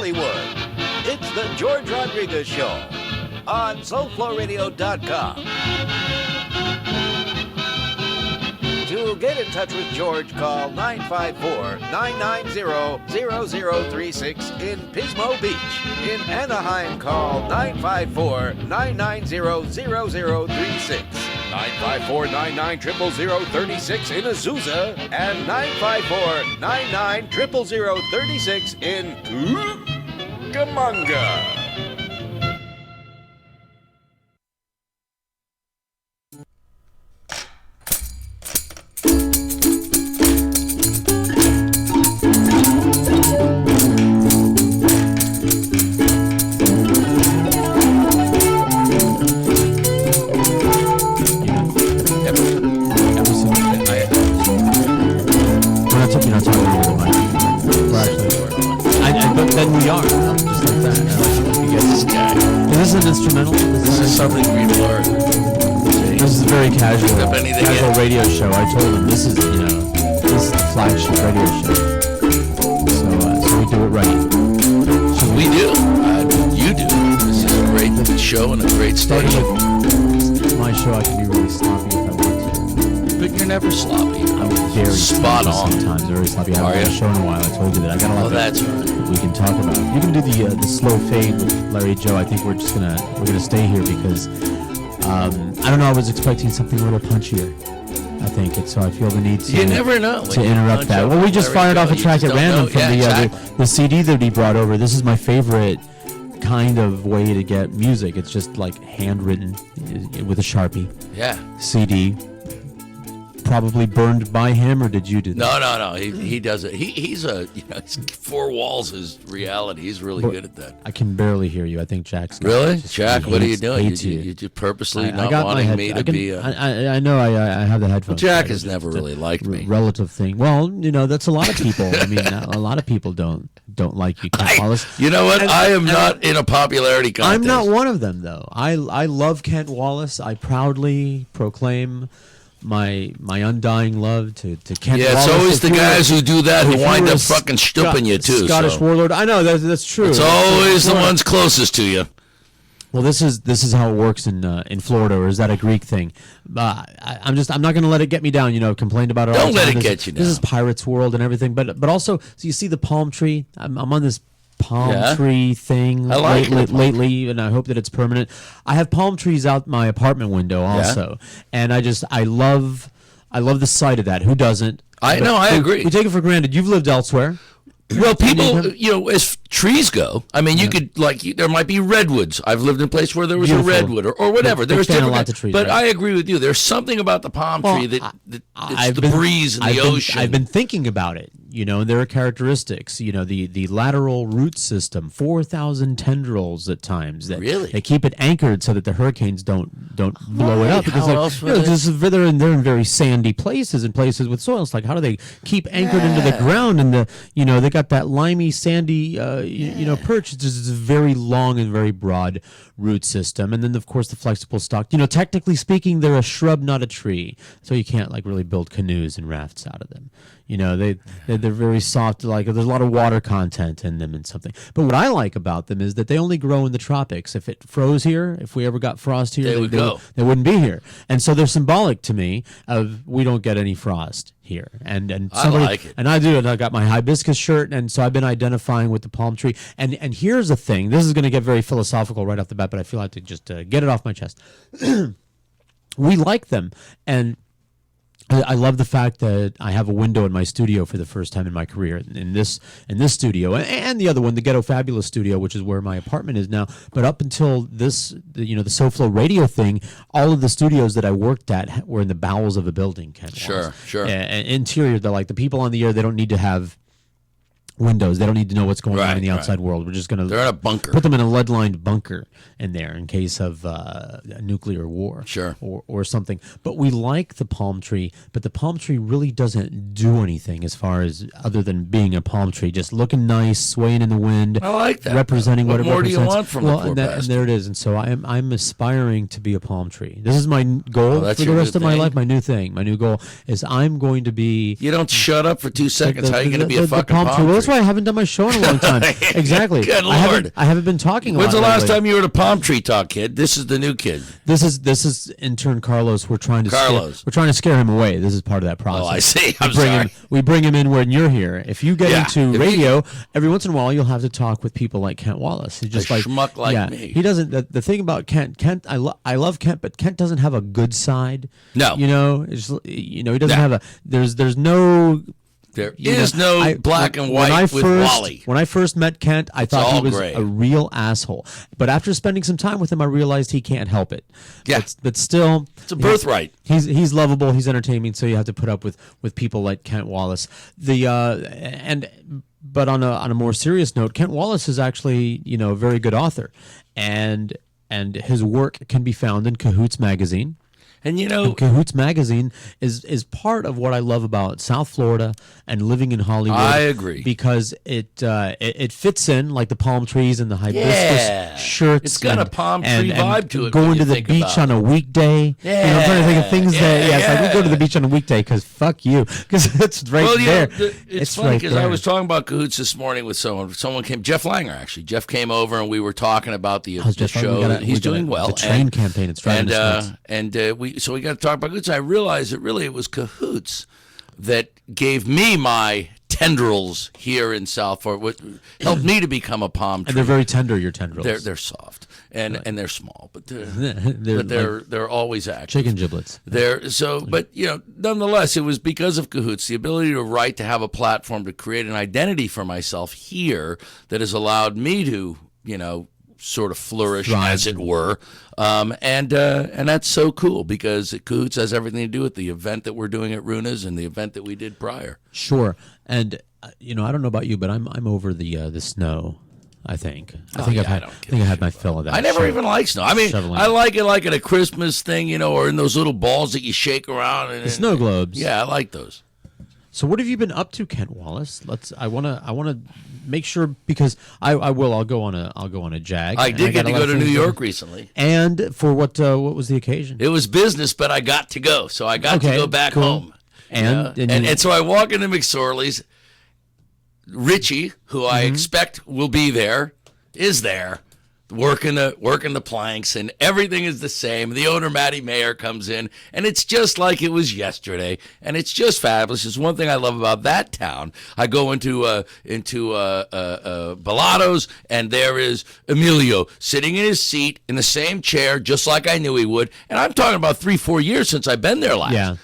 Hollywood. It's the George Rodriguez Show on SoulFlowRadio.com. To get in touch with George, call 954-990-0036 in Pismo Beach. In Anaheim, call 954-990-0036. 954-99-00036 in Azusa, and 954-99-00036 in Cucamonga. Then we are, just like that. You get this guy. Is this an instrumental? This is something we've learned. This is a very casual radio show. I told him this is the flagship radio show. So we do it right. We do. You do. This is a great show and a great station. My show, I can be really sloppy if I want to. But you're never sloppy. I'm very spot on. Sometimes very sloppy. I haven't done a show in a while. I told you that. I got a lot. Oh, that's right. We can talk about. You can do the slow fade with Larry Joe. I think we're gonna stay here because I don't know. I was expecting something a little punchier. I think so. I feel the need to. You never know to interrupt that. Well, we just fired off a track at random from the CD that he brought over. This is my favorite kind of way to get music. It's just like handwritten with a Sharpie. Yeah. CD. Probably burned by him, or did you do that? No. He does it. He's four walls is reality. He's really good at that. I can barely hear you. I think Jack's really. Jack, what are you doing? You just purposely not wanting me to be. I know. I have the headphones. Well, Jack has never really liked me. Relative thing. Well, that's a lot of people. I mean, a lot of people don't like you, Kent Wallace. You know what? I am not in a popularity contest. I'm not one of them, though. I love Kent Wallace. I proudly proclaim my undying love to Kent Wallace. Yeah, it's always the guys who do that who wind up fucking stooping you too. Scottish warlord. I know that's true. It's always the ones closest to you. Well, this is how it works in Florida, or is that a Greek thing? I'm not going to let it get me down. Complained about it. Don't let it get you down. This is Pirates World and everything, but also, so you see the palm tree. I'm on this palm tree thing lately, and I hope that it's permanent. I have palm trees out my apartment window also, and I love the sight of that. Who doesn't? I agree. We take it for granted. You've lived elsewhere. Well, people, as trees go, I mean, you could, there might be redwoods. I've lived in a place where there was a redwood or whatever. There's different lots of trees. But I agree with you. There's something about the palm tree that it's the breeze and the ocean. I've been thinking about it. There are characteristics. The lateral root system, 4,000 tendrils at times. That they keep it anchored so that the hurricanes don't blow it up. Because they're in very sandy places and places with soil. It's like, how do they keep anchored into the ground? And they got that limey, sandy, perch. It's just a very long and very broad root system. And then, of course, the flexible stalk. Technically speaking, they're a shrub, not a tree. So you can't really build canoes and rafts out of them. They're very soft. There's a lot of water content in them and something. But what I like about them is that they only grow in the tropics. If it froze here, if we ever got frost here, they wouldn't be here. And so they're symbolic to me of we don't get any frost here. And I like it. And I do. And I got my hibiscus shirt, and so I've been identifying with the palm tree. And here's the thing. This is going to get very philosophical right off the bat, but I feel like to just get it off my chest. We like them, and I love the fact that I have a window in my studio for the first time in my career. In this studio, and the other one, the Ghetto Fabulous studio, which is where my apartment is now. But up until this, the SoFlo radio thing, all of the studios that I worked at were in the bowels of a building. Sure. And interior, they're like the people on the air. They don't need to have windows. They don't need to know what's going on in the outside world. We're just going to they're in a bunker. Put them in a lead-lined bunker in there in case of a nuclear war or something. But we like the palm tree, but the palm tree really doesn't do anything as far as other than being a palm tree, just looking nice, swaying in the wind. I like that. Representing what it more represents. Do you want from the poor and there it is. And so I'm aspiring to be a palm tree. This is my goal for the rest of my life. My new thing, my new goal is I'm going to be. You don't shut up for 2 seconds. How are you going to be a fucking palm tree? That's why I haven't done my show in a long time. Exactly. Good Lord. I haven't been talking a lot. When's the last lately. time you were at a palm tree talk, kid? This is the new kid. This is intern Carlos. We're trying to scare him away. This is part of that process. Oh, I see. I'm sorry. We bring him in when you're here. If you get into If radio, every once in a while you'll have to talk with people like Kent Wallace. He's just a like schmuck like me. He doesn't. The thing about Kent, I love Kent, but Kent doesn't have a good side. No, he doesn't have a. There's no. There is no black and white with Wally. When I first met Kent, I thought he was gray. a real asshole. But after spending some time with him, I realized he can't help it. Yeah. But still, it's a birthright. He's lovable. He's entertaining. So you have to put up with people like Kent Wallace. But on a more serious note, Kent Wallace is actually a very good author, and his work can be found in Cahoots magazine. And Cahoots magazine is part of what I love about South Florida and living in Hollywood. I agree, because it fits in like the palm trees and the hibiscus shirts. It's got a palm tree vibe to it. Going to the beach on a weekday. I'm trying to think of things that. It's like we go to the beach on a weekday because fuck you, because it's right there. It's funny because I was talking about Cahoots this morning with someone. Someone came, Jeff Langer actually. Jeff came over and we were talking about the show. He's doing well. The train campaign. It's driving us nuts. So we got to talk about Cahoots. I realized that really it was Cahoots that gave me my tendrils here in South Florida, what helped me to become a palm tree. And they're very tender, your tendrils. They're soft and they're small, but they're always active. Chicken giblets. But nonetheless, it was because of Cahoots, the ability to write, to have a platform, to create an identity for myself here that has allowed me to, sort of flourish, as it were, and that's so cool because Cahoots has everything to do with the event that we're doing at Runa's and the event that we did prior. Sure, and I don't know about you, but I'm over the snow. I think I had my fill of that. I never even liked snow. I mean, I like it like at a Christmas thing, or in those little balls that you shake around. And the snow globes. Yeah, I like those. So what have you been up to, Kent Wallace? I want to make sure, because I'll go on a jag. I did get to go to New York recently. And for what was the occasion? It was business, but I got to go. So I got to go back home. And so I walk into McSorley's. Richie, who I expect will be there, is there. Working the planks, and everything is the same. The owner, Matty Mayer, comes in, and it's just like it was yesterday, and it's just fabulous. It's one thing I love about that town. I go into Bellatos, and there is Emilio sitting in his seat in the same chair, just like I knew he would. And I'm talking about 3-4 years since I've been there last. Yeah.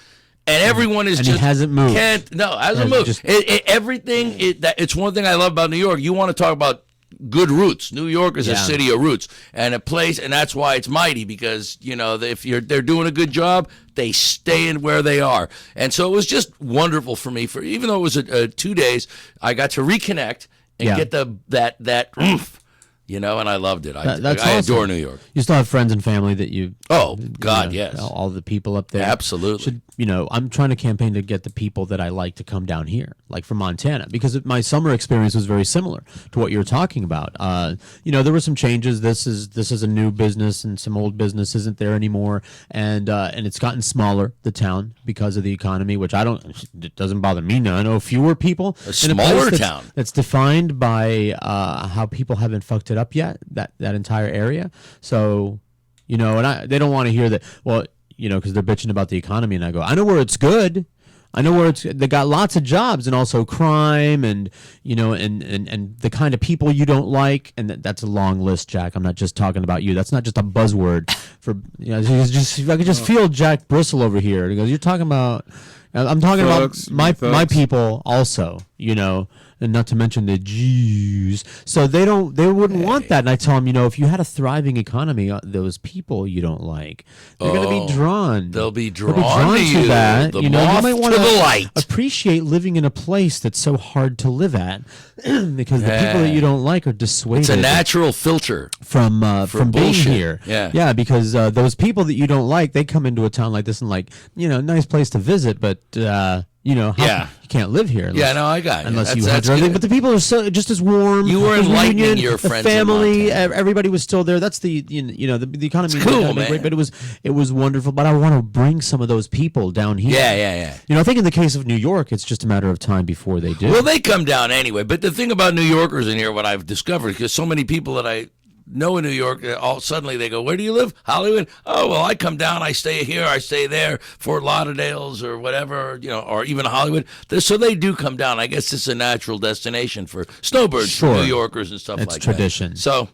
And everyone is and he hasn't moved. Hasn't moved. It's one thing I love about New York. You want to talk about good roots. New York is a city of roots and a place, and that's why it's mighty, because if they're doing a good job, they stay in where they are. And so it was just wonderful for me. Even though it was 2 days, I got to reconnect and get that oomph. And I loved it. I adore New York. You still have friends and family that you... Oh, God, yes. All the people up there. Absolutely. I'm trying to campaign to get the people that I like to come down here, like from Montana, because my summer experience was very similar to what you're talking about. There were some changes. This is a new business, and some old business isn't there anymore, and it's gotten smaller, the town, because of the economy, which it doesn't bother me none. Oh, fewer people. A smaller town. That's defined by how people haven't fucked it up yet, that entire area. So, and they don't want to hear that, well, because they're bitching about the economy, and I go, I know where it's good. I know where they got lots of jobs, and also crime, and and the kind of people you don't like, and that's a long list, Jack. I'm not just talking about you. That's not just a buzzword for I could just feel Jack bristle over here. He goes, "You're talking about." I'm talking Thugs, about my people also, and not to mention the Jews. So they wouldn't want that. And I tell them, if you had a thriving economy, those people you don't like, they're going to be drawn. They'll be drawn to that. The you moth might want to the light. Appreciate living in a place that's so hard to live at, because the people that you don't like are dissuaded. It's a natural filter from being bullshit. here. Yeah, because those people that you don't like, they come into a town like this and nice place to visit, but You know, you can't live here. Unless, I got you. Unless you had everything. But the people are so just as warm. You were enlightening your the friends. Family, everybody was still there. That's the the economy. It's cool, man. Great, but it was wonderful. But I want to bring some of those people down here. Yeah. You know, I think in the case of New York, it's just a matter of time before they do. Well, they come down anyway. But the thing about New Yorkers in here, what I've discovered, because so many people that I know in New York, all suddenly they go, "Where do you live?" Hollywood. Oh, well, I come down, I stay here, I stay there, Fort Lauderdale's or whatever, or even Hollywood. So they do come down. I guess it's a natural destination for snowbirds, for New Yorkers and stuff like that. It's tradition. So,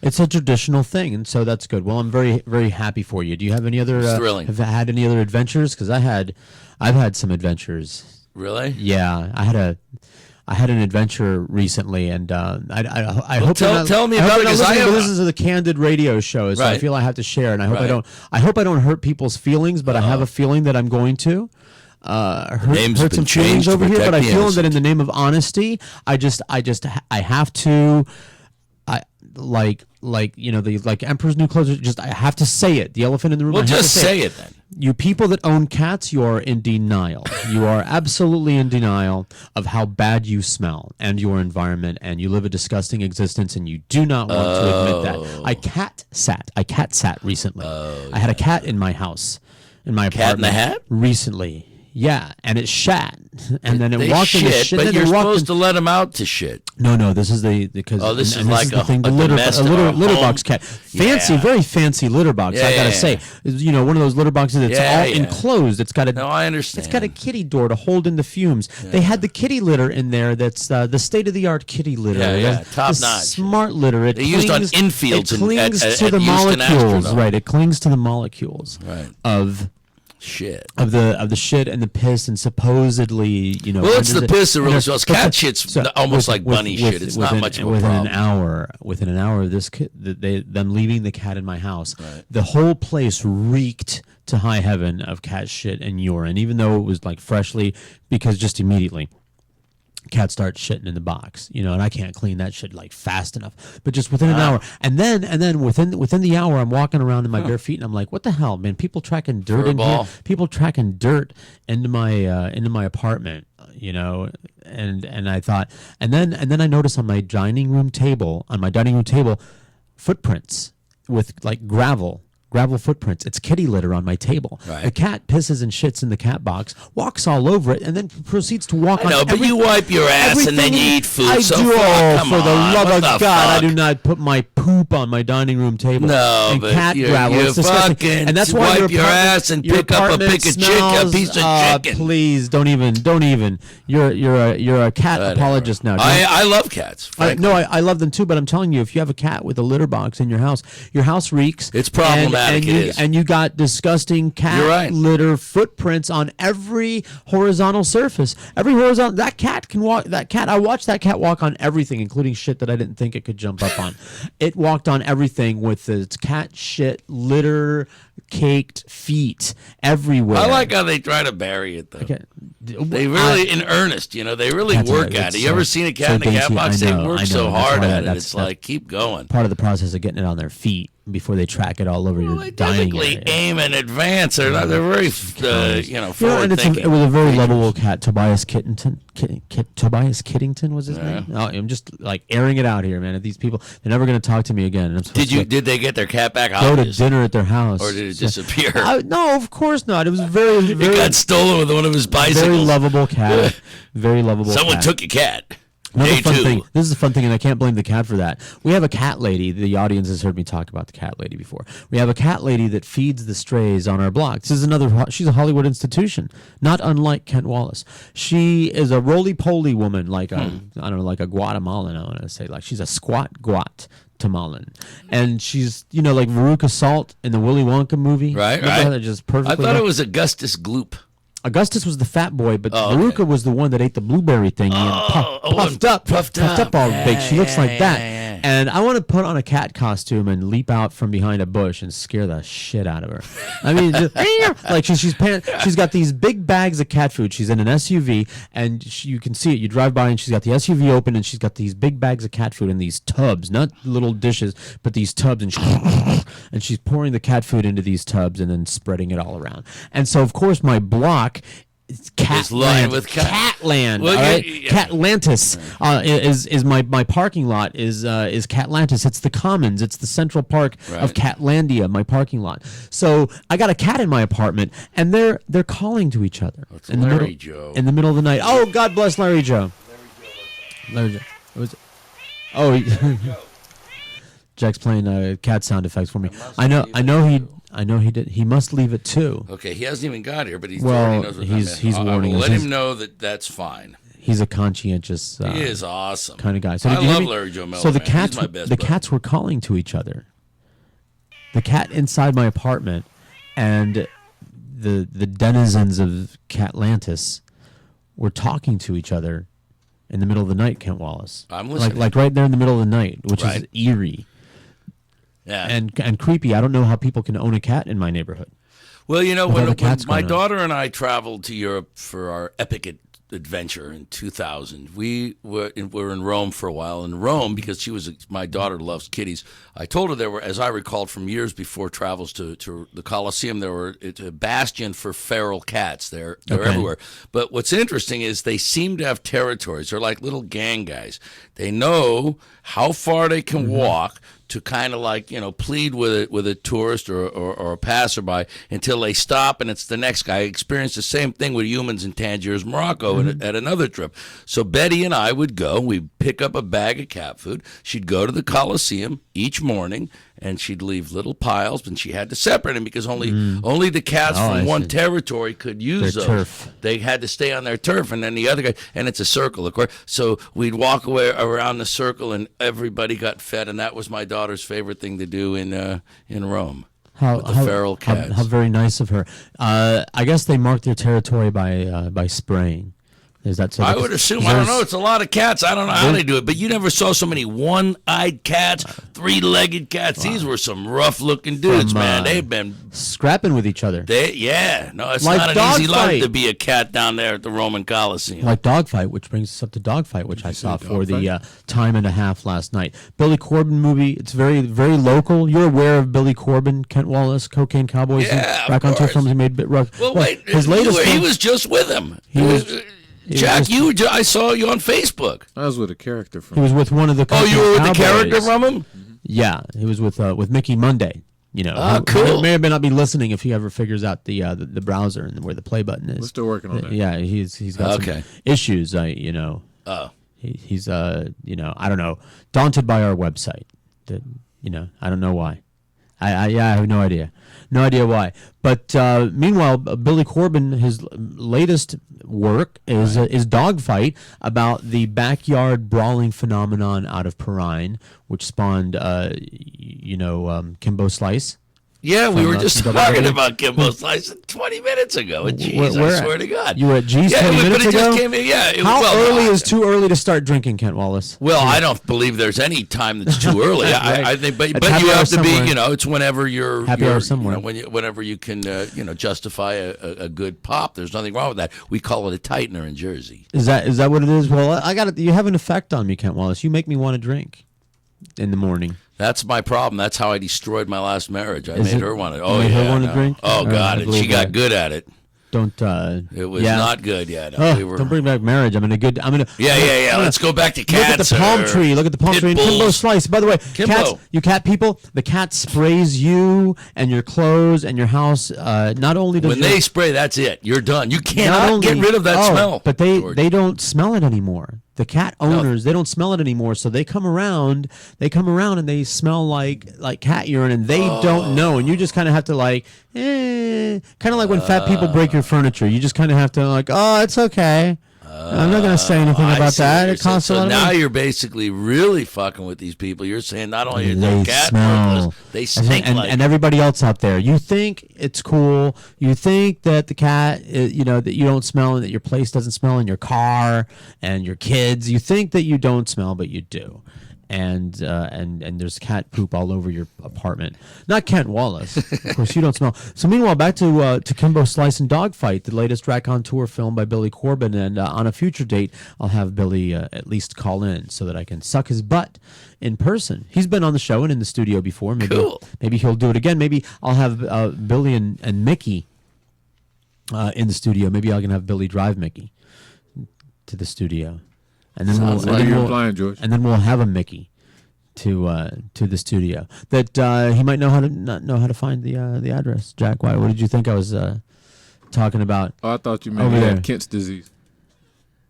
it's a traditional thing, and so that's good. Well, I'm very, very happy for you. Do you have any other? Thrilling. Have had any other adventures? Because I've had some adventures. Really? Yeah, I had an adventure recently, and I hope tell me about it, because I have listen to the Candid radio show, so I feel I have to share, and I hope I don't hurt people's feelings, but I have a feeling that I'm going to hurt some feelings over here. But I feel that in the name of honesty, I have to. Like Emperor's New Clothes. I have to say it. The elephant in the room. Well, just say it then. You people that own cats, you are in denial. You are absolutely in denial of how bad you smell and your environment, and you live a disgusting existence, and you do not want to admit that. I cat sat recently. I had a cat in my house, in my apartment. Cat in the hat? Recently. Yeah, and it shat, and then it walked in the shit. But you're supposed to let them out to shit. No. This is because this is like a litter box cat, very fancy litter box. I gotta say, one of those litter boxes that's all enclosed. It's got a I understand. It's got a kitty door to hold in the fumes. Yeah. They had the kitty litter in there. That's the state of the art kitty litter. Top notch, smart litter. They used on infields. It clings to the molecules, right? It clings to the molecules of shit of the shit and the piss, and supposedly well, it's the piss that really smells. Cat shit's almost like bunny shit. It's not much of a problem. Within an hour, them leaving the cat in my house, the whole place reeked to high heaven of cat shit and urine, even though it was like freshly, because just immediately cats start shitting in the box, and I can't clean that shit like fast enough. But just within an hour, and then within the hour, I'm walking around in my bare feet, and I'm like, what the hell, man? People tracking dirt in here. People tracking dirt into my apartment, And I thought, and then I noticed on my dining room table, footprints with like gravel footprints. It's kitty litter on my table. Right. The cat pisses and shits in the cat box, walks all over it, and then proceeds to walk on but you wipe your ass and then you eat food. I so do. For the love of God, fuck? I do not put my poop on my dining room table. No, and but cat gravel. You it's disgusting. fucking And that's why wipe your ass and pick up a piece of chicken. Please don't even. You're a cat apologist now. I love cats. I love them too. But I'm telling you, if you have a cat with a litter box in your house reeks. It's problematic. And you got disgusting cat litter footprints on every horizontal surface. That cat can walk. I watched that cat walk on everything, including shit that I didn't think it could jump up on. It walked on everything with its cat shit litter caked feet everywhere. I like how they try to bury it though. Okay. They really, in earnest, they really work at it. You ever seen a cat in a cat box? They work so hard at it. It's like, keep going. Part of the process of getting it on their feet before they track it all over your dining area. They aim in advance. They're very, forward thinking. It was a very lovable cat. Tobias Kittington was his name. Oh, I'm just like airing it out here, man. These people, they're never going to talk to me again. Did they get their cat back? Go to dinner at their house, or did it disappear? No, of course not. It was very. It got stolen with one of his bicycles. Very lovable cat. Very lovable. Someone took your cat. Another fun thing. This is a fun thing, and I can't blame the cat for that. We have a cat lady. The audience has heard me talk about the cat lady before. We have a cat lady that feeds the strays on our block. She's a Hollywood institution, not unlike Kent Wallace. She is a roly-poly woman, like like a Guatemalan. I want to say, like she's a squat Guatemalan, and she's like Veruca Salt in the Willy Wonka movie. Right. Just perfectly. I thought it was Augustus Gloop. Augustus was the fat boy, but Veruca was the one that ate the blueberry thing and puffed up all big. She looks like that. And I want to put on a cat costume and leap out from behind a bush and scare the shit out of her. I mean, like she's got these big bags of cat food. She's in an SUV, and you can see it. You drive by, and she's got the SUV open, and she's got these big bags of cat food in these tubs, not little dishes, but these tubs, and she's pouring the cat food into these tubs and then spreading it all around. And so, of course, my block It's lined with Catland. Well, all right? Catlantis is my parking lot is Catlantis. It's the Commons. It's the Central Park of Catlandia. My parking lot. So I got a cat in my apartment, and they're calling to each other in Larry Joe in the middle of the night. Oh, God bless Larry Joe. Larry Joe. Was it? Oh, Jack's playing cat sound effects for me. I know he did. He must leave it too. Okay, he hasn't even got here, but he already knows what he's warning us. Let him know that's fine. He's a conscientious. He is awesome kind of guy. So I love Larry Joe Mello. So the cats were calling to each other. The cat inside my apartment, and the denizens of Catlantis were talking to each other in the middle of the night. Kent Wallace. I'm listening. Like right there in the middle of the night, which is eerie. Yeah. And creepy. I don't know how people can own a cat in my neighborhood. Well, when my daughter and I traveled to Europe for our epic adventure in 2000, we were in Rome for a while. In Rome, because my daughter loves kitties, I told her there were, as I recalled from years before travels to the Colosseum, it's a bastion for feral cats. They're everywhere. But what's interesting is they seem to have territories. They're like little gang guys. They know how far they can walk to kind of plead with a tourist or a passerby until they stop, and it's the next guy. I experienced the same thing with humans in Tangiers, Morocco at another trip. So Betty and I would go, we'd pick up a bag of cat food. She'd go to the Colosseum each morning, and she'd leave little piles, and she had to separate them because only the cats from one territory could use their those. Turf. They had to stay on their turf, and then the other guy, and it's a circle, of course. So we'd walk away around the circle, and everybody got fed, and that was my daughter's favorite thing to do in Rome. With the feral cats. How very nice of her. I guess they mark their territory by spraying. Is that so? I would assume. I don't know. It's a lot of cats. I don't know how they do it, but you never saw so many one-eyed cats, three-legged cats. Wow. These were some rough-looking dudes, man. They've been scrapping with each other. No, it's not an easy life to be a cat down there at the Roman Colosseum. Like Dogfight, which brings us up to Dogfight, which I saw for the time and a half last night. Billy Corben movie. It's very, very local. You're aware of Billy Corben, Kent Wallace, Cocaine Cowboys, yeah, Raconteur films he made. Well, wait, his latest he was just with him. Jack, I saw you on Facebook. I was with a character from. He was with one of the. Oh, you were with the character from him? Mm-hmm. Yeah, he was with Mickey Monday. Cool. Who may or may not be listening if he ever figures out the browser and where the play button is. We're still working on that. Yeah, he's got some issues. He's I don't know, daunted by our website. I don't know why. I have no idea. No idea why. But meanwhile, Billy Corben, his latest work is Dogfight, about the backyard brawling phenomenon out of Perrine, which spawned, Kimbo Slice. Yeah, we were just talking about Kimbo Slice 20 minutes ago. Jeez, I swear to God. You were at G's 20 minutes ago? Just came in, How early is too early to start drinking, Kent Wallace? Well, I don't believe there's any time that's too early. Right. I think, but you have to be, it's whenever you're happy hour somewhere. Whenever you can, justify a good pop. There's nothing wrong with that. We call it a tightener in Jersey. Is that what it is? Well, I got it. You have an effect on me, Kent Wallace. You make me want to drink in the morning. That's my problem. That's how I destroyed my last marriage. I made her want to. Oh, yeah. Her want to drink? Oh, God. And she got good at it. Don't. It was not good yet. No, don't bring back marriage. I'm gonna. Yeah. Let's go back to cats. Look at the palm tree. Look at the palm tree. And Kimbo Slice. By the way, cats. You cat people. The cat sprays you and your clothes and your house. Not only does they spray, that's it. You're done. You cannot get rid of that smell. But they don't smell it anymore. The cat owners, they don't smell it anymore, so they come around and they smell like cat urine, and they don't know, and you just kind of have to kind of like when fat people break your furniture, you just kind of have to it's okay. I'm not going to say anything about that. It costs a lot of money. Now you're basically really fucking with these people. You're saying not only they cat smell, they stink and everybody else out there. You think it's cool. You think that the cat, that you don't smell, and that your place doesn't smell, and your car and your kids. You think that you don't smell, but you do. And there's cat poop all over your apartment. Not Kent Wallace, of course. You don't smell. So meanwhile, back to Kimbo Slice and Dogfight, the latest raconteur film by Billy Corben. And on a future date, I'll have Billy at least call in so that I can suck his butt in person. He's been on the show and in the studio before. Maybe he'll do it again. Maybe I'll have Billy and Mickey in the studio. Maybe I can have Billy drive Mickey to the studio, and then and then we'll have a Mickey to the studio. That he might know how to not know how to find the address. Jack, what did you think I was talking about? Oh, I thought you meant he had Kent's disease.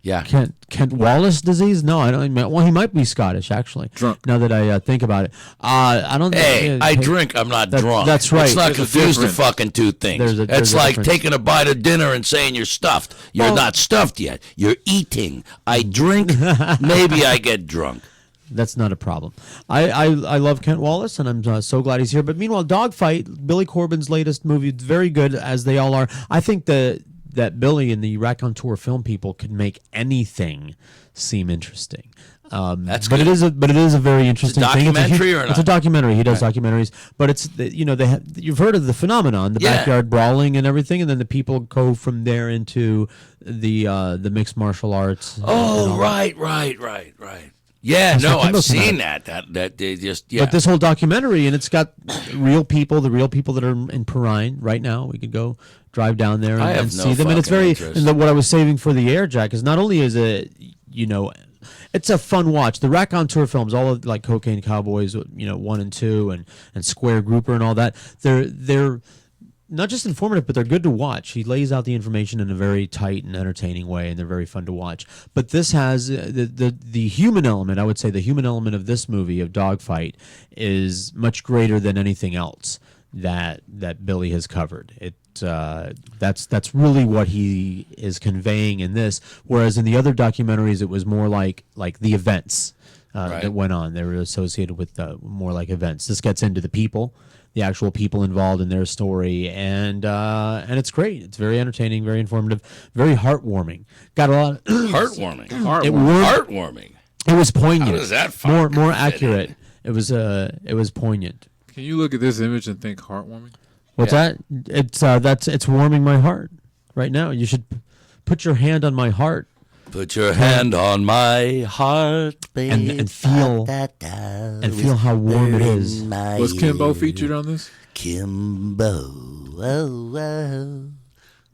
Yeah, Kent Wallace disease? No, I don't. Well, he might be Scottish, actually. Drunk. Now that I think about it, I don't. Hey, I drink. I'm not drunk. That's right. Let's not confuse the fucking two things. It's like taking a bite of dinner and saying you're stuffed. You're not stuffed yet. You're eating. I drink. Maybe I get drunk. That's not a problem. I love Kent Wallace, and I'm so glad he's here. But meanwhile, Dogfight, Billy Corben's latest movie, very good, as they all are. I think that Billy and the Raconteur film people could make anything seem interesting. That's but good. it is a very interesting thing. Documentary or not? It's a documentary. He does documentaries, but it's you've heard of the phenomenon, the backyard brawling and everything, and then the people go from there into the mixed martial arts. Oh, right. Yeah, no, I've seen that. That they just But this whole documentary, and it's got the real people that are in Perrine right now. We could go drive down there and see them, and it's very. And what I was saving for the air, Jack, is not only is it it's a fun watch. The Raconteur films, all of like Cocaine Cowboys, 1 and 2, and Square Grouper and all that. They're not just informative, but they're good to watch. He lays out the information in a very tight and entertaining way, and they're very fun to watch. But this has the human element. I would say the human element of this movie, of Dogfight, is much greater than anything else that Billy has covered. That's really what he is conveying in this. Whereas in the other documentaries, it was more like the events that went on. They were associated with more like events. This gets into the people. The actual people involved in their story, and it's great. It's very entertaining, very informative, very heartwarming. Got a lot of heartwarming. It was poignant. How does that more accurate? It was poignant. Can you look at this image and think heartwarming? What's that? It's warming my heart right now. You should put your hand on my heart. Put your hand on my heart, baby, and feel how warm it is. Was Kimbo featured on this? Kimbo.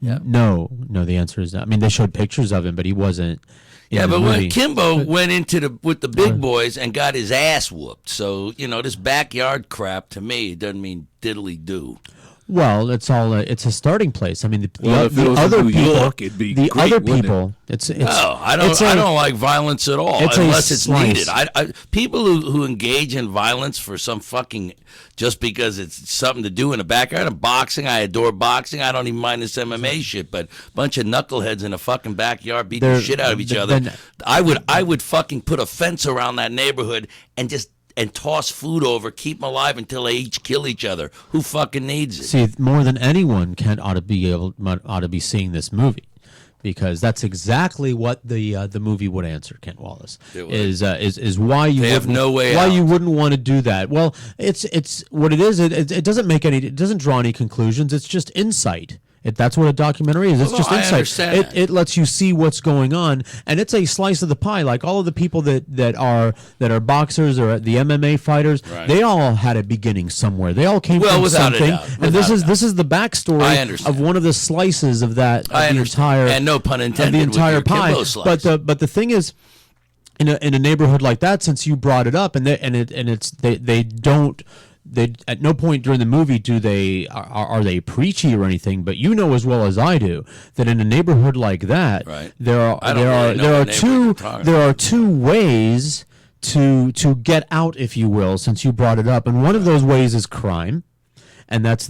Yeah. No. The answer is not. I mean, they showed pictures of him, but he wasn't. But when Kimbo went with the big boys and got his ass whooped, so this backyard crap to me doesn't mean diddly do. Well, it's a starting place. I mean, the other people. I don't like violence at all unless it's needed. People who engage in violence for some fucking just because it's something to do in the backyard. And boxing, I adore boxing. I don't even mind this MMA shit. But a bunch of knuckleheads in a fucking backyard beating the shit out of each other. I would fucking put a fence around that neighborhood and toss food over, keep them alive until they each kill each other. Who fucking needs it? See, more than anyone, Kent ought to be seeing this movie, because that's exactly what the movie would answer. Kent Wallace is why you you wouldn't want to do that. Well, it's what it is. It doesn't make any. It doesn't draw any conclusions. It's just insight. That's what a documentary is. It's just insight. It lets you see what's going on, and it's a slice of the pie. Like all of the people that are boxers or the MMA fighters, they all had a beginning somewhere. They all came from something. And this is the backstory of one of the slices of that entire, and no pun intended, the entire pie. But the thing is, in a neighborhood like that, since you brought it up, they don't. They at no point during the movie are they preachy or anything, but you know as well as I do that in a neighborhood like that, there are two ways to get out, if you will, since you brought it up, and one of those ways is crime. And that's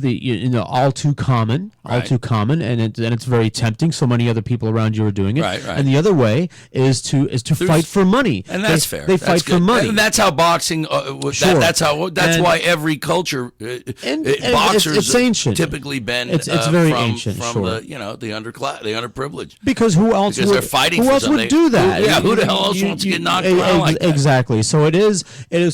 all too common, and it's very tempting. So many other people around you are doing it. Right. And the other way is to fight for money, and that's fair. They fight for money, and that's how boxing. That's why every culture boxers it's ancient. Typically been. It's very ancient from the underclass, the underprivileged. Because who else they're fighting? Who else would do that? Who the hell else wants to get knocked around like that? Exactly. So it is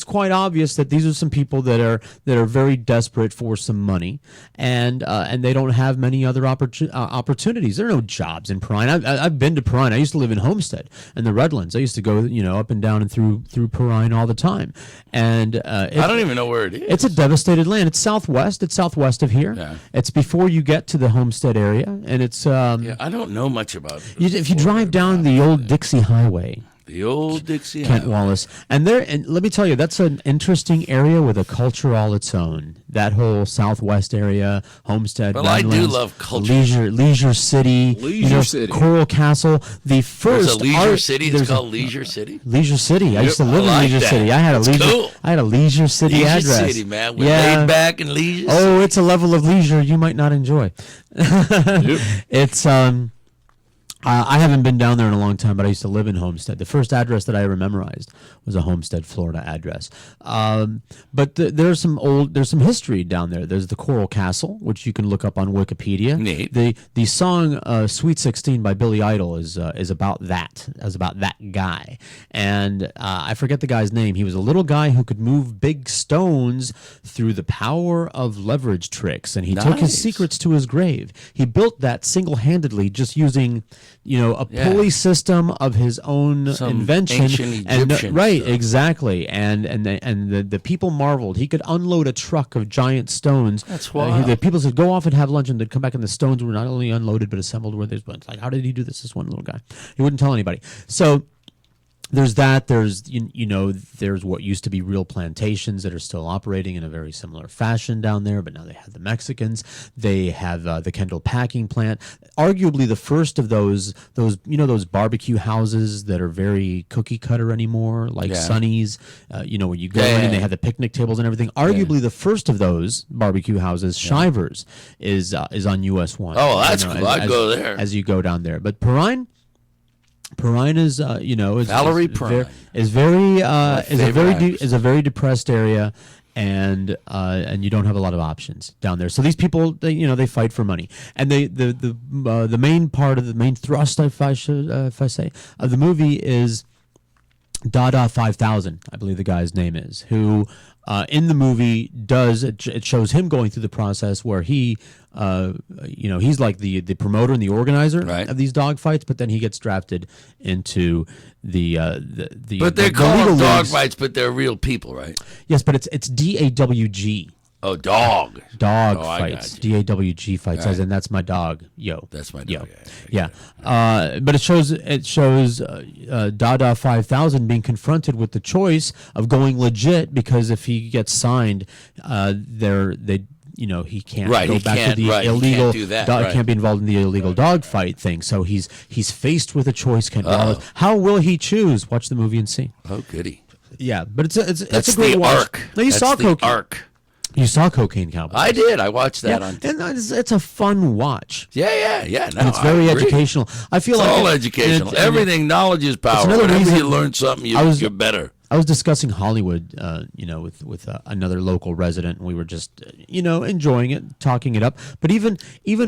quite obvious that these are some people that are very desperate for some some money, and they don't have many other opportunities. There are no jobs in Perrine. I've been to Perrine. I used to live in Homestead in the Redlands. I used to go, up and down and through Perrine all the time. And I don't even know where it is. It's a devastated land. It's southwest. It's southwest of here. Yeah. It's before you get to the Homestead area, and it's. I don't know much about it. If you drive down the old Dixie Highway. The old Dixie Kent Highway. Wallace. And let me tell you, that's an interesting area with a culture all its own. That whole southwest area, Homestead, well, I do Redlands, love culture. Leisure City, Coral Castle. The first There's a Leisure City. It's called Leisure City. Leisure City. I used to live in like Leisure that. City. I had a Leisure City address. Leisure City, man. We're laid back and leisure. Oh, it's a level of leisure you might not enjoy. It's I haven't been down there in a long time, but I used to live in Homestead. The first address that I ever memorized was a Homestead, Florida address. But there's some history down there. There's the Coral Castle, which you can look up on Wikipedia. Neat. The song "Sweet 16" by Billy Idol is about that. Is about that guy, and I forget the guy's name. He was a little guy who could move big stones through the power of leverage tricks, and he took his secrets to his grave. He built that single-handedly, just using a pulley system of his own invention. Ancient Egyptian right, stuff. Exactly. And the people marveled. He could unload a truck of giant stones. That's wild. The people said, go off and have lunch, and they'd come back and the stones were not only unloaded but assembled where there's like, how did he do this one little guy? He wouldn't tell anybody. So there's that. There's there's what used to be real plantations that are still operating in a very similar fashion down there, but now they have the Mexicans. They have the Kendall packing plant. Arguably the first of those barbecue houses that are very cookie cutter anymore, like Sonny's. Where you go in and they have the picnic tables and everything. Arguably the first of those barbecue houses, Shivers, is on US 1. Oh, that's cool. I'd go there as you go down there. But Perrine is Valerie Perrine is a very depressed area, and you don't have a lot of options down there. So these people, they fight for money, and the main part of the main thrust, if I say, of the movie is Dada 5000, I believe the guy's name is, who in the movie it shows him going through the process where he he's like the promoter and the organizer of these dog fights, but then he gets drafted into the but they're called dog fights, but they're real people, right? Yes, but it's DAWG. Oh, dog fights. DAWG fights, as in that's my dog. That's my dog. Yeah. But it shows Dada 5000 being confronted with the choice of going legit, because if he gets signed, he can't go back to the illegal. He can't do that. Can't be involved in the illegal dog fight thing. So he's faced with a choice. How will he choose? Watch the movie and see. Oh, goody. Yeah, but it's a great watch. Arc. No, you saw the arc. You saw Cocaine Cowboys. I did. I watched that on. And it's a fun watch. Yeah. No, and it's very educational. I feel it's like all educational. Everything, knowledge is power. Whenever you learn something, you're better. I was discussing Hollywood, with another local resident, and we were just, enjoying it, talking it up. But even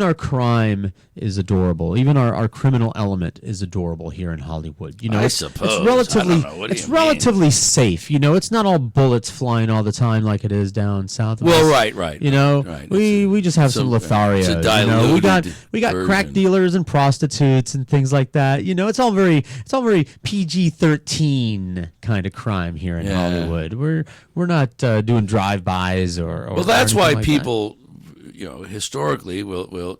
our crime is adorable. Even our criminal element is adorable here in Hollywood. I suppose. It's relatively, I don't know. What do you relatively safe. It's not all bullets flying all the time like it is down south. Well, right. Right. We just have some Lothario. It's a diluted we got crack dealers and prostitutes and things like that. It's all very PG-13 kind of crime here in Hollywood. We're not doing drive-bys or well, that's why like people historically will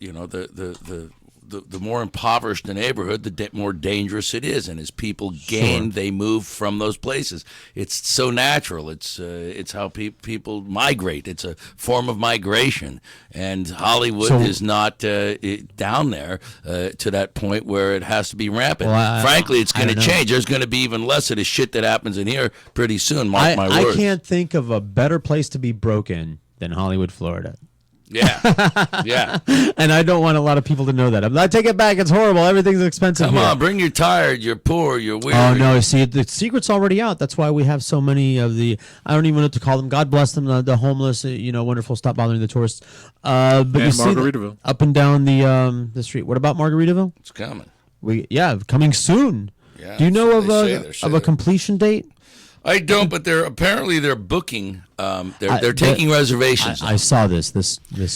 the more impoverished the neighborhood, the more dangerous it is, and as people gain, they move from those places. It's so natural. It's how people migrate. It's a form of migration, and Hollywood is not down there to that point where it has to be rampant. Frankly, it's going to change. There's going to be even less of the shit that happens in here pretty soon. Mark my words. I can't think of a better place to be broken than Hollywood, Florida. Yeah. And I don't want a lot of people to know that. I take it back. It's horrible. Everything's expensive. Come here. on, bring your tired, you're poor, you're weird. Oh, no. See, the secret's already out. That's why we have so many of the, I don't even know what to call them. God bless them, the homeless, wonderful. Stop bothering the tourists. But you see Margaritaville. Up and down the street. What about Margaritaville? It's coming. Coming soon. Yeah, Do you know of a a completion date? I don't, but they're booking. They're taking reservations. I saw this.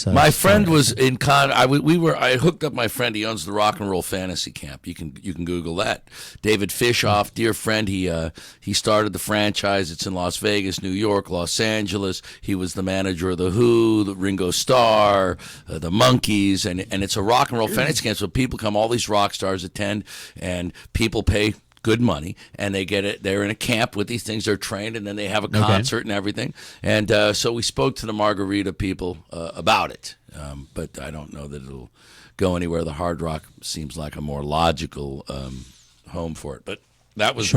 My friend was in con. I hooked up my friend. He owns the Rock and Roll Fantasy Camp. You can Google that. David Fishoff, dear friend. He started the franchise. It's in Las Vegas, New York, Los Angeles. He was the manager of the Who, the Ringo Starr, the Monkees, and it's a rock and roll fantasy camp. So people come, all these rock stars attend, and people pay good money, and they get it. They're in a camp with these things. They're trained, and then they have a concert and everything. And so we spoke to the Margarita people about it, but I don't know that it'll go anywhere. The Hard Rock seems like a more logical home for it. But that was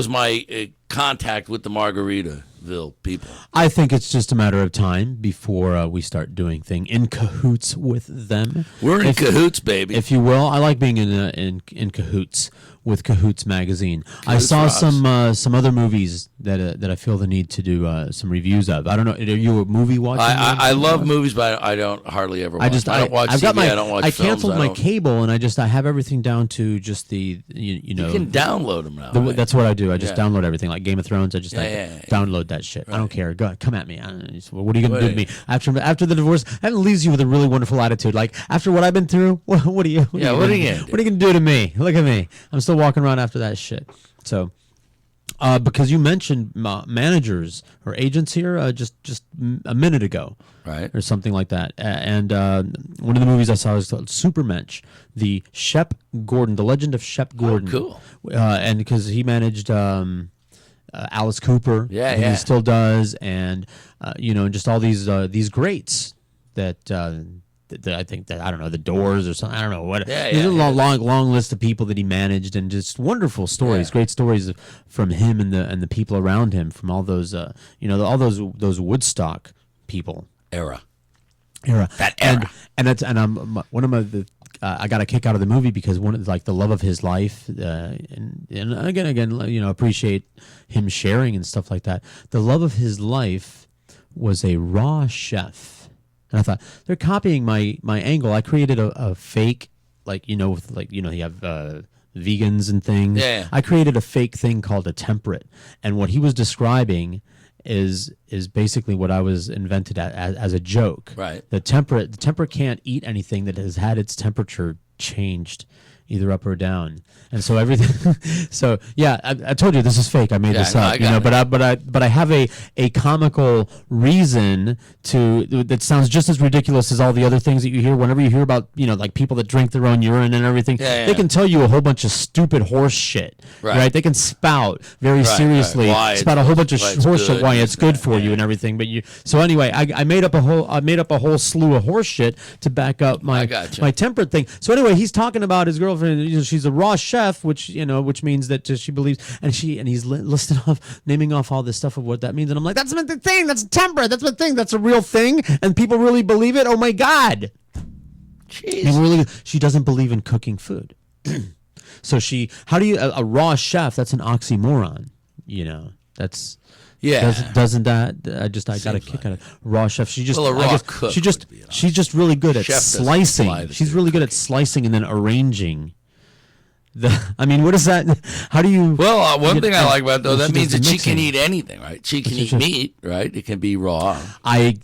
my contact with the Margaritaville people. I think it's just a matter of time before we start doing things in cahoots with them. We're in cahoots, baby, if you will. I like being in cahoots with Cahoots magazine. I saw some other movies that I feel the need to do some reviews of. I don't know. Are you a movie watcher? I love movies, but I don't hardly ever watch. I don't watch TV. I don't watch films. I canceled my cable, and I have everything down to just the you know. You can download them now. That's what I do. I just download everything, like Game of Thrones. I just download that shit. Right. I don't care. Go ahead, come at me. What are you gonna do to me after the divorce? That leaves you with a really wonderful attitude. Like after what I've been through, what are you gonna do to me? Look at me. I'm still walking around after that shit. So, because you mentioned managers or agents here just a minute ago, right, or something like that. And one of the movies I saw was called Supermensch, the Shep Gordon, the Legend of Shep Gordon. Oh, cool. And because he managed Alice Cooper, and he still does, and just all these greats that. I think that, I don't know, the Doors or something. I don't know what. There's a long list of people that he managed, and just wonderful stories, great stories from him and the people around him, from all those all those Woodstock people era. That era. And I'm one of my. I got a kick out of the movie because the love of his life, and again, appreciate him sharing and stuff like that. The love of his life was a raw chef. And I thought, they're copying my angle. I created a fake, you have vegans and things. Yeah. I created a fake thing called a temperate. And what he was describing is basically what I was invented as a joke. Right. The temperate can't eat anything that has had its temperature changed, either up or down. And so everything. So yeah, I told you this is fake. I made this up, but I have a comical reason that sounds just as ridiculous as all the other things that you hear. Whenever you hear about like people that drink their own urine and everything, they can tell you a whole bunch of stupid horse shit. Right? They can spout very seriously, spout a whole bunch of horse shit why it's good for you and everything. But so anyway, I made up a whole slew of horse shit to back up my temperate thing. So anyway, he's talking about his girlfriend. She's a raw chef, which means that she believes, and he's listing off, naming off all this stuff of what that means, and I'm like, that's the thing, that's temperate, that's the thing, that's a real thing, and people really believe it. Oh my God, she doesn't believe in cooking food. So a raw chef? That's an oxymoron. That's. Yeah, doesn't that? I got a kick out of raw chef. She's just really good at slicing. She's really good at slicing and then arranging. What is that? How do you? Well, one thing I like about it, though, that means that she can eat anything, right? She can eat meat, right? It can be raw. I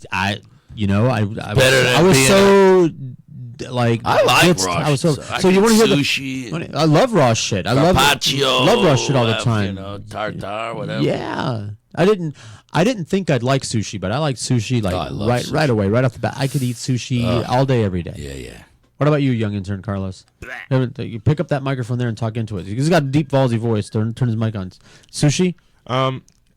was so. I like raw shit. So you want to hear sushi? I love raw shit. I love raw shit all the time. Tartare, whatever. Yeah, I didn't think I'd like sushi, but I like sushi sushi. Right away, right off the bat. I could eat sushi all day, every day. Yeah. What about you, young intern Carlos? You pick up that microphone there and talk into it. He's got a deep, ballsy voice. Turn his mic on. Sushi?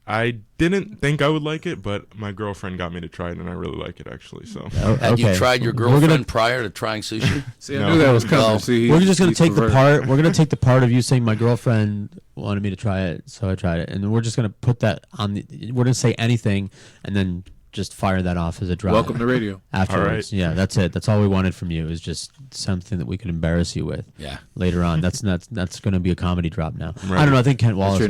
I didn't think I would like it, but my girlfriend got me to try it, and I really like it, actually. So, Had you tried your girlfriend prior to trying sushi? See, I knew that was coming. We're just going to take the part. We're going to take the part of you saying my girlfriend wanted me to try it, so I tried it, and then we're just going to put that on. We're going to say anything, and then just fire that off as a drop. Welcome to radio. Afterwards, yeah, that's it. That's all we wanted from you, is just something that we could embarrass you with. Yeah. Later on, that's going to be a comedy drop now. Right. I don't know. I think Kent Wallace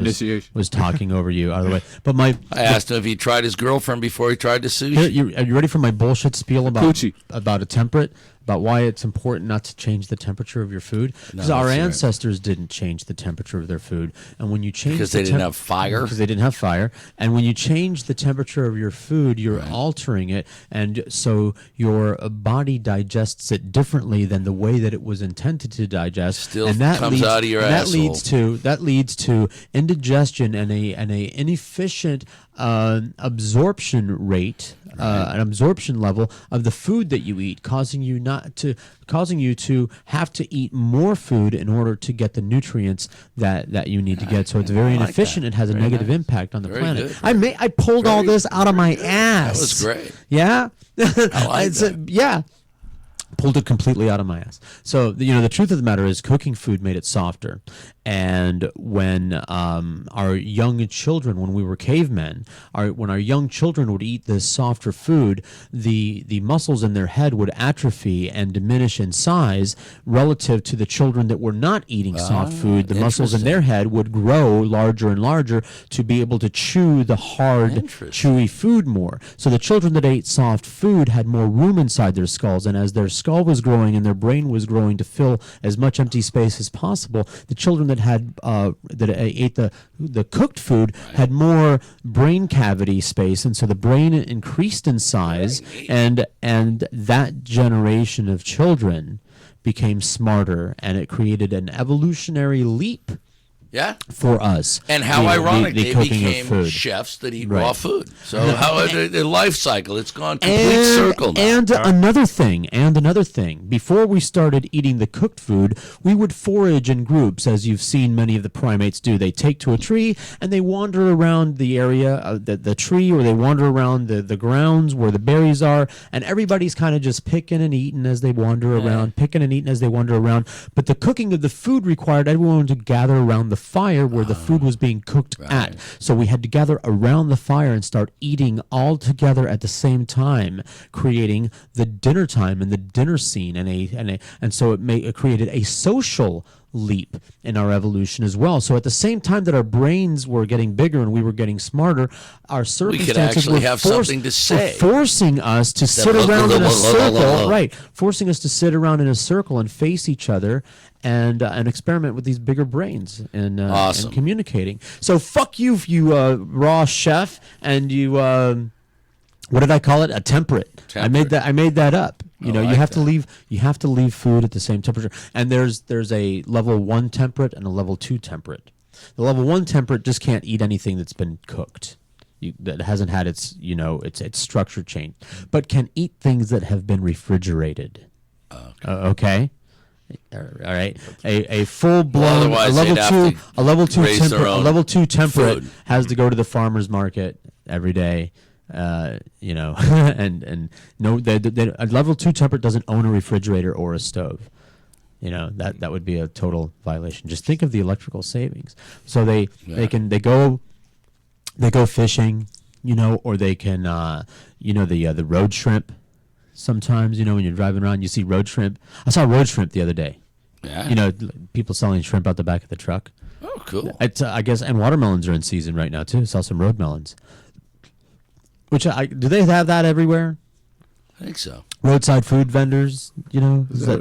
was talking over you out of the way. But I asked him if he tried his girlfriend before he tried the sushi. Are you ready for my bullshit spiel about a temperate? about why it's important not to change the temperature of your food? Because our ancestors didn't change the temperature of their food, and when you change because they didn't have fire. Because they didn't have fire, and when you change the temperature of your food, you're altering it, and so your body digests it differently than the way that it was intended to digest. Still and that comes leads, out of your and asshole. That leads to indigestion and a inefficient absorption rate, an absorption level of the food that you eat, causing you to have to eat more food in order to get the nutrients that you need to get. So it's very inefficient. It has a negative impact on the planet. Good. I pulled all this out of my ass. That was great. Yeah, I like that. Yeah. Pulled it completely out of my ass. So the truth of the matter is, cooking food made it softer. And when our young children, when we were cavemen, when our young children would eat this softer food, the muscles in their head would atrophy and diminish in size relative to the children that were not eating soft food. The muscles in their head would grow larger and larger to be able to chew the hard, chewy food more. So the children that ate soft food had more room inside their skulls, and as their skull was growing and their brain was growing to fill as much empty space as possible, the children that had that ate the cooked food had more brain cavity space, and so the brain increased in size, and that generation of children became smarter, and it created an evolutionary leap. Yeah, for us. And how ironic the they became chefs that eat raw food. So how the life cycle, it's gone complete circle now. And another thing, before we started eating the cooked food, we would forage in groups, as you've seen many of the primates do. They take to a tree and they wander around the area, the tree, or they wander around the grounds where the berries are, and everybody's kind of just picking and eating as they wander around, But the cooking of the food required everyone to gather around the fire where the food was being cooked at. So we had to gather around the fire and start eating all together at the same time, creating the dinner time and the dinner scene, and so it created a social leap in our evolution as well. So at the same time that our brains were getting bigger and we were getting smarter, our circumstances were forcing us to sit around in a circle, forcing us to sit around in a circle and face each other and experiment with these bigger brains and communicating. So fuck you, raw chef, and you what did I call it? A temperate. I made that up. You have to leave food at the same temperature. And there's a level 1 temperate and a level 2 temperate. The level 1 temperate just can't eat anything that's been cooked. That hasn't had its structure changed, but can eat things that have been refrigerated. Okay. All right. A full blown a level two temperate has to go to the farmer's market every day. And no, a level 2 temperate doesn't own a refrigerator or a stove. That would be a total violation. Just think of the electrical savings. So they go fishing, or they can the road shrimp. Sometimes, when you're driving around, you see road shrimp. I saw road shrimp the other day. Yeah. People selling shrimp out the back of the truck. Oh, cool. It's I guess, and watermelons are in season right now too. Saw some road melons. Which do they have that everywhere? I think so. Roadside food vendors, is that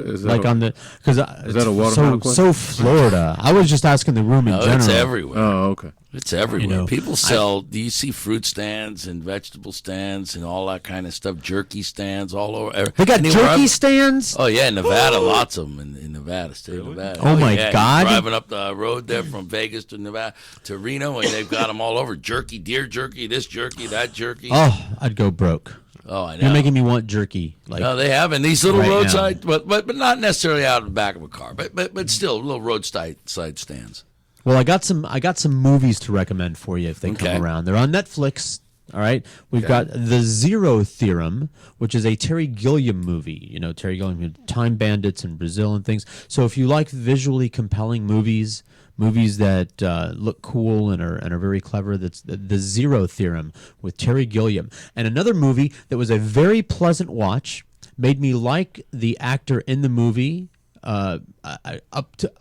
a watermelon so Florida. I was just asking the room in general. It's everywhere. Oh, okay. It's everywhere. People sell. Do you see fruit stands and vegetable stands and all that kind of stuff? Jerky stands all over. They got jerky stands? Oh yeah, in Nevada, lots of them in Nevada, state of Nevada. Oh my God! Driving up the road there from Vegas to Nevada to Reno, and they've got them all over. Jerky, deer jerky, this jerky, that jerky. Oh, I'd go broke. Oh, I know. You're making me want jerky. No, they have in these little roadside, but not necessarily out of the back of a car, but still little roadside stands. Well, I got some movies to recommend for you if they come around. They're on Netflix. All right, we've got The Zero Theorem, which is a Terry Gilliam movie. Terry Gilliam, Time Bandits in Brazil and things. So if you like visually compelling movies that look cool and are very clever, that's the Zero Theorem with Terry Gilliam. And another movie that was a very pleasant watch, made me like the actor in the movie.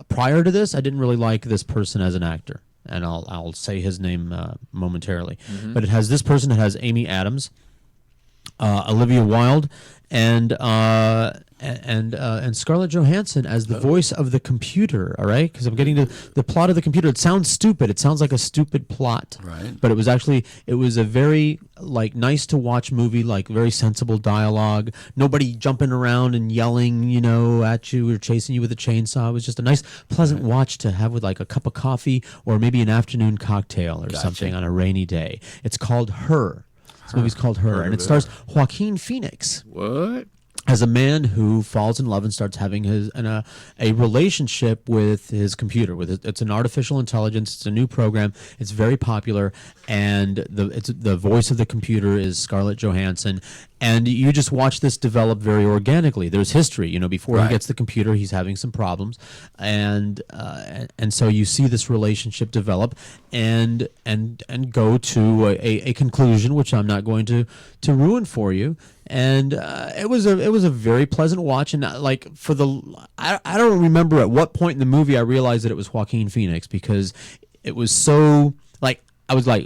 Prior to this, I didn't really like this person as an actor, and I'll say his name momentarily. Mm-hmm. But it has this person. It has Amy Adams. Olivia Wilde, and Scarlett Johansson as the voice of the computer. All right, because I'm getting to the plot of the computer. It sounds stupid. It sounds like a stupid plot. Right. But it was a very nice to watch movie. Like very sensible dialogue. Nobody jumping around and yelling, at you or chasing you with a chainsaw. It was just a nice, pleasant watch to have with like a cup of coffee or maybe an afternoon cocktail or something on a rainy day. It's called Her. This movie's called Her, and it stars Joaquin Phoenix. What? As a man who falls in love and starts having a relationship with his computer. It's an artificial intelligence. It's a new program. It's very popular, and the voice of the computer is Scarlett Johansson. And you just watch this develop very organically. There's history, before he gets the computer, he's having some problems, and so you see this relationship develop and go to a conclusion, which I'm not going to ruin for you. And it was a very pleasant watch, and I don't remember at what point in the movie I realized that it was Joaquin Phoenix, because it was so I was like,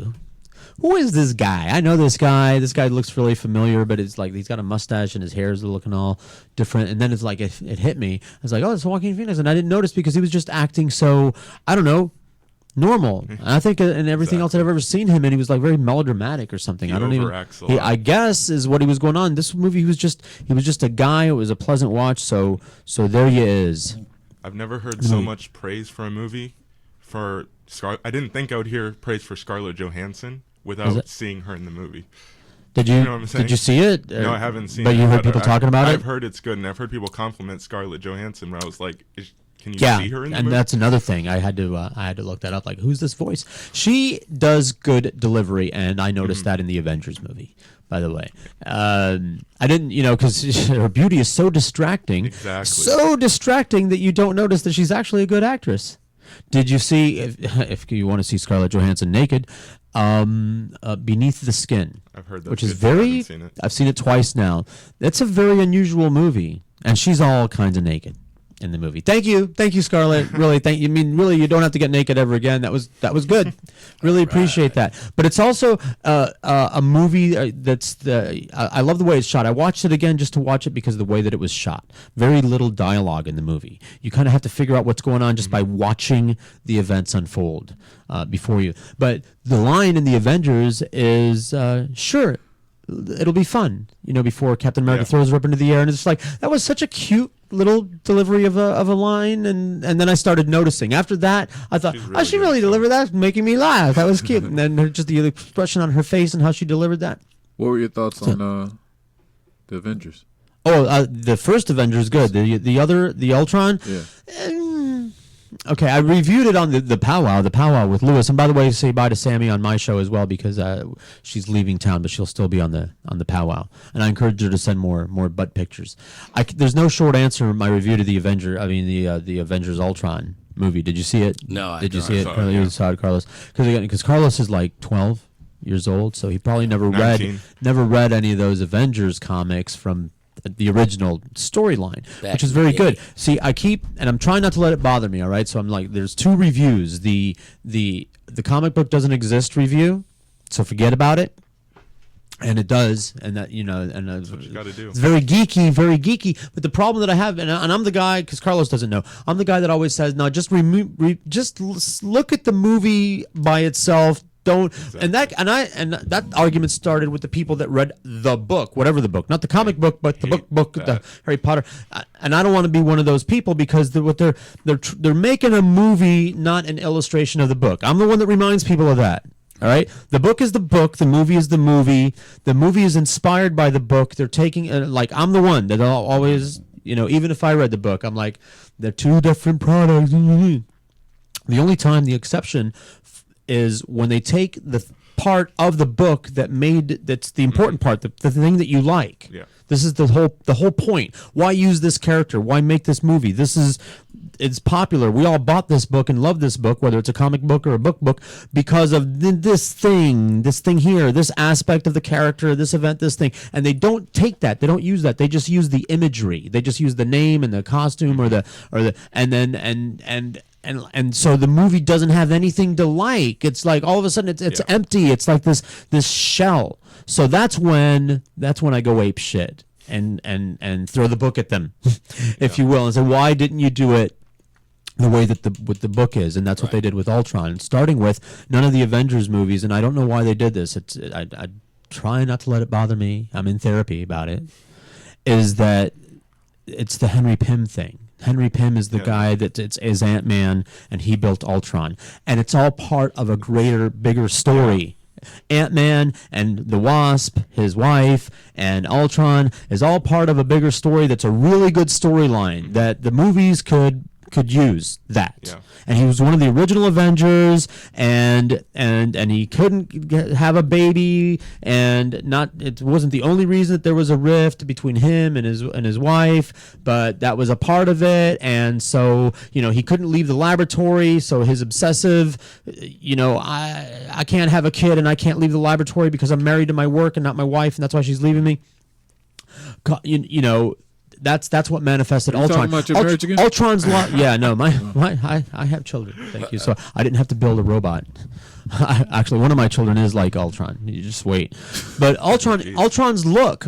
who is this guy? I know this guy. This guy looks really familiar, but it's like he's got a mustache and his hair is looking all different. And then it's like it hit me. I was like, oh, it's Joaquin Phoenix, and I didn't notice because he was just acting so, I don't know, normal. I think in everything else I've ever seen him, and he was like very melodramatic or something. I guess is what he was going on. This movie he was just a guy. It was a pleasant watch. So there he is. I've never heard so much praise for a movie for I didn't think I would hear praise for Scarlett Johansson without seeing her in the movie. Did you? You know what I'm saying? Did you see it? No, I haven't seen it. But you heard people talking about it? I've heard it's good, and I've heard people compliment Scarlett Johansson, where I was like, can you see her in the movie? And that's another thing. I had to look that up. Like, who's this voice? She does good delivery, and I noticed that in the Avengers movie, by the way. I didn't, because her beauty is so distracting. Exactly. So distracting that you don't notice that she's actually a good actress. Did you see, if you want to see Scarlett Johansson naked, Beneath the Skin? I've heard that. Which is very, I've seen it twice now. It's a very unusual movie, and she's all kinds of naked in the movie. Thank you, Scarlett. Really, thank you. I mean, really, you don't have to get naked ever again. That was good. Really appreciate that. But it's also a movie I love the way it's shot. I watched it again just to watch it because of the way that it was shot. Very little dialogue in the movie. You kind of have to figure out what's going on just by watching the events unfold before you. But the line in the Avengers is sure, it'll be fun. Before Captain America throws her up into the air, and it's like that was such a cute little delivery of a line, and then I started noticing. After that, I thought, she really delivered that, making me laugh. That was cute. And then just the expression on her face and how she delivered that. What were your thoughts on the Avengers? Oh, the first Avengers good. The Ultron. Yeah. Okay, I reviewed it on the powwow with Lewis. And by the way, say bye to Sammy on my show as well, because she's leaving town, but she'll still be on the powwow. And I encourage her to send more butt pictures. There's no short answer in my review to the Avengers Ultron movie. Did you see it? No, Did you see it? You saw it, Carlos? Because Carlos is like 12 years old, so he probably never 19. read any of those Avengers comics from the original storyline, which is very good. See, and I'm trying not to let it bother me, all right? So I'm like, there's two reviews. The comic book doesn't exist review, so forget about it. And it does, and that that's what you got to do. It's very geeky. But the problem that I have, and I'm the guy, because Carlos doesn't know, I'm the guy that always says, no, just look at the movie by itself. Don't exactly. and that argument started with the people that read the book, whatever the book, not the comic book, but the book, the Harry Potter. And I don't want to be one of those people, because they're making a movie, not an illustration of the book. I'm the one that reminds people of that. All right, the book is the book, the movie is the movie. The movie is inspired by the book. They're taking I'm the one that always, even if I read the book, I'm like, they're two different products. The only time the exception is when they take the part of the book that's the important part, the thing that you like. Yeah. This is the whole point. Why use this character? Why make this movie? It's popular. We all bought this book and love this book, whether it's a comic book or a book, because of this thing here, this aspect of the character, this event, this thing. And they don't take that. They don't use that. They just use the imagery. They just use the name and the costume and so the movie doesn't have anything to like. It's like all of a sudden it's empty. It's like this shell. So that's when I go ape shit and throw the book at them, if you will, and say, why didn't you do it the way that the book is? And that's what they did with Ultron, starting with none of the Avengers movies. And I don't know why they did this. I try not to let it bother me. I'm in therapy about it. Is that it's the Henry Pym thing. Henry Pym is the guy that is Ant-Man, and he built Ultron. And it's all part of a greater, bigger story. Ant-Man and the Wasp, his wife, and Ultron is all part of a bigger story that's a really good storyline that the movies could use that. Yeah. And he was one of the original Avengers, and he couldn't have a baby, and it wasn't the only reason that there was a rift between him and his wife, but that was a part of it. And so, he couldn't leave the laboratory, so his obsessive, I can't have a kid and I can't leave the laboratory because I'm married to my work and not my wife, and that's why she's leaving me. That's what manifested Ultron. Ultron's yeah, no, I have children. Thank you. So I didn't have to build a robot. Actually, one of my children is like Ultron. You just wait. But Ultron's look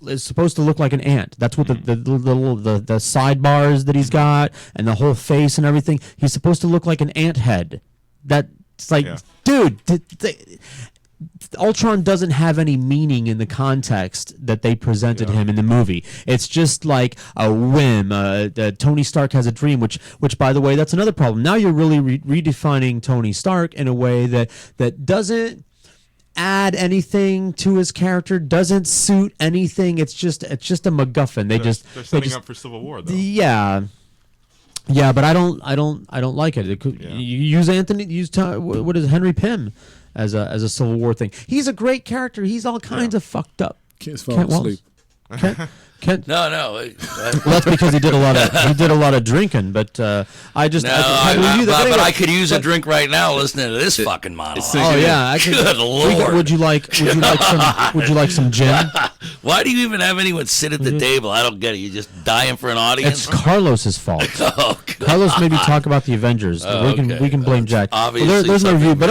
is supposed to look like an ant. That's what the sidebars that he's got and the whole face and everything. He's supposed to look like an ant head. That's like, dude. Ultron doesn't have any meaning in the context that they presented him in the movie. It's just like a whim. Tony Stark has a dream, which by the way, that's another problem. Now you're really redefining Tony Stark in a way that doesn't add anything to his character, doesn't suit anything. It's just a MacGuffin. They're setting up for Civil War, though. Yeah, but I don't like it. You use what is Henry Pym as a Civil War thing. He's a great character. He's all kinds of fucked up. Kids fall asleep. No. Well, that's because he did a lot of drinking. But I could use a drink right now listening to this fucking monologue. Oh yeah, good Lord. Would you like some gin? Why do you even have anyone sit at the table? I don't get it. You're just dying for an audience. It's Carlos's fault. Carlos made me talk about the Avengers. We can blame Jack. Obviously, there's no review. But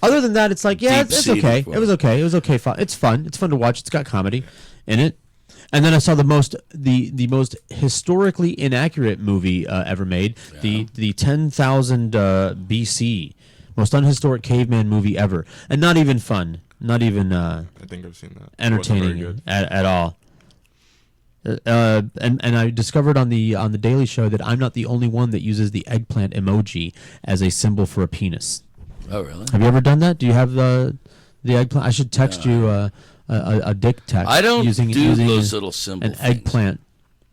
other than that, it's like it's okay. It was okay. It was okay. It's fun. It's fun to watch. It's got comedy in it. And then I saw the most historically inaccurate movie ever made, the 10,000 BC, most unhistoric caveman movie ever, and not even fun, not even I think I've seen that. Entertaining at all. And I discovered on the Daily Show that I'm not the only one that uses the eggplant emoji as a symbol for a penis. Oh, really? Have you ever done that? Do you have the eggplant? I should text you. A dick text. I don't using those little symbols. An eggplant.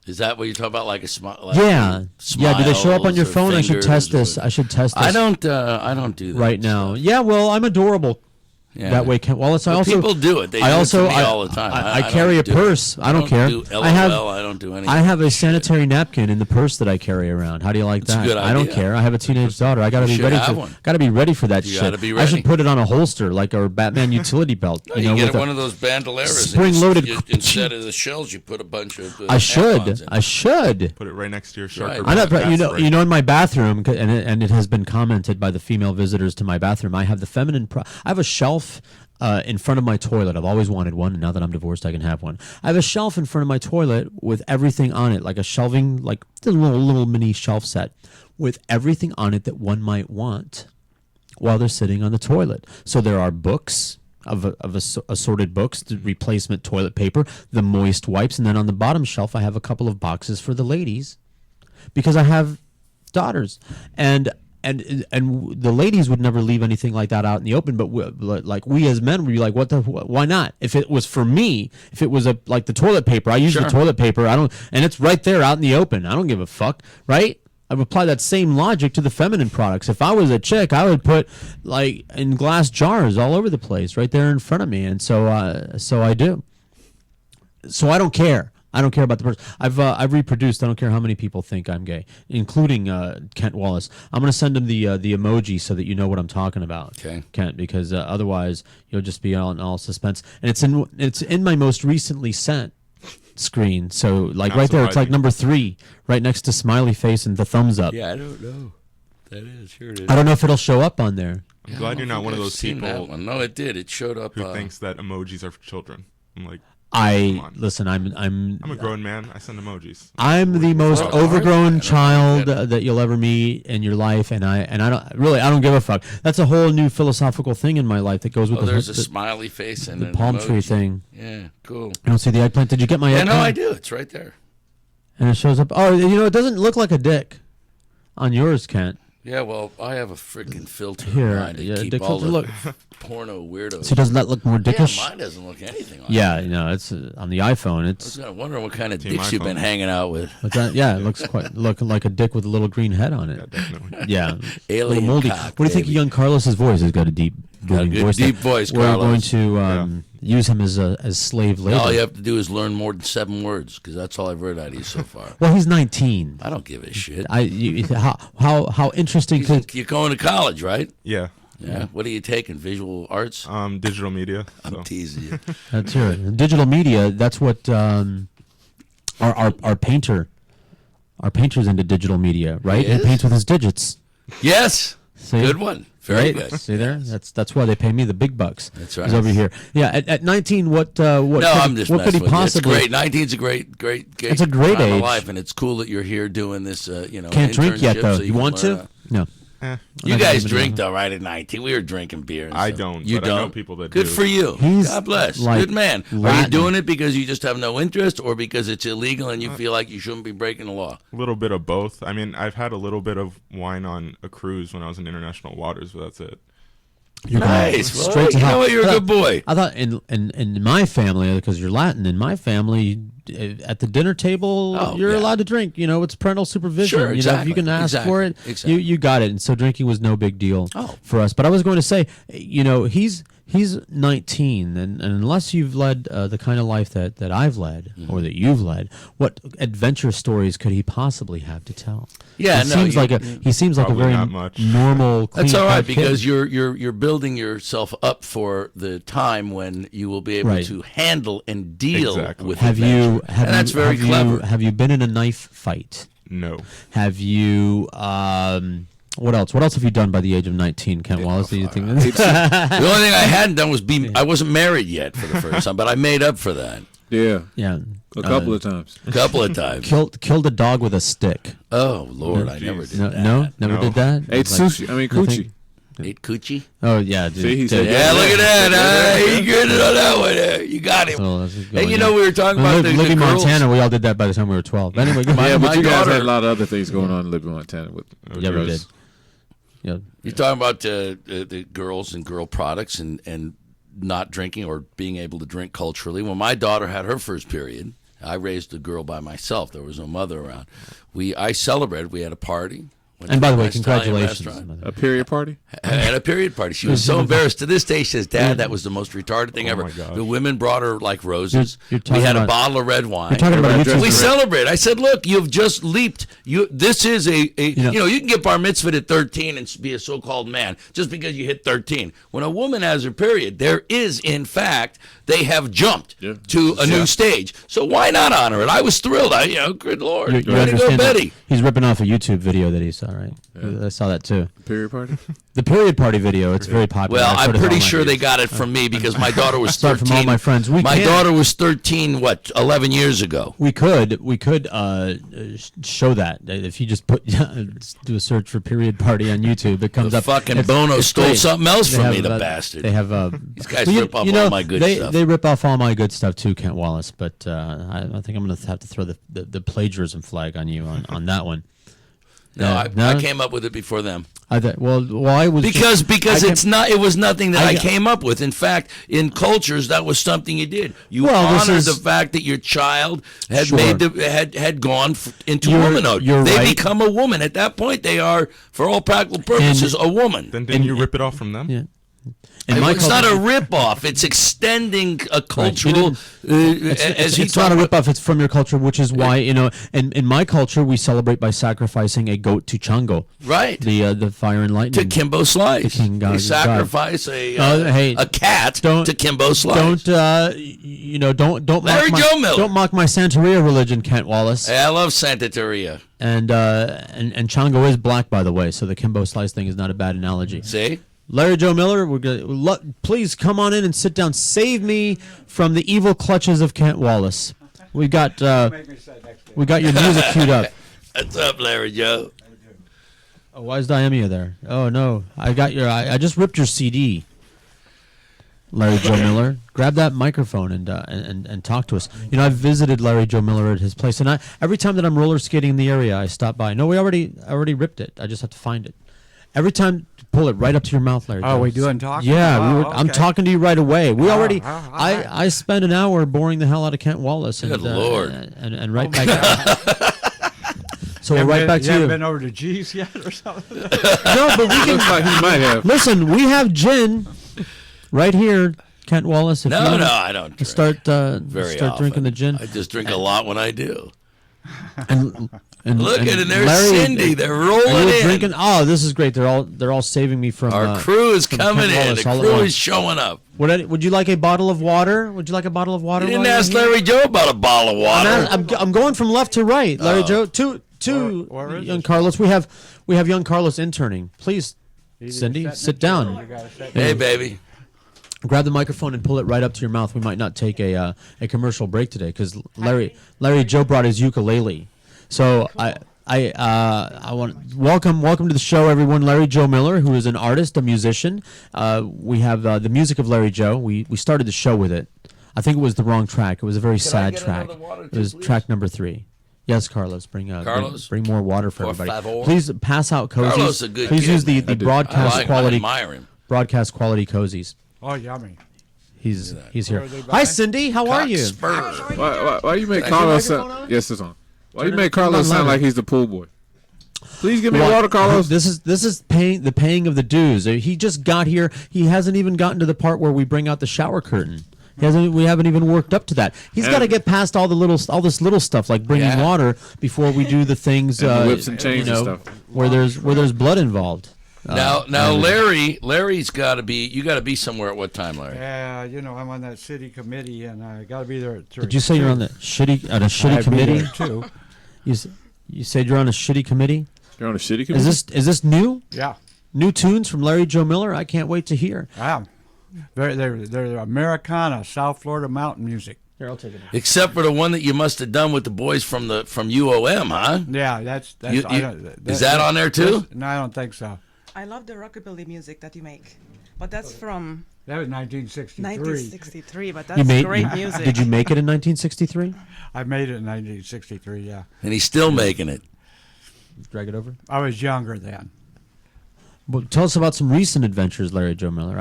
Is that what you're talking about? Like a smile? Yeah. Do they show up on your phone? I should test this. I don't do that right now. Yeah. Well, I'm adorable. Yeah. That way, Wallace. People do it. They do it to me all the time. I carry a purse. I don't care. I don't do anything. I have a sanitary napkin in the purse that I carry around. How do you like that? That's a good idea. I don't care. I have a teenage daughter. I gotta be ready for that shit. Gotta be ready. I should put it on a holster like a Batman utility belt. No, you get one of those bandoleros. Spring-loaded. Instead of the shells, you put a bunch of. I should. Put it right next to your shark. Right. In my bathroom, and it has been commented by the female visitors to my bathroom. I have the feminine. I have a shelf. In front of my toilet. I've always wanted one, and now that I'm divorced, I can have one. I have a shelf in front of my toilet with everything on it, like a shelving, like a little mini shelf set, with everything on it that one might want while they're sitting on the toilet. So there are books of assorted books, the replacement toilet paper, the moist wipes, and then on the bottom shelf, I have a couple of boxes for the ladies because I have daughters. And the ladies would never leave anything like that out in the open, but we as men would be like, why not? If it was for me, if it was like the toilet paper, I use the toilet paper. And it's right there out in the open. I don't give a fuck, right? I would apply that same logic to the feminine products. If I was a chick, I would put like in glass jars all over the place, right there in front of me, and so I do. So I don't care. I don't care about the person. I've reproduced. I don't care how many people think I'm gay, including Kent Wallace. I'm going to send him the emoji so that you know what I'm talking about, okay, Kent, because otherwise you'll just be all suspense. And it's in my most recently sent screen. So like right there, it's like number 3, right next to smiley face and the thumbs up. Yeah, I don't know. That is sure it is. I don't know if it'll show up on there. I'm glad you're not one of those people No, it did. It showed up. who thinks that emojis are for children. I'm like, listen. I'm a grown man. I send emojis. I'm the most overgrown child that you'll ever meet in your life, and I don't give a fuck. That's a whole new philosophical thing in my life that goes with there's a smiley face and the palm tree thing. Yeah, cool. You don't see the eggplant? Did you get my eggplant? Yeah, no, I do. It's right there. And it shows up. Oh, it doesn't look like a dick on yours, Kent. Yeah, well, I have a freaking filter Here, to keep all the porno weirdos. So doesn't that look more dickish? Yeah, mine doesn't look anything like that. Yeah, it's on the iPhone. I was wondering what kind of dicks you've been hanging out with. It looks looking like a dick with a little green head on it. Yeah, definitely. Yeah, alien moldy. cock, What do you think of young Carlos's voice? He's got a deep voice. Deep voice, We're Carlos. going to use him as slave labor. All you have to do is learn more than 7 words, because that's all I've read out of you so far. Well, he's 19. I don't give a shit. How interesting You're going to college, right? Yeah. Yeah. What are you taking? Visual arts? Digital media. I'm teasing you. That's right. Digital media. That's what our painter's into digital media, right? He paints with his digits. Yes. See? Good one. Very good. See there? That's why they pay me the big bucks. That's right. He's over here. Yeah. At 19, what could he possibly? It's great. 19's a great. It's a great time of age. life, and it's cool that you're here doing this. Can't drink yet though. So you want to? No. You guys drink though, right? At 19, we were drinking beer. I don't. You but don't. I know people that Good do. for you. God bless. Good man. Are you doing it because you just have no interest, or because it's illegal and you feel like you shouldn't be breaking the law? A little bit of both. I mean, I've had a little bit of wine on a cruise when I was in international waters, but that's it. You're nice. Well, straight to hell. You're a good boy. I thought in my family, because you're Latin, in my family, at the dinner table, you're allowed to drink. It's parental supervision. Sure, exactly. If you can ask for it, exactly. you got it. And so drinking was no big deal for us. But I was going to say, he's 19, and unless you've led the kind of life that I've led or that you've led, what adventure stories could he possibly have to tell? Yeah, he seems like a very normal. That's all right, because you're building yourself up for the time when you will be able to handle and deal with adventure. And that's very clever. Have you been in a knife fight? No. Have you? What else? What else have you done by the age of 19, Kent Wallace? Do you think? The only thing I hadn't done was I wasn't married yet for the first time, but I made up for that. Yeah. Yeah. A couple of times. A couple of times. Killed a dog with a stick. Oh Lord, I never did that. Never did that. Ate sushi. Coochie. Ate coochie. Oh yeah, dude. See, he said, yeah, look at that. He good on that one. You got him. Hey, we were talking about the Libby, girls. Montana. We all did that by the time we were 12. Anyway, but you guys had a lot of other things going on in Libby, Montana. Yeah, we did. Yeah. You're talking about the girls and girl products and not drinking or being able to drink culturally. When my daughter had her first period, I raised a girl by myself. There was no mother around. I celebrated. We had a party. And by the way, congratulations. A period party? At a period party. She was so embarrassed. To this day, she says, Dad, that was the most retarded thing ever. The women brought her like roses. We had a bottle of red wine. You're talking about we celebrate. I said, look, you've just leaped. This is you can get bar mitzvahed at 13 and be a so-called man just because you hit 13. When a woman has her period, there is, in fact, they have jumped to a new stage. So why not honor it? I was thrilled. Good Lord. You Way to go, Betty. He's ripping off a YouTube video that he saw, right? Yeah. I saw that too. Period party? The period party video. It's very popular. Well, I'm pretty sure they got it from me because my daughter was 13. From all my friends. My daughter was 13, 11 years ago? We could show that. If you just do a search for period party on YouTube, it comes up. Fucking Bono stole something else from me, the bastard. They have these guys rip off all my good stuff. They rip off all my good stuff too, Kent Wallace. But I think I'm going to have to throw the plagiarism flag on you on that one. I came up with it before them. I was because it was nothing that I came up with. In fact, in cultures, that was something you did. You honored the fact that your child had had gone into womanhood. They become a woman at that point. They are, for all practical purposes, a woman. Then didn't you rip it off from them? Yeah. It's not a rip-off. It's extending a cultural. It's not a rip-off. It's from your culture, which is why in my culture we celebrate by sacrificing a goat to Chango. Right. The fire and lightning. To Kimbo Slice. They sacrifice a cat to Kimbo Slice. Don't mock my Santeria religion, Kent Wallace. Hey, I love Santeria. And Chango is black, by the way, so the Kimbo Slice thing is not a bad analogy. See. Larry Joe Miller, please come on in and sit down. Save me from the evil clutches of Kent Wallace. We got your music queued up. What's up, Larry Joe? Oh, why is Diamia there? Oh no, I just ripped your CD. Larry Joe Miller, grab that microphone and talk to us. You know, I've visited Larry Joe Miller at his place, and every time that I'm roller skating in the area, I stop by. No, I already ripped it. I just have to find it. Every time, pull it right up to your mouth, Larry. Oh, we doing talking? Yeah, okay. I'm talking to you right away. We already. I spent an hour boring the hell out of Kent Wallace. Good Lord. And right back. So we're right back to you. You haven't been over to G's yet or something? No, but we can. Looks like he might have. Listen, we have gin right here, Kent Wallace. If No, I don't drink. Start often. drinking the gin. I just drink a lot when I do. And Look at it, there's Larry, Cindy. They're rolling in. Drinking. Oh, this is great. They're all saving me from. Our crew is from coming Kent in. Wallace The all at crew once. is showing up. Would you like a bottle of water? Would you like a bottle of water? You didn't while you're ask here? Larry Joe about a bottle of water. I'm going from left to right, Larry Joe. Two where is young this? Carlos. We have young Carlos interning. Please, Cindy, sit down. Hey, baby. Grab the microphone and pull it right up to your mouth. We might not take a commercial break today because Larry Joe brought his ukulele. So I want welcome to the show, everyone. Larry Joe Miller, who is an artist, a musician. We have the music of Larry Joe. We started the show with it. I think it was the wrong track. It was a very sad track. It was track number 3. Yes, Carlos, bring more water for everybody. Favor. Please pass out cozies. Carlos a good Please kid, use the man. broadcast quality I admire him. broadcast quality cozies. Oh, yummy. He's here. are they Hi, buying? Cindy. How are you? Why you make Carlos sound? Yes, it's on. Why you make Carlos sound like he's the pool boy? Please give me water, Carlos. This is the paying of the dues. He just got here. He hasn't even gotten to the part where we bring out the shower curtain. We haven't even worked up to that. He's got to get past all this little stuff like bringing water before we do the things and the whips and chains and stuff. where there's blood involved. Now, Larry's got to be. You got to be somewhere at what time, Larry? Yeah, I'm on that city committee, and I got to be there at 3. Did you say you're on the shitty committee? Too. You said you're on a shitty committee? You're on a shitty committee? Is this new? Yeah. New tunes from Larry Joe Miller? I can't wait to hear. They're Americana, South Florida mountain music. Here, I'll take it. Except for the one that you must have done with the boys from UOM, huh? Yeah, that's is that on there too? No, I don't think so. I love the rockabilly music that you make, but that's from That was 1963. 1963, but that's great music. Did you make it in 1963? I made it in 1963, yeah. And he's still making it. Drag it over. I was younger then. Well, tell us about some recent adventures, Larry Joe Miller.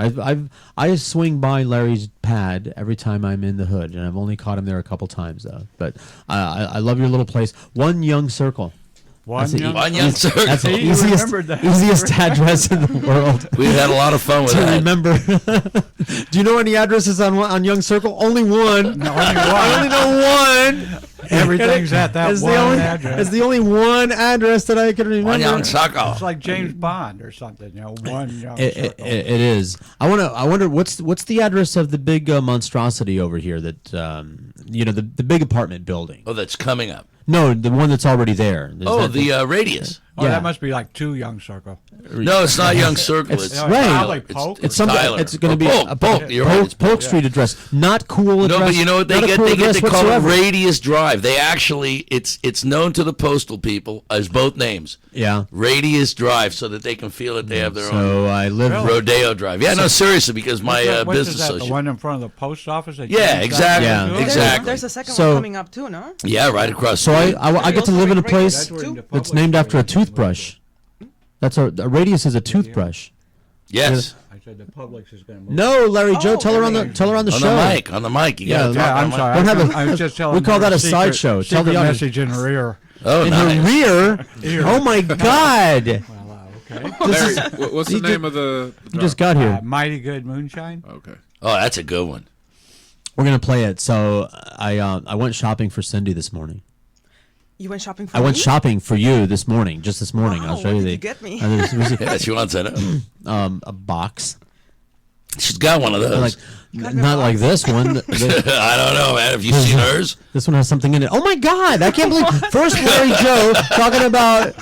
I swing by Larry's pad every time I'm in the hood, and I've only caught him there a couple times though. But I love your little place. One Young Circle. One Young Circle. That's the easiest address in the world. We've had a lot of fun with to that. Remember. Do you know any addresses on Young Circle? Only one. No, only one. I only know one. Everything's at that one address. It's the only one address that I can remember. One Young Circle. It's like James Bond or something, one Young Circle. It is. I wonder what's the address of the big monstrosity over here that the big apartment building. Oh, that's coming up. No, the one that's already there. The Radius. Oh, Yeah. that must be like 2 Young Circle. No, it's not Young Circle. It's It's right. Polk. It's something. Tyler. It's going to be Polk. a Polk. You're right. It's Polk Street address. Not cool address. No, but you know what they not a get? cool They get address to call it whatsoever. Radius Drive. They actually, it's known to the postal people as both names. Yeah. Radius Drive, so that they can feel that they have their own. So I live. Rodeo Drive. Yeah, no, seriously, because my What is business that, associate. the one in front of the post office? that Yeah, you exactly. Yeah. Yeah, Exactly. There's a second So- one coming up too, no? Yeah, right across. So the street. I get to live in a place That's where the that's public named after a space is. toothbrush. That's a radius is a toothbrush. Yes. I said the Publix is going to move. No, Larry Joe, Oh, tell her on the On show. the mic. On the mic. You Yeah, gotta yeah, talk I'm on the sorry. Don't have a- I was just telling we call her that a secret- sideshow. Tell the secret audience. message in her ear. mic. Oh, In nice. her rear. Oh my God! Okay. Larry, what's the name of the You just got here. Mighty Good Moonshine. Okay. Oh, that's a good one. We're gonna play it. So I went shopping for Cindy this morning. You went shopping for I went me? shopping for you this morning. Just this morning. Wow, I'll show what you did the. you get me? This was Yeah, she wants that. a box. She's got one of those. Like, not like this one. I don't know, man. Have you seen hers? This one has something in it. Oh my God! I can't believe first Larry Joe talking about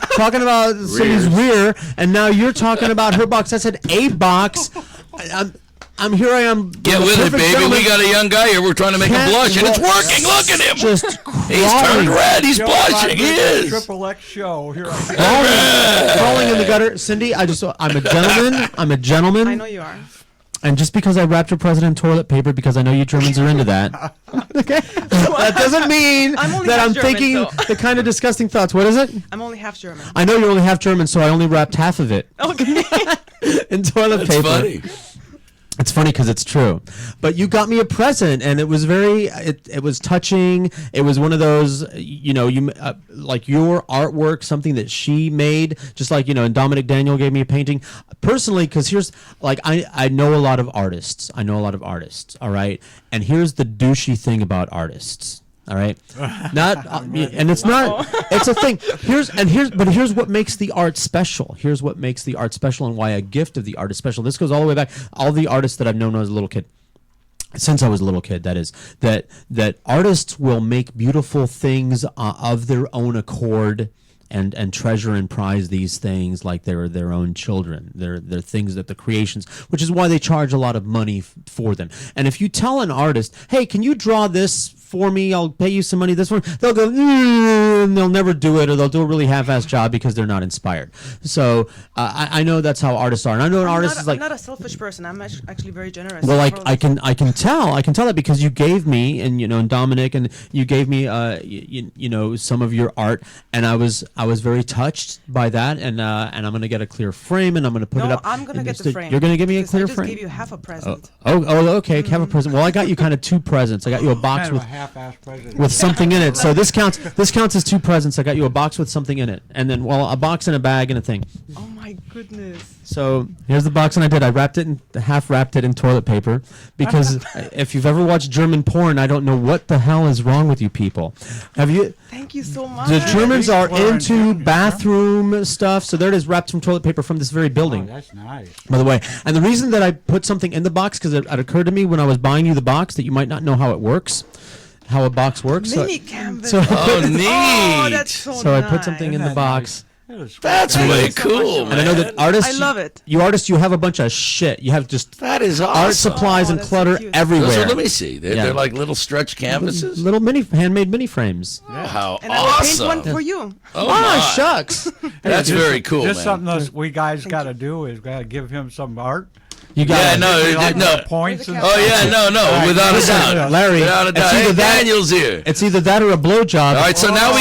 somebody's rear, and now you're talking about her box. I said a box. I'm here. I am. Get with it, baby. Gentleman. We got a young guy here. We're trying to make him blush, and it's working. Look at him. Just He's turned red. He's blushing. He is. Triple X show. Here I am. Crawling in the gutter, Cindy. I'm a gentleman. I'm a gentleman. I know you are. And just because I wrapped your president in toilet paper, because I know you Germans are into that, okay? That doesn't mean that I'm German, thinking so. the kind of disgusting thoughts. What is it? I'm only half German. I know you're only half German, so I only wrapped half of it Okay. in toilet paper. Funny. It's funny because it's true. But you got me a present, and it was it was touching. It was one of those, like your artwork, something that she made, just like, and Dominic Daniel gave me a painting. Personally, because here's, like, I know a lot of artists. All right? And here's the douchey thing about artists. All right, and it's not. It's a thing. But here's what makes the art special. Here's what makes the art special, and why a gift of the art is special. This goes all the way back. All the artists that I've known when I was a little kid, since I was a little kid, that is, that artists will make beautiful things of their own accord. And treasure and prize these things like they're their own children. They're things that the creations, which is why they charge a lot of money for them. And if you tell an artist, hey, can you draw this for me? I'll pay you some money. This one, they'll go, and they'll never do it, or they'll do a really half-assed job because they're not inspired. So I know that's how artists are. And I know an artist is like, I'm not a selfish person. I'm actually very generous. well, like I can tell that because you gave me, and Dominic, and you gave me some of your art, and I was very touched by that, and I'm gonna get a clear frame, and I'm gonna put it up. I'm gonna get the frame. You're gonna give me a clear frame. I just gave you half a present. Okay, have a present. Well, I got you kind of two presents. I got you a box Kind of with a half-ass present. with something in it. So this counts. This counts as two presents. I got you a box with something in it, and then a box and a bag and a thing. Oh my goodness. So here's the box, and I wrapped it half wrapped it in toilet paper because if you've ever watched German porn, I don't know what the hell is wrong with you people. Have you? Thank you so much. The Germans are into bathroom stuff, so there it is, wrapped from toilet paper from this very building. Oh, that's nice. By the way, and the reason that I put something in the box, because it occurred to me when I was buying you the box that you might not know how it works, how a box works. Mini canvas. Oh, neat. Oh, that's so I nice. put something in the box. That's way cool, man. And I know that artists, I love it. You artists, you have a bunch of shit. You have just That is awesome. art supplies and that's so clutter cute. everywhere. Those are, let me see. They're, Yeah. they're like little stretch canvases. Little handmade mini frames. Oh, how And I will paint awesome. one for you. Oh, my. Shucks. That's very cool, Just man. something else we guys got to do is got to give him some art. You got Yeah, Like no. points and Oh, yeah, no, without a doubt. Larry, Without a it's doubt. either Hey, that- Daniel's here. It's either that or a blowjob. All right, so now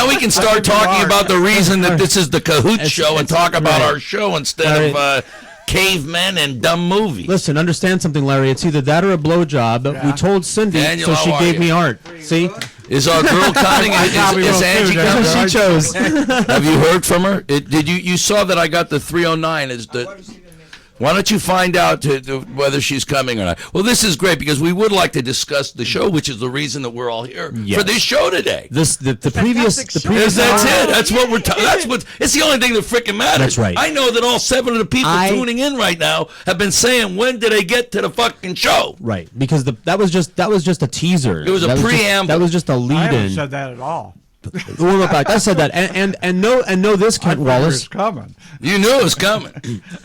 we can start talking about the reason that this is the Cahoot show and talk about right. our show instead of cavemen and dumb movies. Listen, understand something, Larry. It's either that or a blowjob. But we told Cindy, Daniel, so how she are gave you? me art. See? Is our girl Conning? Is Angie That's coming? what she chose. Have you heard from her? Did you saw that I got the 309? Is the Why don't you find out whether she's coming or not? Well, this is great because we would like to discuss the show, which is the reason that we're all here for this show today. The previous That's it. That's what we're. That's what. It's the only thing that freaking matters. That's right. I know that all 7 of the people tuning in right now have been saying, "When did they get to the fucking show?" Right, because that was just a teaser. It was a preamble. That was just a I lead-in. haven't said that at all. Well, look back. I said that, and know this, Kent Wallace. It's coming. You knew it was coming,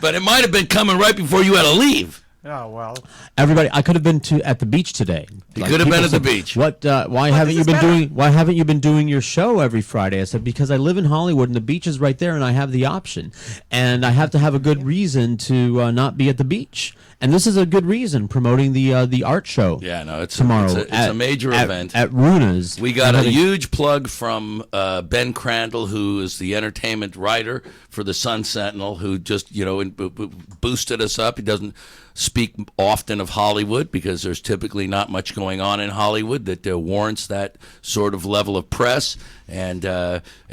but it might have been coming right before you had to leave. Yeah, well. Everybody, I could have been at the beach today. You could have been people at the said, beach. What? Why haven't you been doing? Why haven't you been doing your show every Friday? I said because I live in Hollywood and the beach is right there, and I have the option, and I have to have a good reason to not be at the beach. And this is a good reason, promoting the art show. Yeah, no, it's tomorrow. It's a major event at Runa's. We got a huge plug from Ben Crandall, who is the entertainment writer for the Sun Sentinel, who just boosted us up. He doesn't speak often of Hollywood because there's typically not much going on in Hollywood that warrants that sort of level of press. And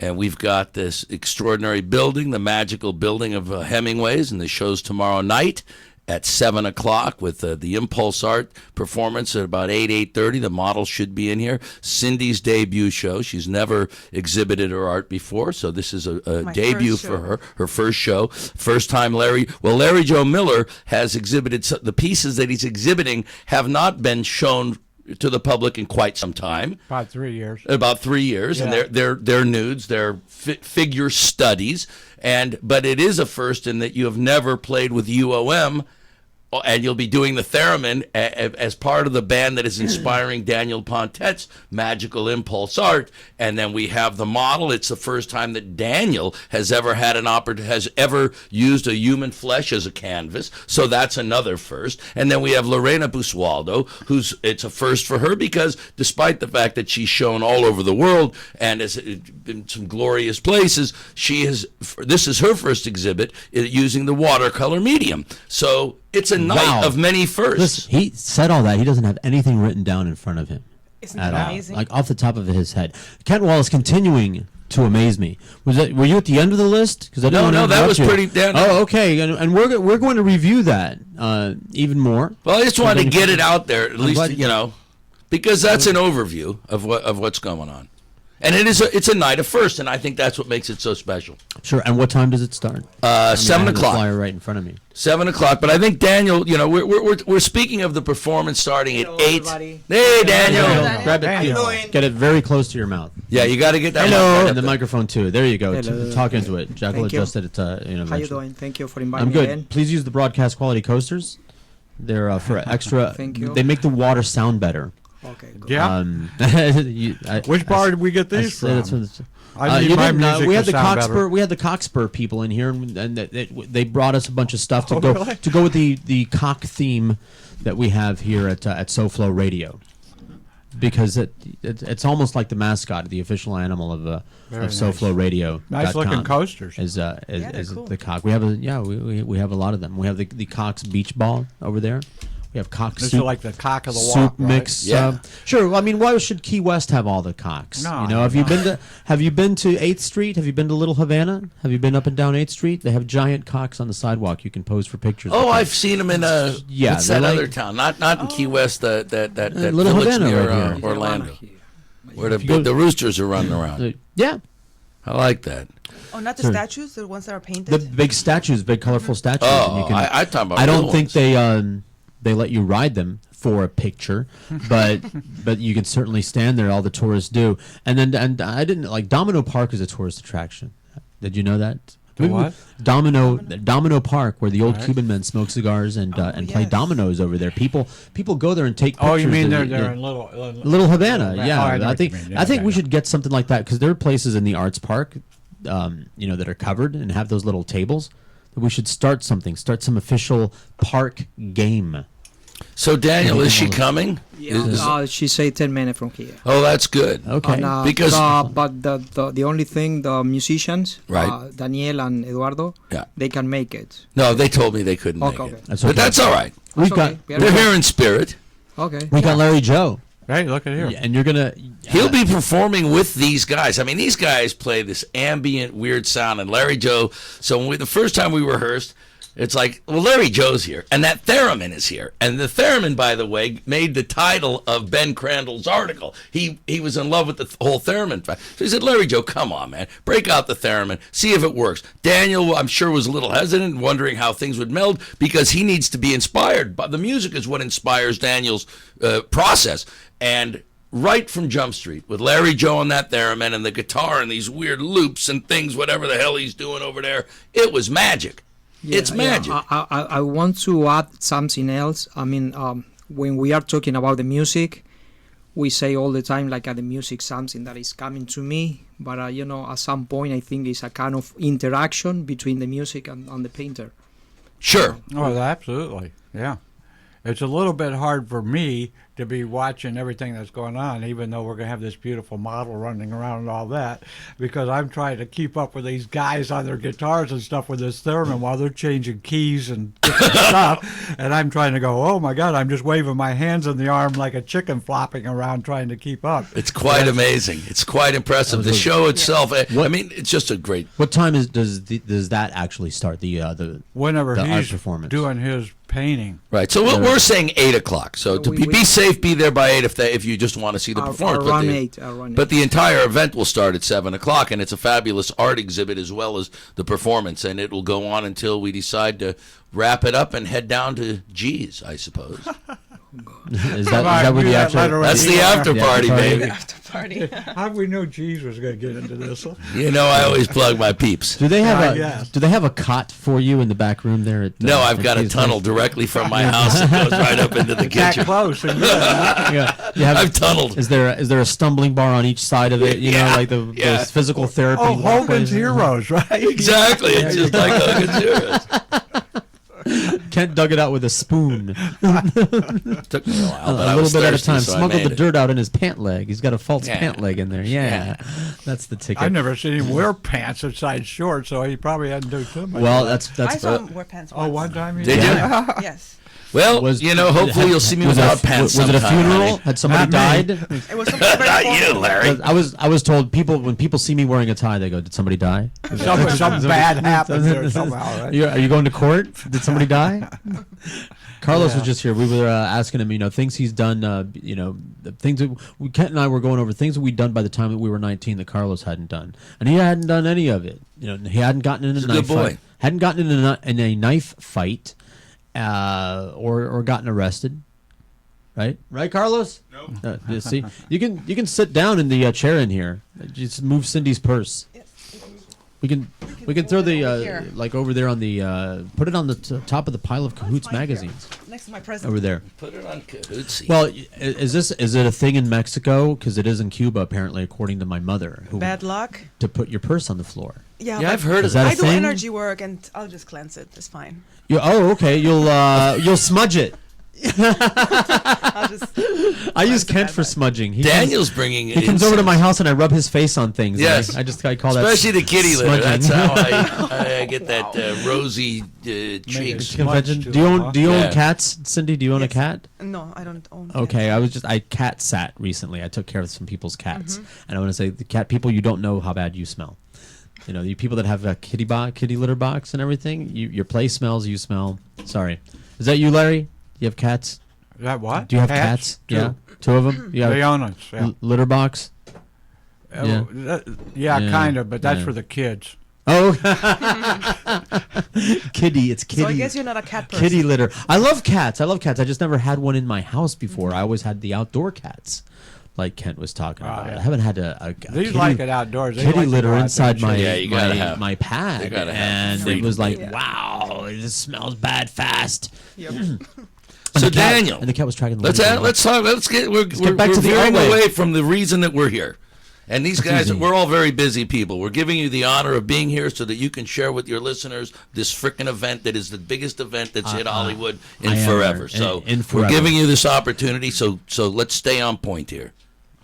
we've got this extraordinary building, the magical building of Hemingway's, and the show's tomorrow night. at 7 o'clock with the Impulse Art performance at about 8:30. The model should be in here. Cindy's debut show. She's never exhibited her art before, so this is a debut for her first show. First time Larry Joe Miller has exhibited. The pieces that he's exhibiting have not been shown to the public in quite some time. About 3 years. About 3 years, Yeah. and they're nudes, they're figure studies, but it is a first in that you have never played with UOM, and you'll be doing the theremin as part of the band that is inspiring Daniel Pontet's Magical Impulse Art. And then we have the model. It's the first time that Daniel has ever had has ever used a human flesh as a canvas. So that's another first. And then we have Lorena Busualdo, it's a first for her because despite the fact that she's shown all over the world and has been some glorious places, this is her first exhibit using the watercolor medium. So it's a night of many firsts. Listen, he said all that. He doesn't have anything written down in front of him. Isn't that amazing? Like off the top of his head. Kent Wallace continuing to amaze me. Were you at the end of the list? Because No, that was pretty down. Oh, okay. And we're going to review that even more. Well, I just wanted to get it out there, at least, because that's an overview of what's going on. And it's a night of first, and I think that's what makes it so special. Sure. And what time does it start? 7 o'clock. The flyer right in front of me. 7 o'clock. But I think Daniel, we're speaking of the performance starting at 8. Everybody. Hey, Daniel. Grab it. Get it very close to your mouth. Yeah, you got to get that. Hello. And the microphone too. There you go. Hello. Talk into it. Jack will Thank you. adjust it. How you doing? Thank you for inviting I'm me good. again. Please use the broadcast quality coasters. They're for extra. Thank you. They make the water sound better. Okay, good. Yeah. Which bar did we get these from? We had the Cockspur. better. We had the Cockspur people in here, and they brought us a bunch of stuff to really? go with the cock theme that we have here at SoFlo Radio, because it's almost like the mascot, the official animal of SoFlo Radio. Nice looking coasters. Is they're cool. the cock? We have we have a lot of them. We have the Cock's beach ball over there. We have cock This soup. is like the cock of the soup walk, right? mix. Yeah. Sure. Well, I mean, why should Key West have all the cocks? No, have you been to 8th Street? Have you been to Little Havana? Have you been up and down 8th Street? They have giant cocks on the sidewalk. You can pose for pictures. Oh, with I've seen them in what's that other town? Not in Key West. That Little village Havana near right here. Orlando, where the roosters are running around. Yeah. I like that. Oh, not the Sure. statues, the ones that are painted. The big statues, big colorful statues. Oh, and you can, I talk about. I don't real think ones. they let you ride them for a picture, but you can certainly stand there. All the tourists do, and I didn't like Domino Park is a tourist attraction. Did you know that? The what? Domino Park, where the old Right. Cuban men smoke cigars and play yes. dominoes over there. People go there and take pictures. Oh, you mean they're and- in Little Havana, yeah. Oh, I know I what think you mean. Yeah, I think okay. we should get something like that because there are places in the arts park, that are covered and have those little tables. We should start some official park game. So Daniel, is she coming? Yeah, she said 10 minutes from here. Oh, that's good. Okay. And, Because- but the only thing, the musicians, Right. Daniel and Eduardo, Yeah. they can make it. No, they told me they couldn't make Okay. it. That's But okay. that's all right. We've That's got okay. We're here in spirit. Okay. we got Larry Joe, Hey, look at here. and you're gonna. He'll be performing with these guys. I mean, these guys play this ambient, weird sound, and Larry Joe. So the first time we rehearsed, it's like, well, Larry Joe's here, and that theremin is here. And the theremin, by the way, made the title of Ben Crandall's article. He was in love with the whole theremin. So he said, Larry Joe, come on, man. Break out the theremin. See if it works. Daniel, I'm sure, was a little hesitant, wondering how things would meld, because he needs to be inspired. But the music is what inspires Daniel's process. And right from Jump Street, with Larry Joe on that theremin and the guitar and these weird loops and things, whatever the hell he's doing over there, it was magic. It's magic. I want to add something else. I mean, when we are talking about the music, we say all the time like the music something that is coming to me, but at some point I think it's a kind of interaction between the music and the painter. Sure. Oh, absolutely. Yeah. It's a little bit hard for me to be watching everything that's going on, even though we're going to have this beautiful model running around and all that, because I'm trying to keep up with these guys on their guitars and stuff with this theremin while they're changing keys and different stuff. And I'm trying to go, oh my God, I'm just waving my hands in the arm like a chicken flopping around trying to keep up. It's quite amazing. It's quite impressive. The show itself, I mean, it's just a great... What time does that actually start, the whenever art he's performance? doing his painting. Right. So we're saying 8 o'clock. So to be safe, be there by 8 if you just want to see the performance. Around 8. But the entire event will start at 7 o'clock, and it's a fabulous art exhibit as well as the performance, and it will go on until we decide to wrap it up and head down to G's, I suppose. Is that what the actual? That's the after party, baby. After party. How we knew G's was going to get into this one? You know, I always plug my peeps. Do they have a cot for you in the back room there? No, I've got a tunnel directly from my house that goes right up into the kitchen. That close. I've tunneled. Is there a stumbling bar on each side of it? You know, like the physical therapy. Oh, Hogan's Heroes, right? Exactly. It's just like Hogan's Heroes. Kent dug it out with a spoon. Took me a while, but a little bit at a time. So Smuggled the dirt out in his pant leg. He's got a false pant leg in there. Yeah. That's the ticket. I've never seen him wear pants inside shorts, so he probably hadn't done too much. Well, that's. I saw him wear pants once. Oh, one time he did. You? Yes. Well, hopefully you'll see me without pants. Was it a sometime, funeral? honey. Had somebody died? It was something very Not you, Larry. I was told when people see me wearing a tie, they go, "Did somebody die? Something bad happened there somehow." Right? Are you going to court? Did somebody die? Carlos was just here. We were asking him, things he's done. The things that Kent and I were going over things that we'd done by the time that we were 19 that Carlos hadn't done, and he hadn't done any of it. He hadn't gotten in a knife fight. Hadn't gotten in a knife fight. Or gotten arrested, right? Right, Carlos? No. See, you can sit down in the chair in here. Just move Cindy's purse. Yes. We can throw the here. like over there on the put it on the top of the pile of Cahoots magazines Next to my present. over there. Put it on Cahootsy. Well, is it a thing in Mexico? Because it is in Cuba, apparently, according to my mother. Bad luck. To put your purse on the floor. Yeah, I've heard of Is that that. a I do thing? energy work, and I'll just cleanse it. It's fine. Okay. You'll smudge it. I'll just. I use Kent for smudging. Daniel's bringing. He comes over to my house and I rub his face on things. Yes, I call that especially the kitty litter. smudging. That's how I get that rosy cheeks. Convention. Do you own cats, Cindy? Do you own a cat? No, I don't own. Okay, I cat sat recently. I took care of some people's cats, and I want to say the cat people, you don't know how bad you smell. You people that have a kitty litter box and everything. Your place smells. You smell. Sorry, is that you, Larry? You have cats? That what? Do you have cats? Yeah, 2 of them. You have They own us. Yeah, litter box. yeah, kind of, but that's for the kids. Oh, kitty. It's kitty. So I guess you're not a cat person. Kitty litter. I love cats. I just never had one in my house before. I always had the outdoor cats, like Kent was talking about. Yeah. I haven't had a These kitty, like it outdoors. They kitty like to litter go out inside there and my shit. you gotta have- my pad, you gotta have and it freedom. was like, wow, this smells bad fast. Yep. So And the cat- Daniel, and the cat was tracking the let's litter. talk. We're back to the veering artway. away from the reason that we're here. And these guys, easy. we're all very busy people. We're giving you the honor of being here so that you can share with your listeners this frickin' event that is the biggest event that's hit Hollywood in forever. So in we're forever. giving you this opportunity. So let's stay on point here.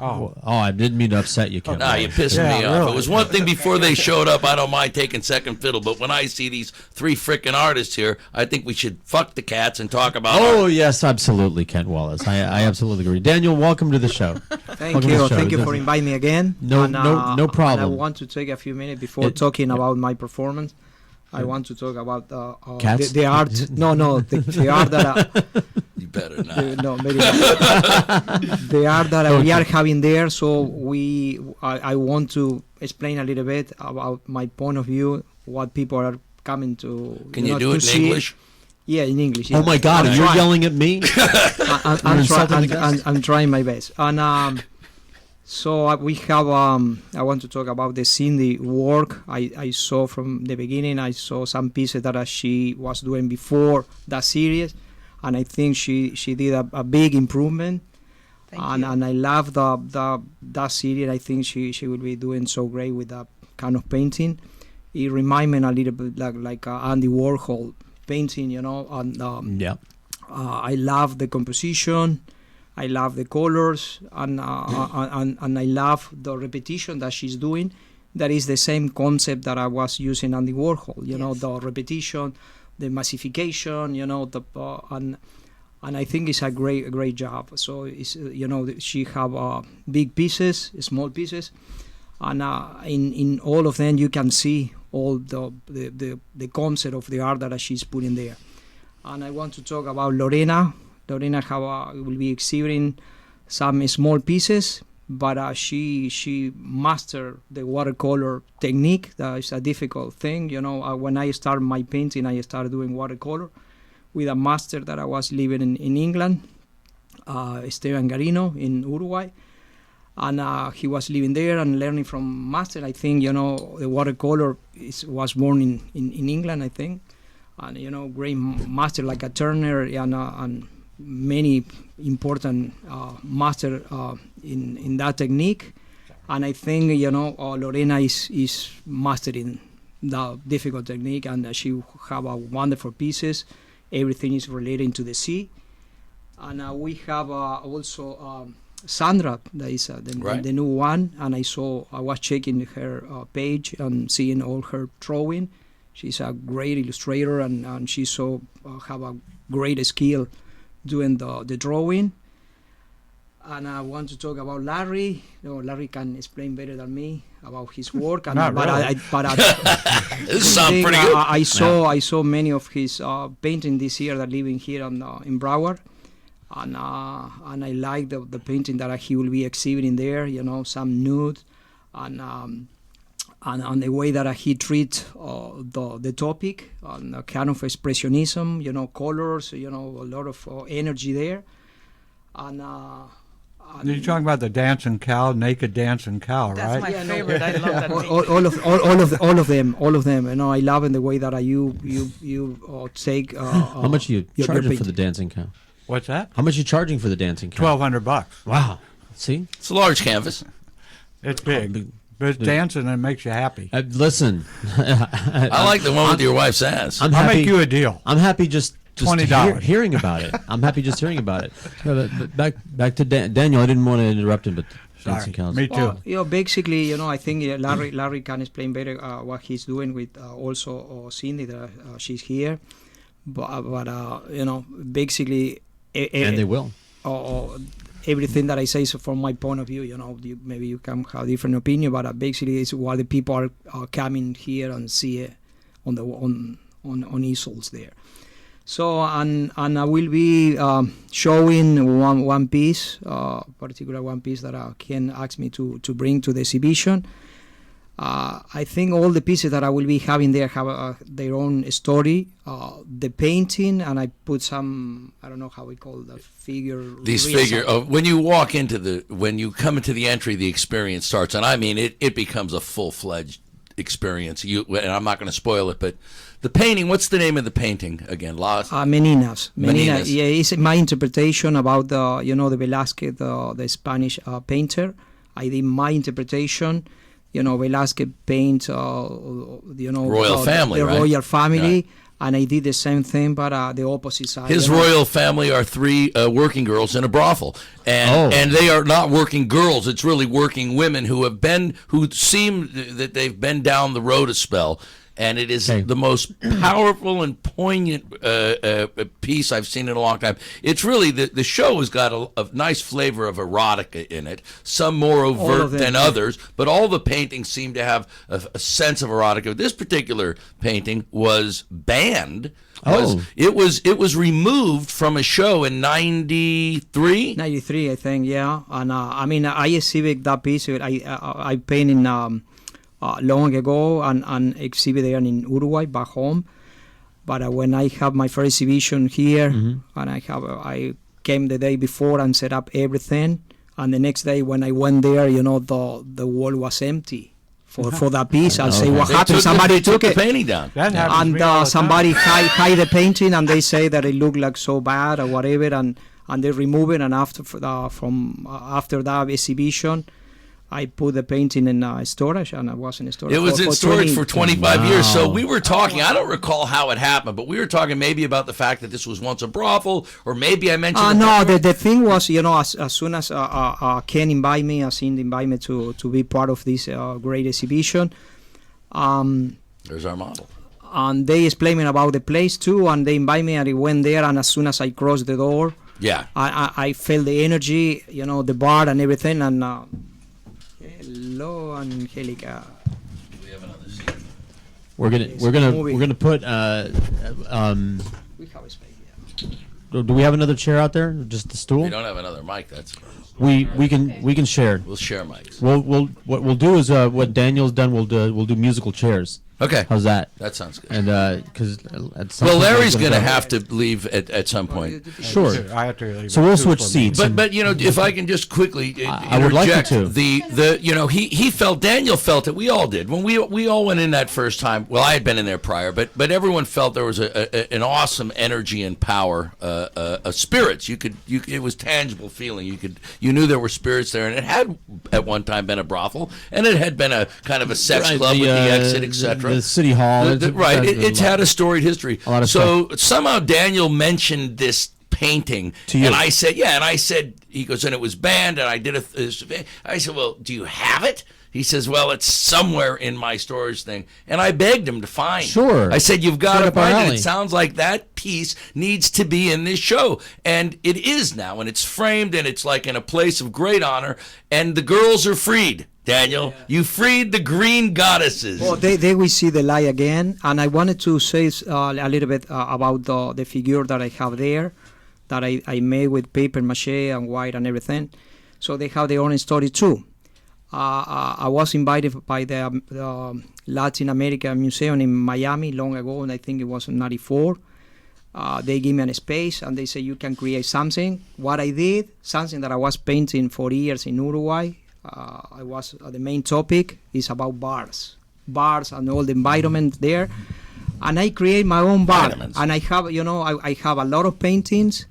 Oh, I didn't mean to upset you, Kent. Nah, you're pissing me off. really. It was one thing before they showed up. I don't mind taking second fiddle, but when I see these 3 frickin' artists here, I think we should fuck the cats and talk about. Oh yes, absolutely, Kent Wallace. I absolutely agree. Daniel, welcome to the show. Thank you for inviting me again. No problem. And I want to take a few minutes before talking about my performance. I want to talk about Cats? the art. No, the art that. You better not. No, maybe not. The art that we are having there. So I want to explain a little bit about my point of view, what people are coming to. Can you do to it in see. English? Yeah, in English. Oh my God, I'm you're trying. yelling at me? I'm trying my best. And so we have. I want to talk about the Cindy work. I saw from the beginning. I saw some pieces that she was doing before that series, and I think she did a big improvement. And I love that series. I think she will be doing so great with that kind of painting. It reminds me a little bit like Andy Warhol painting, And Yeah. I love the composition. I love the colors, and I love the repetition that she's doing. That is the same concept that I was using Andy Warhol. You know, the repetition, the massification. You know, and I think it's a great job. So it's she have big pieces, small pieces, and in all of them you can see all the concept of the art that she's putting there. And I want to talk about Lorena. Lorena will be exhibiting some small pieces, but she mastered the watercolor technique. That is a difficult thing. When I started my painting, I started doing watercolor with a master that I was living in England, Esteban Garino in Uruguay. And he was living there and learning from master. I think, the watercolor was born in England, I think. And, great master like a Turner and many important master in that technique. And I think, Lorena is mastering the difficult technique, and she have wonderful pieces. Everything is related to the sea. And we have also Sandra, that is the new one. And I was checking her page and seeing all her drawing. She's a great illustrator, and she have a great skill doing the drawing. And I want to talk about Larry. Larry can explain better than me about his work. And, Not really. This sounds pretty good. I saw many of his painting this year that living here in Broward. And I like the painting that he will be exhibiting there, some nude, and the way that he treats the topic, and a kind of expressionism, colors, a lot of energy there. And you're talking about the dancing cow, naked dancing cow, right? That's my favorite. I love that. all of them. I love in the way that you take. How much are you charging for the dancing cow? What's that? How much are you charging for the dancing cow? $1,200. Wow. See? It's a large canvas. It's big. But it's dancing and it makes you happy. Listen. I like the one with your wife's ass. I'll make you a deal. I'm happy just $20. Hearing about it. I'm happy just hearing about it. But back to Daniel. I didn't want to interrupt him, but dancing cows. Me too. Well, basically, I think Larry can explain better what he's doing with also Cindy. That she's here, but basically. And they will. Everything that I say is from my point of view. Maybe you can have a different opinion, but basically it's what the people are coming here and see it on easels there. So and I will be showing one piece, particular one piece that Ken asked me to bring to the exhibition. I think all the pieces that I will be having there have their own story. The painting, and I put some, I don't know how we call the figure. When you come into the entry, the experience starts, and I mean it becomes a full-fledged experience. And I'm not going to spoil it, but the painting. What's the name of the painting again? Meninas. Yeah, it's my interpretation about the Velázquez, the Spanish painter. I did my interpretation. Velázquez paint, royal family, the right? royal family, yeah. And I did the same thing, but the opposite side. His royal family are three working girls in a brothel, and they are not working girls. It's really working women who seem that they've been down the road a spell. And it is the most powerful and poignant piece I've seen in a long time. It's really, the show has got a nice flavor of erotica in it, some more overt than others, but all the paintings seem to have a sense of erotica. This particular painting was banned. It was removed from a show in 93? 93, I think, yeah. And I exhibit that piece. I painted long ago and exhibit there in Uruguay back home. But when I have my first exhibition here, and I came the day before and set up everything, and the next day when I went there, the wall was empty for that piece. I'll say what happened. Somebody took the painting down. And somebody hide the painting, and they say that it looked like so bad or whatever, and they remove it. And after that exhibition, I put the painting in storage, and I was in storage. It was in storage for 25 years. So we were talking, I don't recall how it happened, but we were talking maybe about the fact that this was once a brothel, or maybe I mentioned... No, the thing was, as soon as Ken invited me, Cindy invited me to be part of this great exhibition. There's our model. And they explained me about the place too, and they invited me, and I went there, and as soon as I crossed the door, I felt the energy, the bar and everything, and... Hello, Angelica. We have another seat. We're gonna put. We have a space. Yeah. Do we have another chair out there? Just the stool? We don't have another mic. That's. We can share. We'll share mics. What we'll do is what Daniel's done. We'll do musical chairs. Okay. How's that? That sounds good. And because Larry's going to have to leave at some point. Sure. I have to leave. So we'll switch seats. But if I can just quickly interject, I would like you to. Daniel felt it. We all did when we all went in that first time. Well, I had been in there prior, but everyone felt there was an awesome energy and power, spirits. It was tangible feeling. You knew there were spirits there, and it had at one time been a brothel, and it had been a kind of a sex club with the exit, etc. The city hall, it's had a storied history. A lot of so somehow Daniel mentioned this painting to you, and I said, he goes, and it was banned, and I did I said, well, do you have it? He says, well, it's somewhere in my storage thing. And I begged him to find. Sure. I said, you've got to find it. It sounds like that piece needs to be in this show. And it is now. And it's framed, and it's like in a place of great honor. And the girls are freed. Daniel, you freed the green goddesses. Well, they will see the light again. And I wanted to say a little bit about the figure that I have there, that I made with paper mache and white and everything. So they have their own story too. I was invited by the Latin America Museum in Miami long ago, and I think it was in '94. They gave me a space, and they said, you can create something. What I did, something that I was painting for years in Uruguay, the main topic is about bars and all the environment there. And I create my own bar. Vitamins. And I have, I have a lot of paintings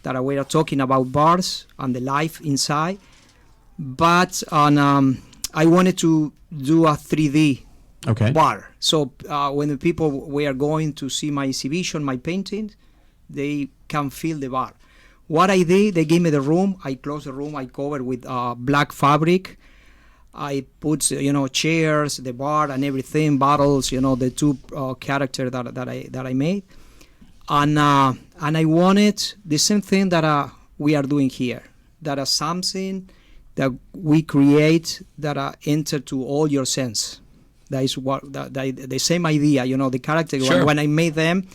that we are talking about bars and the life inside. But I wanted to do a 3D bar. So when the people were going to see my exhibition, my paintings, they can feel the bar. What I did, they gave me the room. I closed the room. I covered with black fabric. I put, chairs, the bar, and everything, bottles, the two characters that I made, and I wanted the same thing that we are doing here. That is something that we create that enter to all your sense. That is what the same idea. The character. Sure. When I made them,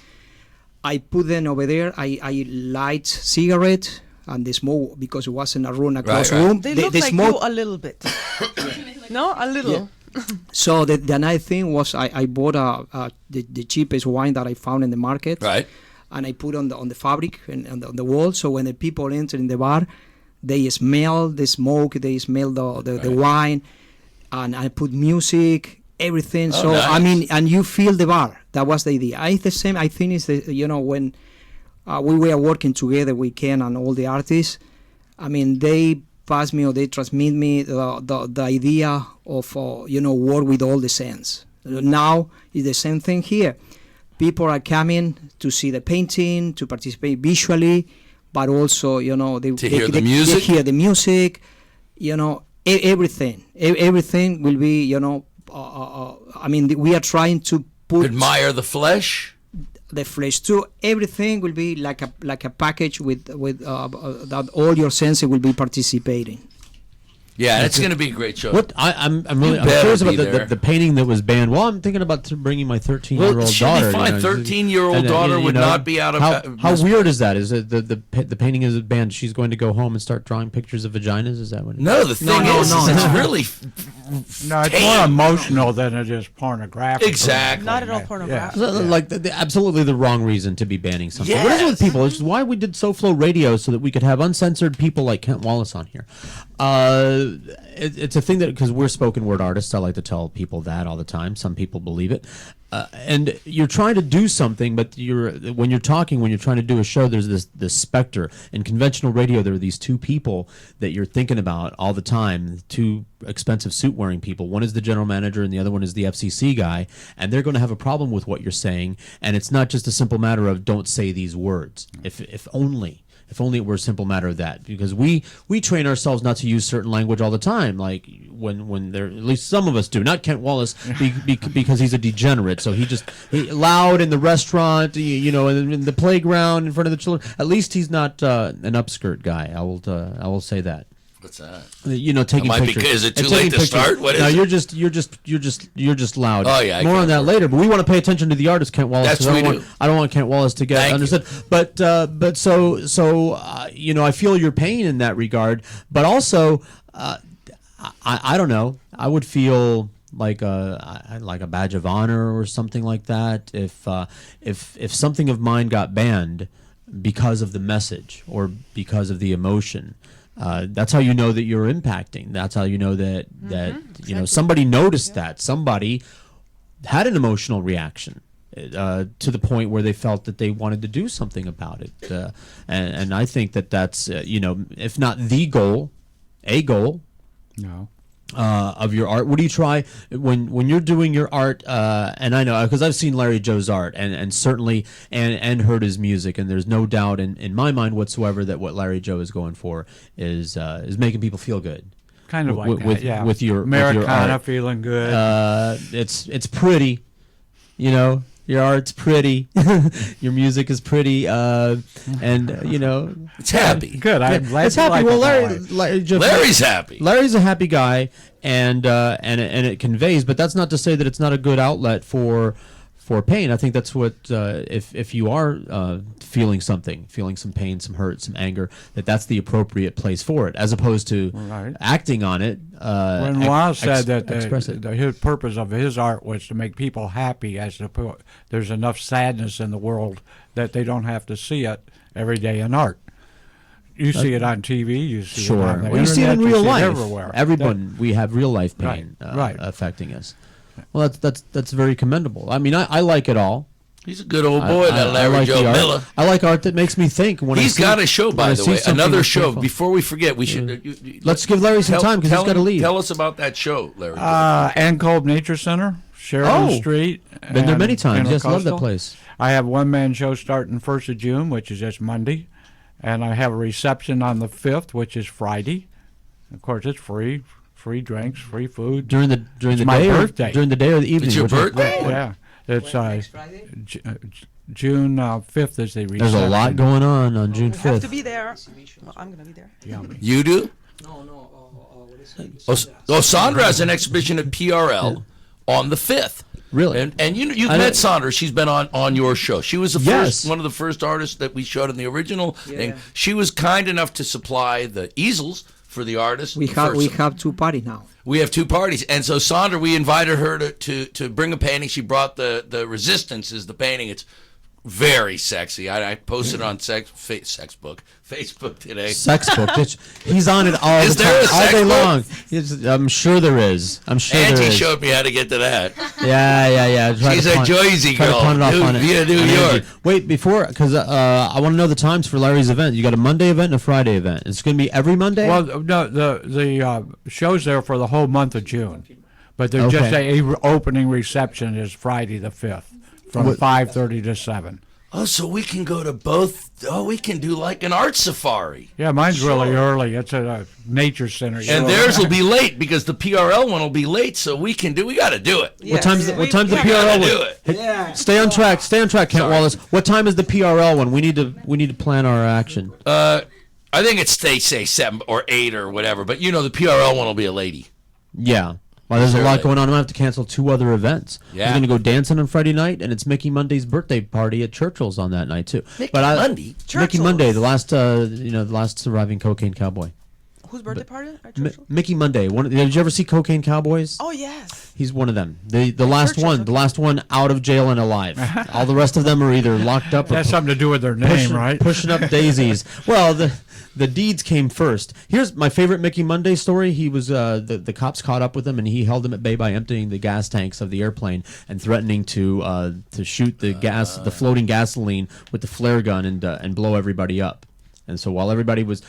I put them over there. I light cigarette and they smoke because it was in a room across room. They look like smoke you a little bit. No, a little. Yeah. So the nice thing was I bought the cheapest wine that I found in the market. Right. And I put on the fabric and on the wall. So when the people enter in the bar, they smell the smoke, they smell the wine, and I put music, everything. Oh, so nice. I mean, and you feel the bar. That was the idea. It's the same. I think it's when we were working together with Ken and all the artists. I mean, they pass me or they transmit me the idea of work with all the sense. Now it's the same thing here. People are coming to see the painting, to participate visually, but also hear the music. They hear the music. Everything. Everything will be. I mean, we are trying to admire the flesh. The flesh too. Everything will be like a package with that all your senses will be participating. Yeah, it's going to be a great show. I'm curious about the painting that was banned. Well, I'm thinking about bringing my 13-year-old daughter. Well, 13-year-old daughter would not be out of. How weird is that? Is it the painting is banned? She's going to go home and start drawing pictures of vaginas. Is that what? No, the thing is, it's really. No, it's more emotional than it is pornographic. Exactly. Not at all pornographic. Yeah. Like absolutely the wrong reason to be banning something. Yes. What is it with people? It's why we did SoFlo Radio so that we could have uncensored people like Kent Wallace on here. It's a thing that because we're spoken word artists, I like to tell people that all the time. Some people believe it. and you're trying to do something, but when you're trying to do a show, there's this specter. In conventional radio, there are these two people that you're thinking about all the time, two expensive suit-wearing people. One is the general manager, and the other one is the FCC guy, and they're going to have a problem with what you're saying. And it's not just a simple matter of don't say these words. If only it were a simple matter of that, because we train ourselves not to use certain language all the time. Like when they're, at least some of us do. Not Kent Wallace because he's a degenerate. So he loud in the restaurant, in the playground in front of the children. At least he's not an upskirt guy. I will say that. What's that? Taking pictures. Is it too late to start? What is no, it? you're just loud. Oh yeah. More on that later. But we want to pay attention to the artist, Kent Wallace. That's what we do. I don't want Kent Wallace to get understood. But I feel your pain in that regard. But also, I don't know. I would feel like a badge of honor or something like that if something of mine got banned because of the message or because of the emotion. That's how you know that you're impacting. That's how you know that somebody noticed that. Somebody had an emotional reaction to the point where they felt that they wanted to do something about it. And I think that's if not the goal, a goal. No. Of your art. What do you try when you're doing your art? And I know because I've seen Larry Joe's art and certainly and heard his music, and there's no doubt in my mind whatsoever that what Larry Joe is going for is making people feel good. Kind of like with your Americana art. Feeling good. It's pretty, Your art's pretty. Your music is pretty, and it's happy. Good. I'm glad it's happy. Well, Larry's happy. Larry's a happy guy, and it conveys. But that's not to say that it's not a good outlet for pain. I think that's what if you are feeling some pain, some hurt, some anger, that's the appropriate place for it, as opposed to acting on it. When Wallace said that his purpose of his art was to make people happy, there's enough sadness in the world that they don't have to see it every day in art. You see it on TV. You see it on the internet. You see it in real life. Everywhere. Everyone, we have real life pain affecting us. Well, that's very commendable. I mean, I like it all. He's a good old boy, that Larry Joe Miller. I like art that makes me think. He's got a show, by the way, another show. Before we forget, we should let's give Larry some time because he's got to leave. Tell us about that show, Larry. Ann Kolb Nature Center, Sheridan Street. Been there many times. Yes, love that place. I have one-man show starting 1st of June, which is this Monday, and I have a reception on the 5th, which is Friday. Of course, it's free. Free drinks, free food. During the day, birthday. During the day or the evening. It's your birthday? Yeah. It's June 5th is the reception. There's a lot going on June 5th. You have to be there. Well, I'm going to be there. You do? No. What is it? Sandra has an exhibition at PRL on the 5th. Really? And you've met Sandra. She's been on your show. She was one of the first artists that we showed in the original thing. She was kind enough to supply the easels for the artists. We have 2 parties now. We have 2 parties, and so Sandra, we invited her to bring a painting. She brought the Resistance is the painting. It's very sexy. I posted on Facebook today. Sexbook. He's on it all the time, all day long. I'm sure there is. Angie showed me how to get to that. Yeah. She's a Jersey girl. New York. Wait, because I want to know the times for Larry's event. You got a Monday event and a Friday event. It's going to be every Monday? Well, no, the show's there for the whole month of June. But there's just a opening reception is Friday the 5th. From 5:30 to 7. Oh, so we can go to both. Oh, we can do like an art safari. Yeah, mine's really early. It's at a nature center. And theirs will be late because the PRL one will be late. So we got to do it. Yes. What time's the PRL one? Yeah. Stay on track, Kent Wallace. What time is the PRL one? We need to plan our action. I think it's they say 7 or 8 or whatever. But the PRL one will be a lady. Yeah. Well, there's a lot going on. I'm going to have to cancel 2 other events. Yeah. I'm going to go dancing on Friday night, and it's Mickey Monday's birthday party at Churchill's on that night, too. Mickey Monday, the last surviving cocaine cowboy. Whose birthday party at Churchill's? Mickey Monday. Did you ever see Cocaine Cowboys? Oh, yes. He's one of them. The last one out of jail and alive. All the rest of them are either locked up. That's something to do with their name, right? Pushing up daisies. Well, the deeds came first. Here's my favorite Mickey Monday story. He was the cops caught up with him, and he held him at bay by emptying the gas tanks of the airplane and threatening to shoot the floating gasoline with the flare gun and blow everybody up. And so while everybody was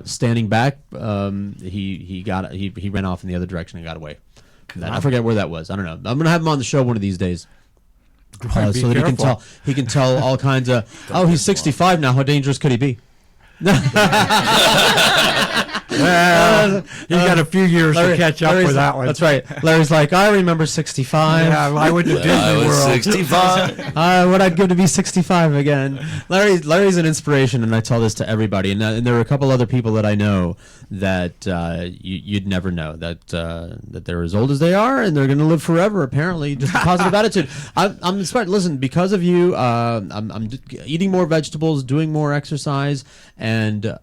standing back, he ran off in the other direction and got away. I forget where that was. I don't know. I'm gonna have him on the show one of these days. So that he can tell all kinds of. Oh, he's 65 now. How dangerous could he be? Well, you got a few years to catch up with that one. That's right. Larry's like, I remember 65. Yeah, I went to Disney World. 65. What I'd give to be 65 again. Larry's an inspiration, and I tell this to everybody. And there are a couple other people that I know that you'd never know that they're as old as they are, and they're going to live forever. Apparently, just a positive attitude. I'm inspired. Listen, because of you, I'm eating more vegetables, doing more exercise, and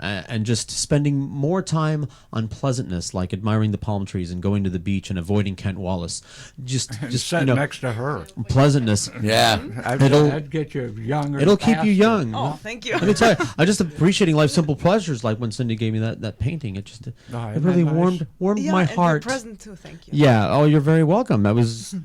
just spending more time on pleasantness, like admiring the palm trees and going to the beach and avoiding Kent Wallace. Just sitting next to her. Pleasantness. Yeah, that'd get you younger. It'll keep you young. Oh, thank you. Let me tell you, I just appreciating life's simple pleasures. Like when Cindy gave me that painting, it really warmed my heart. And present too. Thank you. Yeah. Oh, you're very welcome. That was,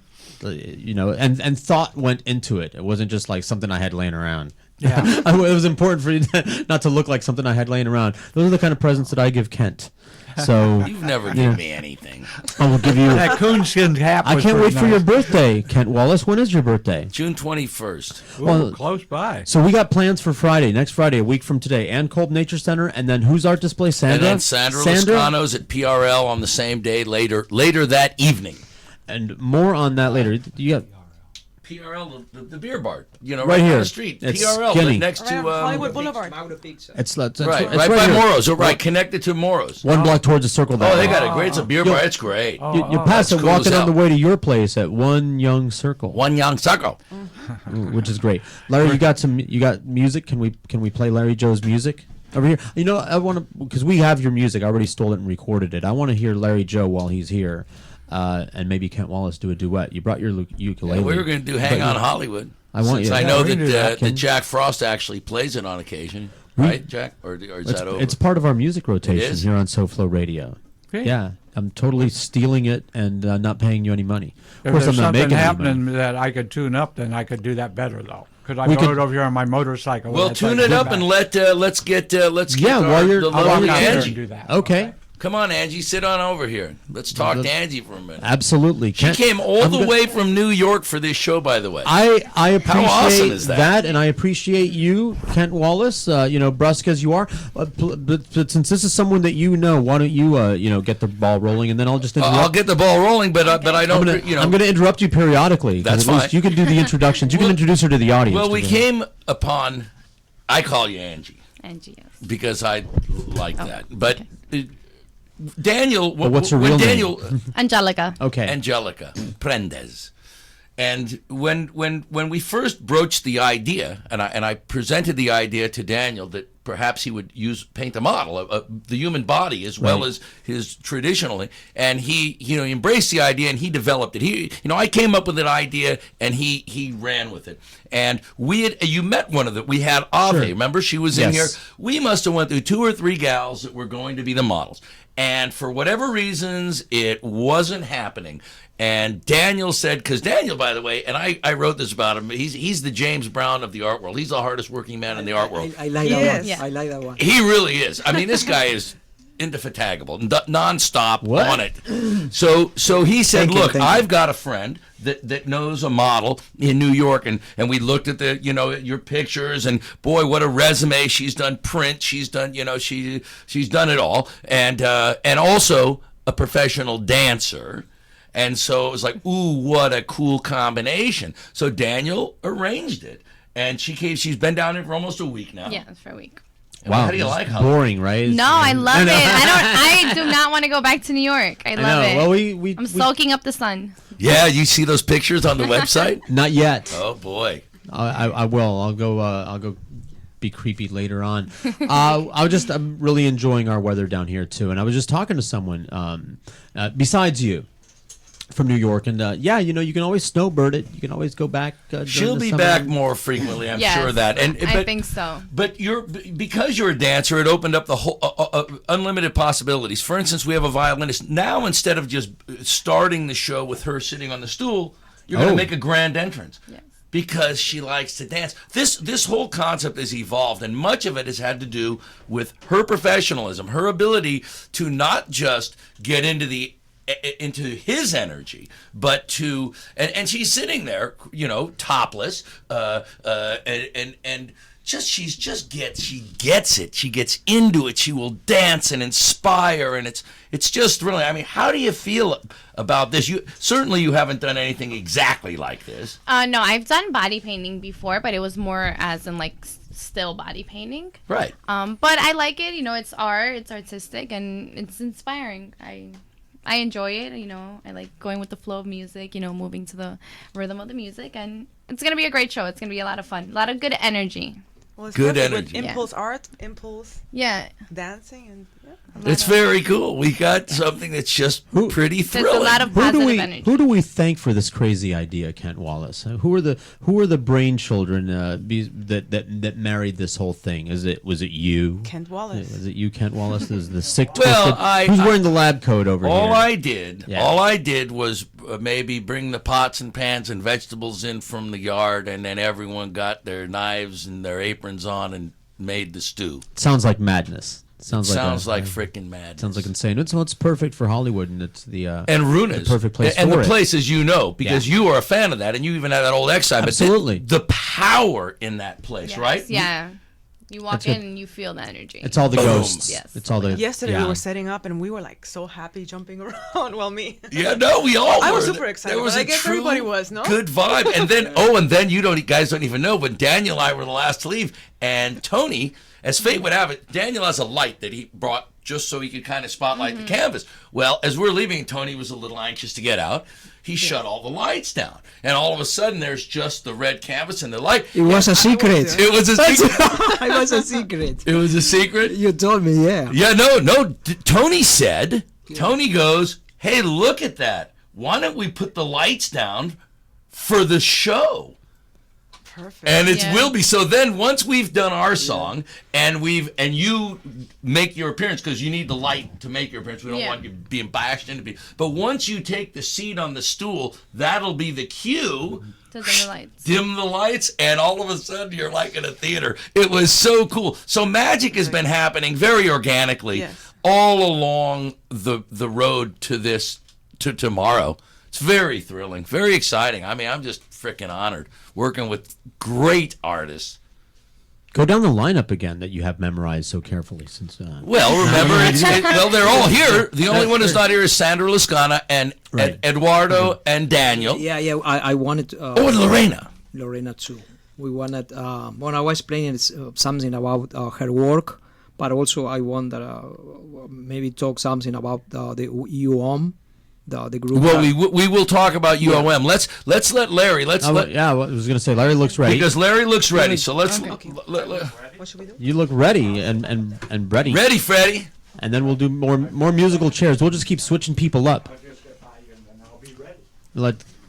and thought went into it. It wasn't just like something I had laying around. Yeah. It was important for you not to look like something I had laying around. Those are the kind of presents that I give Kent. So you've never given me anything. I will give you that coonskin hat. I can't wait for your birthday, Kent Wallace. When is your birthday? June 21st. Well, close by. So we got plans for Friday, next Friday, a week from today, and Kolb Nature Center, and then whose art display? Sandra. And then Sandra Lascano's at PRL on the same day later that evening. And more on that later. You got PRL, the beer bar, right here on the street. It's PRL, skinny. next to Hollywood Boulevard. It's right by by Moro's. Right, connected to Moro's. One block towards the circle. Oh, they got a great. It's a beer bar. It's great. You pass it walking on the way to your place at One Young Circle. One Young Circle, which is great. Larry, you got music? Can we play Larry Joe's music over here? I want to, because we have your music. I already stole it and recorded it. I want to hear Larry Joe while he's here. And maybe Kent Wallace do a duet. You brought your ukulele. Yeah, we were going to do "Hang On Hollywood." I want Since you. I know that Jack Frost actually plays it on occasion, right, Jack? Or is that over? It's part of our music rotation here on SoFlo Radio. Okay. Yeah, I'm totally stealing it and not paying you any money. If there's something happening that I could tune up, then I could do that better, though. Could I go over here on my motorcycle? Well, tune it up and let's get the lovely Angie. Do that. Okay. Come on, Angie, sit on over here. Let's talk to Angie for a minute. Absolutely. She came all the way from New York for this show, by the way. I appreciate How awesome is that? And I appreciate you, Kent Wallace, brusque as you are. But since this is someone that why don't you, get the ball rolling, and then I'll just interrupt. I'll get the ball rolling, but I don't, I'm going to interrupt you periodically. That's fine. You can do the introductions. You can introduce her to the audience. Well, we came upon, I call you Angie. Angie, yes. Because I like that. But... Okay. Daniel, what's her real name? Angelica. Okay. Angelica Prendez. And when we first broached the idea, and I presented the idea to Daniel that perhaps he would paint a model of the human body as well as his traditionally, and he embraced the idea and he developed it. I came up with an idea and he ran with it. And you met one of them. We had Ave. Sure. Remember, she was in here. We must have went through 2 or 3 gals that were going to be the models. And for whatever reasons, it wasn't happening. And Daniel said, because Daniel, by the way, and I wrote this about him, he's the James Brown of the art world. He's the hardest working man in the art world. I like that one. Yeah. I like that one. He really is. I mean, this guy is indefatigable, nonstop on it. So he said, look, I've got a friend that knows a model in New York, and we looked at your pictures, and boy, what a resume. She's done print, she's done she's done it all, and also a professional dancer. And so it was like, ooh, what a cool combination. So Daniel arranged it, and she's been down here for almost a week now. Yeah, it's for a week. Wow, how do you like it? Boring, right? No, I love it. I do not want to go back to New York. I love it. Well, I'm soaking up the sun. Yeah, you see those pictures on the website? Not yet. Oh boy. I will. I'll go be creepy later on. I'm really enjoying our weather down here too, and I was just talking to someone besides you. from New York, and yeah, you can always snowbird it. You can always go back. She'll be back more frequently, I'm sure of that. I think so. But because you're a dancer, it opened up the whole unlimited possibilities. For instance, we have a violinist now. Instead of just starting the show with her sitting on the stool, you're going to make a grand entrance. Yes. Because she likes to dance. This whole concept has evolved, and much of it has had to do with her professionalism, her ability to not just get into his energy, but to and she's sitting there, topless, and she gets it. She gets into it. She will dance and inspire, and it's just really. I mean, how do you feel about this? You haven't done anything exactly like this. No, I've done body painting before, but it was more as in like still body painting. Right. But I like it. It's art. It's artistic, and it's inspiring. I enjoy it. I like going with the flow of music. Moving to the rhythm of the music, and it's gonna be a great show. It's gonna be a lot of fun, a lot of good energy. Well, it's good energy. energy. Impulse art, impulse. Yeah. Dancing and. It's very cool. We got something that's just pretty thrilling. There's a lot of positive energy. Who do we thank for this crazy idea, Kent Wallace? Who are the brainchildren that married this whole thing? Was it you, Kent Wallace? Was it you, Kent Wallace? Is the sick Well, twisted? Who's wearing the lab coat over here? All I did was maybe bring the pots and pans and vegetables in from the yard, and then everyone got their knives and their aprons on and made the stew. Sounds like madness. Sounds like freaking madness. Sounds like insane. It's perfect for Hollywood, and it's the Runa's the perfect place and for the it. place, as you know, because you are a fan of that, and you even have that old X-Side. Absolutely, the power in that place, right? Yeah, you walk in and you feel the energy. It's all the ghosts. Yes, it's all the. Yesterday we were setting up, and we were like so happy jumping around. Well, me. Yeah, no, we all. I was super excited. There was I guess everybody was, no? Good vibe, and then you guys don't even know, but Daniel and I were the last to leave, and Tony. As fate would have it, Daniel has a light that he brought just so he could kind of spotlight the canvas. Well, as we're leaving, Tony was a little anxious to get out. He shut all the lights down. And all of a sudden, there's just the red canvas and the light. It was a secret. It was a secret. It was a secret. It was a secret? You told me, yeah. Yeah, no. Tony said, Tony goes, hey, look at that. Why don't we put the lights down for the show? Perfect. And it will be. So then once we've done our song and you make your appearance, because you need the light to make your appearance. We don't want you being bashed into people. But once you take the seat on the stool, that'll be the cue. To dim the lights. Dim the lights, and all of a sudden you're like in a theater. It was so cool. So magic has been happening very organically all along the road to this, to tomorrow. It's very thrilling, very exciting. I mean, I'm just freaking honored working with great artists. Go down the lineup again that you have memorized so carefully. Since well, remember, they're all here. The only one who's not here is Sandra Lascana and Eduardo and Daniel. Yeah. I wanted. And Lorena. Lorena too. We wanted. When I was playing something about her work, but also I want that maybe talk something about the UOM. The group. Well, we will talk about UOM. Let's let Larry. I was going to say Larry looks ready because Larry looks ready. So let's. What should we do? You look ready and ready. Ready, Freddie. And then we'll do more musical chairs. We'll just keep switching people up.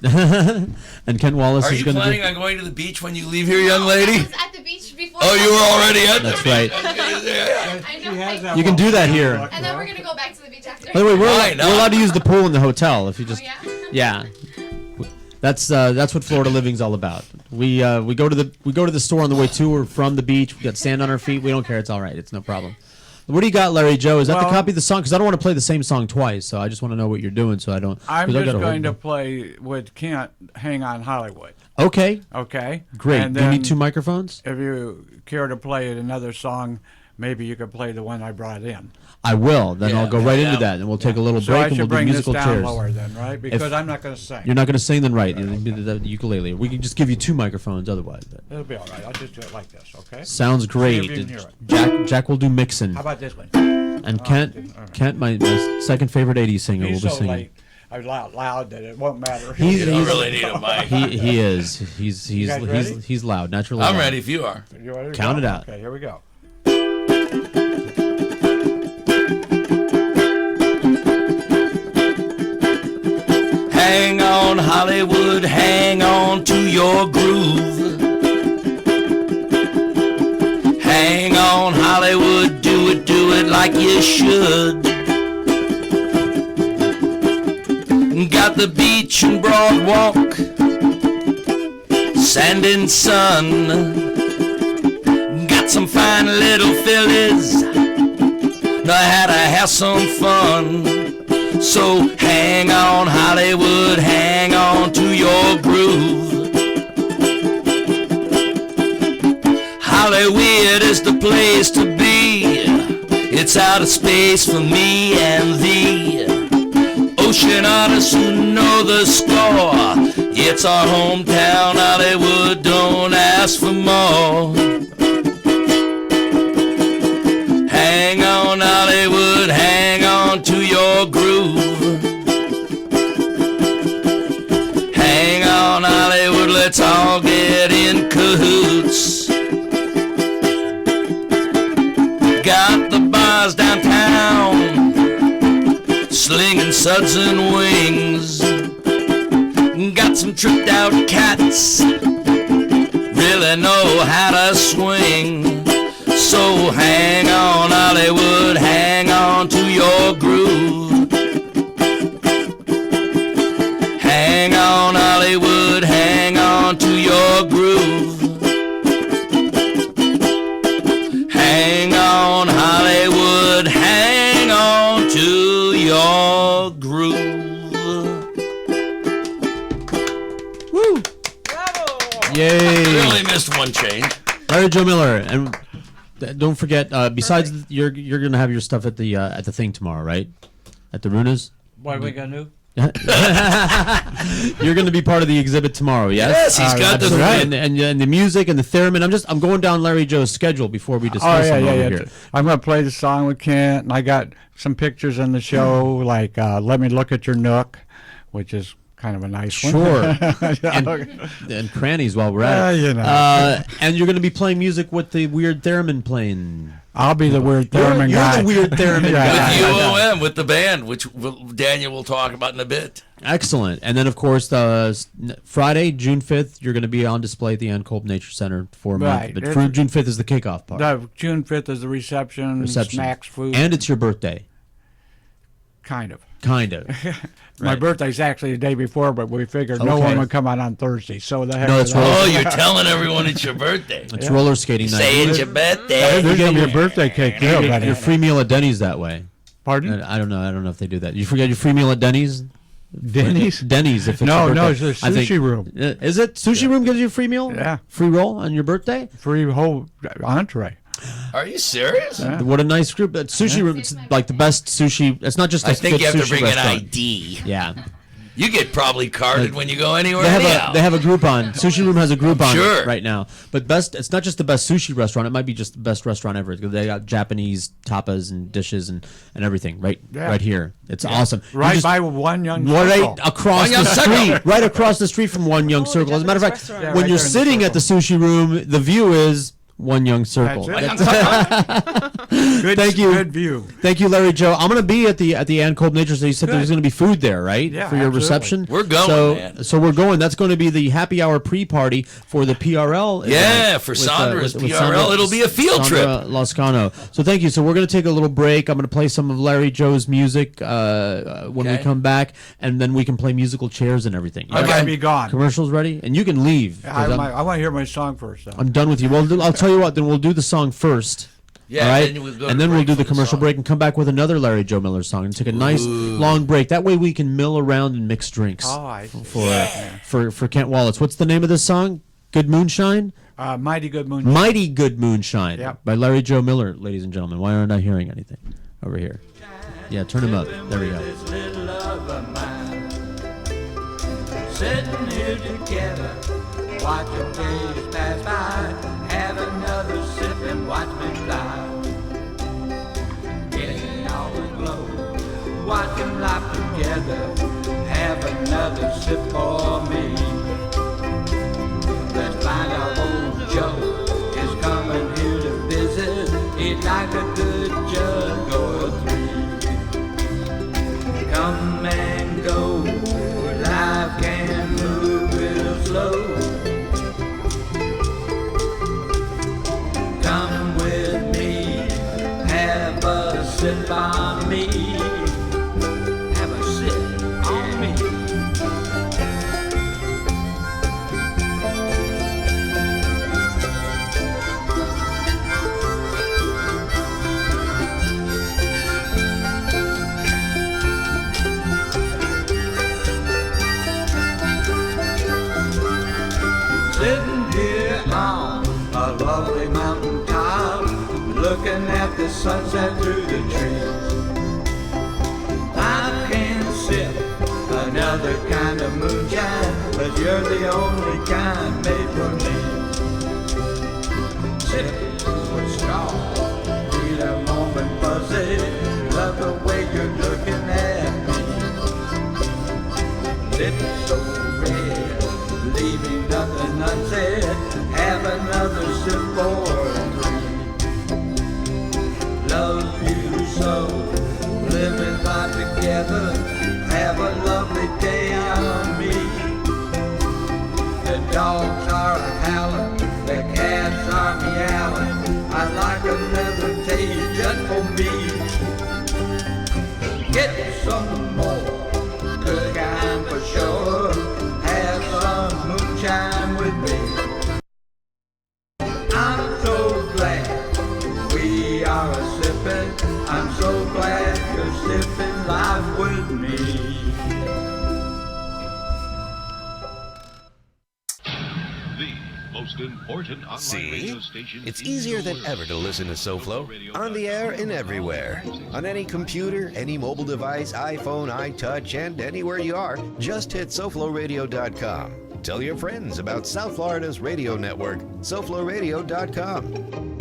And Ken Wallace Are is you going to. planning on going to the beach when you leave here, young lady? I was at the beach before. Oh, you were already at the beach. That's right. I know. You can do that here. And then we're gonna go back to the beach after. By the way, we're allowed to use the pool in the hotel if you just. Oh, yeah. That's what Florida living's all about. We go to the store on the way to or from the beach. We got sand on our feet. We don't care. It's all right. It's no problem. What do you got, Larry Joe? Is that the copy of the song? Because I don't want to play the same song twice, so I just want to know what you're doing, so I don't. I'm just going to play with Kent, "Hang On Hollywood." Okay. Great. And do you need two microphones? If you care to play another song, maybe you could play the one I brought in. I will. Then I'll go right into that, and we'll take a little break, and we'll do musical chairs. So I should bring this down lower then, right? Because I'm not going to sing. You're not going to sing, then right. The ukulele. We can just give you two microphones otherwise. But. It'll be all right. I'll just do it like this, okay? Sounds great. See if you can hear it. Jack will do mixing. How about this one? And Kent, my second favorite 80s singer, will be singing. Late. I'm loud that it won't matter. You don't really need a mic. He is. He's loud. Naturally. I'm loud. ready if you are. You ready? Count it out. Okay, here we go. Hang on, Hollywood, hang on to your groove. Hang on, Hollywood, do it like you should. Got the beach and broadwalk, sand and sun. Got some fine little fillies, know how to have some fun. So hang on, Hollywood, hang on to your groove. Hollywood is the place to be. It's outer space for me and thee. Ocean artists who know the score. It's our hometown, Hollywood, don't ask for more. Hang on, Hollywood, hang on to your groove. Hang on, Hollywood, let's all get in cahoots. Got the bars downtown, slinging suds and wings. Got some tricked out cats, really know how to swing. So hang on, Hollywood, hang on to your groove. Hang on, Hollywood, hang on to your groove. Hang on, Hollywood, hang on to your groove. Woo! Yay! Really missed one change. Larry Joe Miller, and don't forget. Besides, you're gonna have your stuff at the thing tomorrow, right? At the Runas. What are we gonna do? You're going to be part of the exhibit tomorrow, yes? Yes, he's got the right. And the music and the theremin. I'm going down Larry Joe's schedule before we discuss him over here. I'm going to play the song with Kent, and I got some pictures in the show, like "Let Me Look at Your Nook," which is kind of a nice one. Sure. and crannies while we're at it. And you're going to be playing music with the weird theremin playing. I'll be the weird theremin guy. You're the weird theremin guy. With UOM, with the band, which Daniel will talk about in a bit. Excellent. And then, of course, Friday, June 5th, you're going to be on display at the Ann Kolb Nature Center for a month. But June 5th is the kickoff part. June 5th is the reception, snacks, food. And it's your birthday. Kind of. My birthday's actually the day before, but we figured no one would come out on Thursday. So the heck. You're telling everyone it's your birthday. It's roller skating night. Say it's your birthday. There's gonna be a birthday cake. Your free meal at Denny's that way. Pardon? I don't know if they do that. You forget your free meal at Denny's. Denny's. If it's no, your it's a sushi room. Is it sushi room gives you a free meal? Yeah. Free roll on your birthday. Free whole entree. Are you serious? Yeah. What a nice group. Sushi room. It's like the best sushi. It's not just. I think you have to bring restaurant. an ID. Yeah. You get probably carded when you go anywhere. They have a Groupon. Sushi Room has a Groupon right now. But it's not just the best sushi restaurant. It might be just the best restaurant ever. They got Japanese tapas and dishes and everything right here. It's awesome. Right by One Young Circle. Right across the street. Right across the street from One Young Circle. As a matter of fact, when you're sitting at the sushi room, the view is One Young Circle. Thank you. Good view. Thank you, Larry Joe. I'm going to be at the Ann Kolb Nature. So you said there's going to be food there, right? Yeah, for your reception. We're going. Man. So we're going. That's going to be the happy hour pre-party for the PRL. Yeah, for Sandra's PRL. Sandra, it'll be a field trip. Lascano. So thank you. So we're going to take a little break. I'm going to play some of Larry Joe's music when we come back, and then we can play musical chairs and everything. I'm going to be gone. Commercials ready, and you can leave. I want to hear my song first. Though. I'm done with you. Well, I'll tell you what. Then we'll do the song first. Yeah, all right? And then we'll do the commercial break and come back with another Larry Joe Miller song and take a nice long break. That way we can mill around and mix drinks for Kent Wallace. What's the name of this song? Good Moonshine? Mighty Good Moonshine. Mighty Good Moonshine. Yep. By Larry Joe Miller, ladies and gentlemen. Why aren't I hearing anything over here? Yeah, turn him up. There we go. Sitting here together, watching days pass by, have another sip and watch me fly. Getting all aglow, watching life together, have another sip for me. Let's find out old Joe is coming here to visit. He'd like a good jug or three. Come and go, sit by me. Have a sit on me. Sitting here on a lovely mountain top, looking at the sunset through the trees. I can sip another kind of moonshine, but you're the only kind made for me. Sipping with straw, feel a moment fuzzy, love the way you're looking at me. Lips so red, leaving nothing unsaid, have another sip for three. Love you so, living life together, have a lovely day on me. The dogs are howling, the cats are meowing, I'd like another day just for me. Get some more, good kind for sure, have some moonshine with me. I'm so glad we are a-sippin', I'm so glad you're sipping life with me. Most important online radio station. It's easier than ever to listen to SoFlo. On the air and everywhere. On any computer, any mobile device, iPhone, iTouch, and anywhere you are, just hit SoFloRadio.com. Tell your friends about South Florida's radio network, SoFloRadio.com.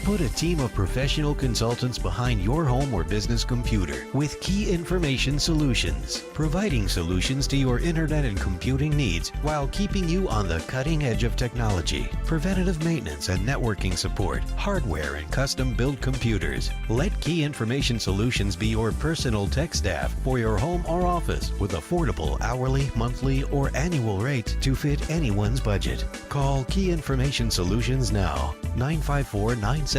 Put a team of professional consultants behind your home or business computer with Key Information Solutions, providing solutions to your internet and computing needs while keeping you on the cutting edge of technology. Preventative maintenance and networking support, hardware and custom-built computers. Let Key Information Solutions be your personal tech staff for your home or office with affordable hourly, monthly, or annual rates to fit anyone's budget. Call Key Information Solutions now, 954-973-3374.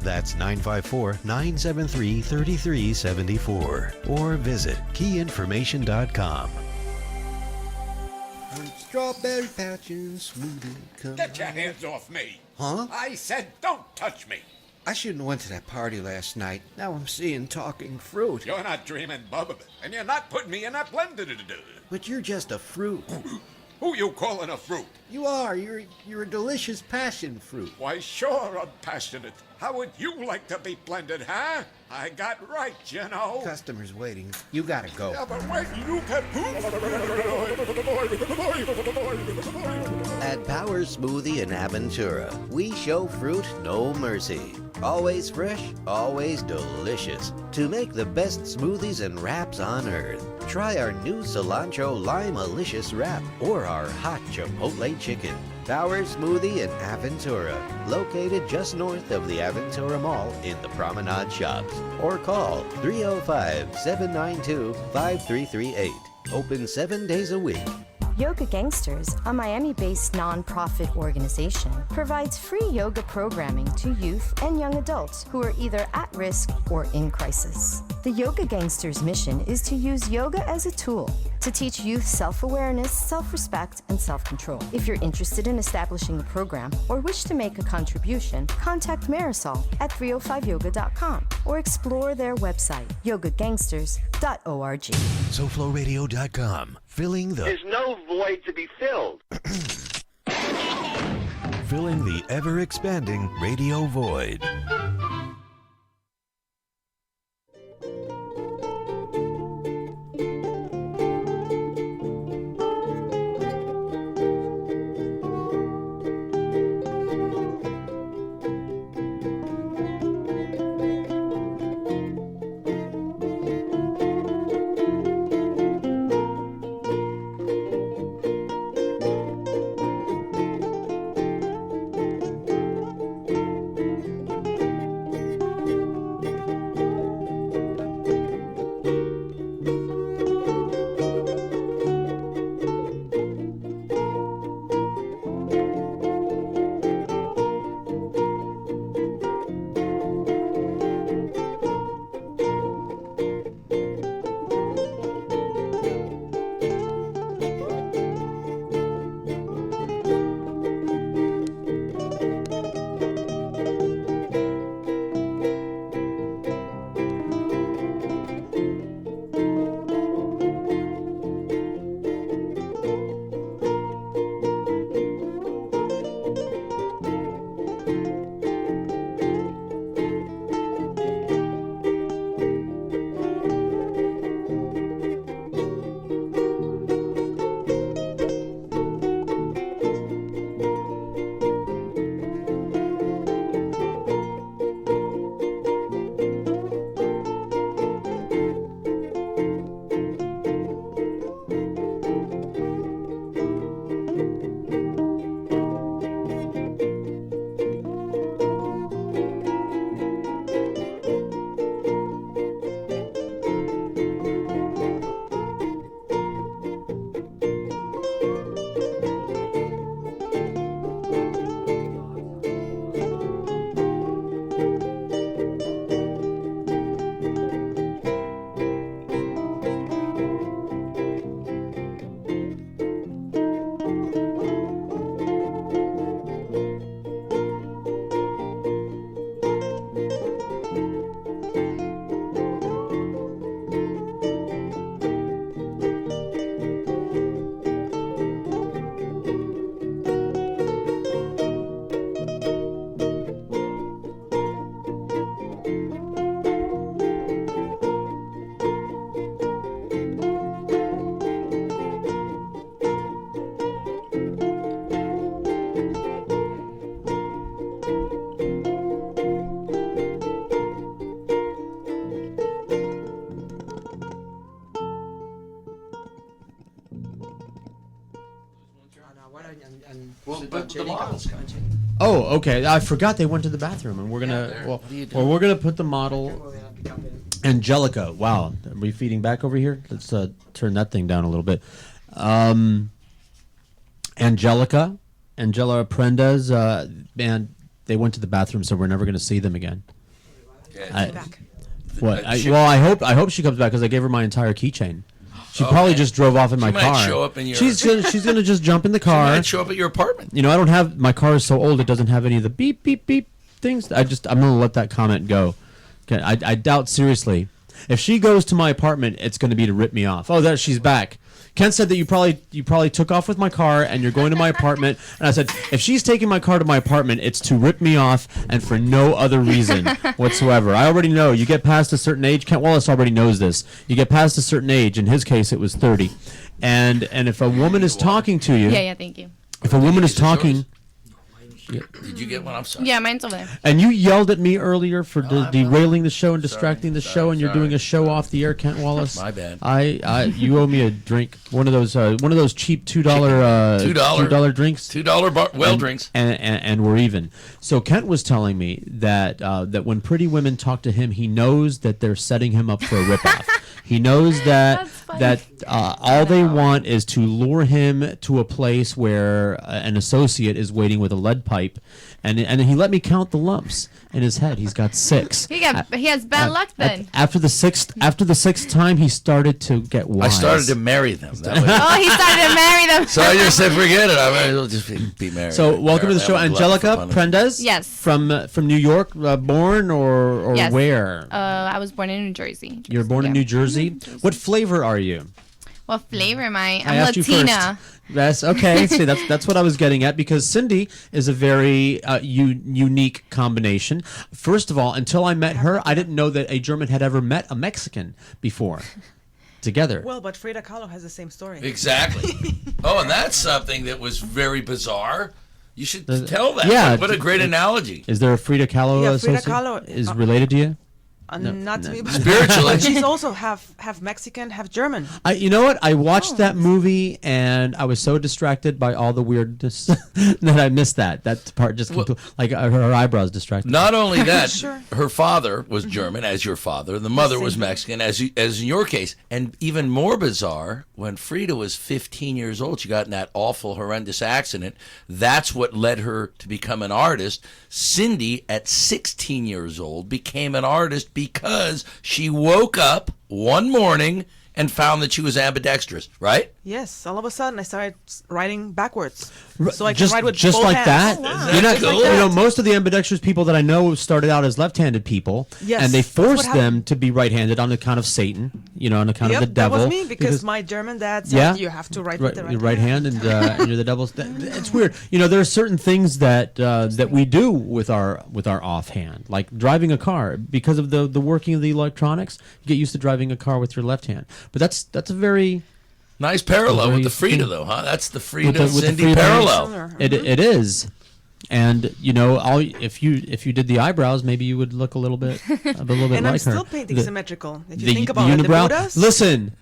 That's 954-973-3374. Or visit keyinformation.com. Strawberry patches, smoothie. Get your hands off me. Huh? I said don't touch me. I shouldn't have went to that party last night. Now I'm seeing talking fruit. You're not dreaming bub of it, and you're not putting me in that blender. But you're just a fruit. Who you calling a fruit? You are. You're a delicious passion fruit. Why, sure I'm passionate. How would you like to be blended, huh? I got right, you know. Customers waiting. You gotta go. Yeah, but wait, you can... At Power Smoothie in Aventura, we show fruit no mercy. Always fresh, always delicious. To make the best smoothies and wraps on earth, try our new cilantro lime-alicious wrap or our hot chipotle chicken. Power Smoothie in Aventura, located just north of the Aventura Mall in the Promenade Shops. Or call 305-792-5338. Open 7 days a week. Yoga Gangsters, a Miami-based nonprofit organization, provides free yoga programming to youth and young adults who are either at risk or in crisis. The Yoga Gangsters' mission is to use yoga as a tool to teach youth self-awareness, self-respect, and self-control. If you're interested in establishing a program or wish to make a contribution, contact Marisol at 305yoga.com or explore their website, yogagangsters.org. SoFloRadio.com. Filling the... There's no void to be filled. Filling the ever-expanding radio void. the models come. Oh, okay. I forgot they went to the bathroom, and we're gonna we're gonna put the model Angelica. Wow, are we feeding back over here? Let's turn that thing down a little bit. Angelica Prendez, man, they went to the bathroom, so we're never gonna see them again. I hope she comes back because I gave her my entire keychain. She probably just drove off in my car. She might show up in your... She's gonna just jump in the car. She might show up at your apartment. You know, I don't have... My car is so old, it doesn't have any of the beep, beep, beep things. I'm gonna let that comment go. Okay, I doubt seriously. If she goes to my apartment, it's gonna be to rip me off. Oh, there she's back. Ken said that you probably took off with my car and you're going to my apartment. And I said, if she's taking my car to my apartment, it's to rip me off and for no other reason whatsoever. I already know. You get past a certain age. Kent Wallace already knows this. You get past a certain age. In his case, it was 30. And if a woman is talking to you. Yeah, thank you. If a woman is talking. Did you get one? I'm sorry. Yeah, mine's over there. And you yelled at me earlier for derailing the show and distracting the show, and you're doing a show off the air, Kent Wallace. My bad. You owe me a drink. One of those cheap $2 drinks. $2 drinks. And we're even. So Kent was telling me that that when pretty women talk to him, he knows that they're setting him up for a ripoff. He knows that all they want is to lure him to a place where an associate is waiting with a lead pipe, and he let me count the lumps in his head. He's got 6. He has bad luck then. After the sixth time, he started to get wise. I started to marry them. He started to marry them. So I just said, forget it. I might as well just be married. So welcome to the show, Angelica Prendez. Yes. From New York, born or yes. Where? I was born in New Jersey. You're born in New Jersey. What flavor are you? What flavor am I? I asked Latina. You first. That's okay. See, that's what I was getting at, because Cindy is a very unique combination. First of all, until I met her, I didn't know that a German had ever met a Mexican before. Together. Well, but Frida Kahlo has the same story. Exactly. Oh, and that's something that was very bizarre. You should tell that. Yeah. What a great analogy. Is there a Frida Kahlo? Yeah, Frida Kahlo is related to you? Not to me, but spiritually. She's also half Mexican, half German. You know what? I watched that movie and I was so distracted by all the weirdness that I missed that part. Just like her eyebrows distracted. Not only that, Sure. her father was German, as your father. The mother was Mexican, as in your case. And even more bizarre, when Frida was 15 years old, she got in that awful, horrendous accident. That's what led her to become an artist. Cindy, at 16 years old, became an artist because she woke up one morning and found that she was ambidextrous, right? Yes. All of a sudden, I started writing backwards, so I can just, write with just both like hands. that. Wow. You're not, cool? you know, most of the ambidextrous people that I know started out as left-handed people, Yes, and they that's what forced them happened. to be right-handed on account of Satan. You know, on account of the devil. That was me because my German dad said you have to write with the your right hand, and you're the devil's. It's weird. You know, there are certain things that that we do with our offhand, like driving a car, because of the working of the electronics. You get used to driving a car with your left hand, but that's a very nice parallel with the Frida, though, huh? That's the Frida Cindy Frida parallel. It is. And you know, if you did the eyebrows, maybe you would look a little bit and like her. I'm still painting symmetrical. If you think the about it, the unibrow. Buddhas. Listen,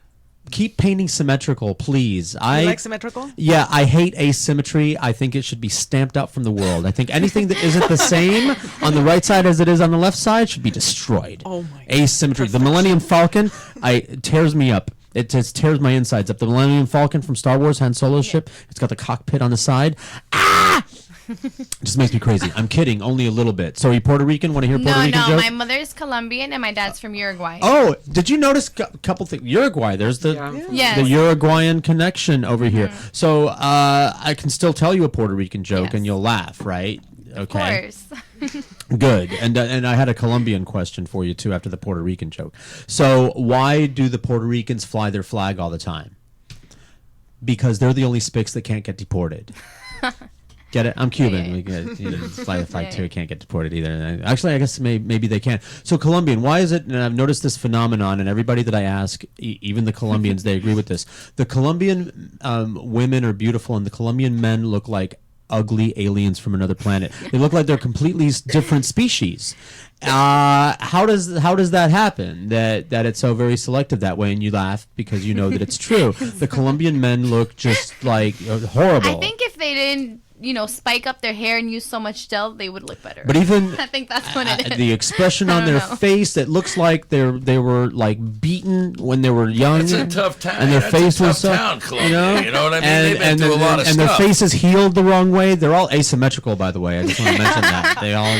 keep painting symmetrical, please. You like symmetrical? Yeah, I hate asymmetry. I think it should be stamped out from the world. I think anything that isn't the same on the right side as it is on the left side should be destroyed. Oh my! Asymmetry. The Millennium Falcon, it tears me up. It just tears my insides up. The Millennium Falcon from Star Wars, Han Solo's ship. It's got the cockpit on the side. Ah! It just makes me crazy. I'm kidding, only a little bit. So are you Puerto Rican? Want to hear Puerto Rican No, joke? my mother's Colombian and my dad's from Uruguay. Oh, did you notice a couple things? Uruguay, there's the Uruguayan connection over here. So I can still tell you a Puerto Rican joke and you'll laugh, right? Okay. Of course. Good. And I had a Colombian question for you too after the Puerto Rican joke. So why do the Puerto Ricans fly their flag all the time? Because they're the only spics that can't get deported. Get it? I'm Cuban. We get fly the flag too. Can't get deported either. Actually, I guess maybe they can. So Colombian, why is it? And I've noticed this phenomenon, and everybody that I ask, even the Colombians, they agree with this. The Colombian women are beautiful, and the Colombian men look like ugly aliens from another planet. They look like they're completely different species. How does that happen? That it's so very selective that way, and you laugh because you know that it's true. The Colombian men look just like horrible. I think if they didn't spike up their hair and use so much gel, they would look better. But even I think that's what it is. The expression on their face, it looks like they were like beaten when they were young. It's a tough town. And their face was town, Columbia. You know what I mean? They've been through a lot of and stuff. their faces healed the wrong way. They're all asymmetrical, by the way. I just want to mention that they all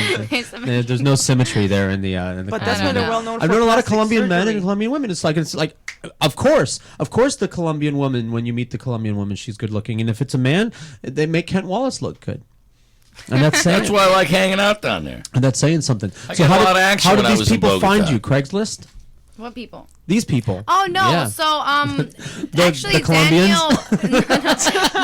there's no symmetry there in the. But that's why they're well known. I've known a lot of Colombian men and Colombian women. It's like of course the Colombian woman, when you meet the Colombian woman, she's good looking, and if it's a man, they make Kent Wallace look good. And that's why I like hanging out down there. And that's saying something. I got a lot of action how when did I these was in people find Bogota. you? Craigslist? What people? These people. Oh no! Yeah. So the Colombians?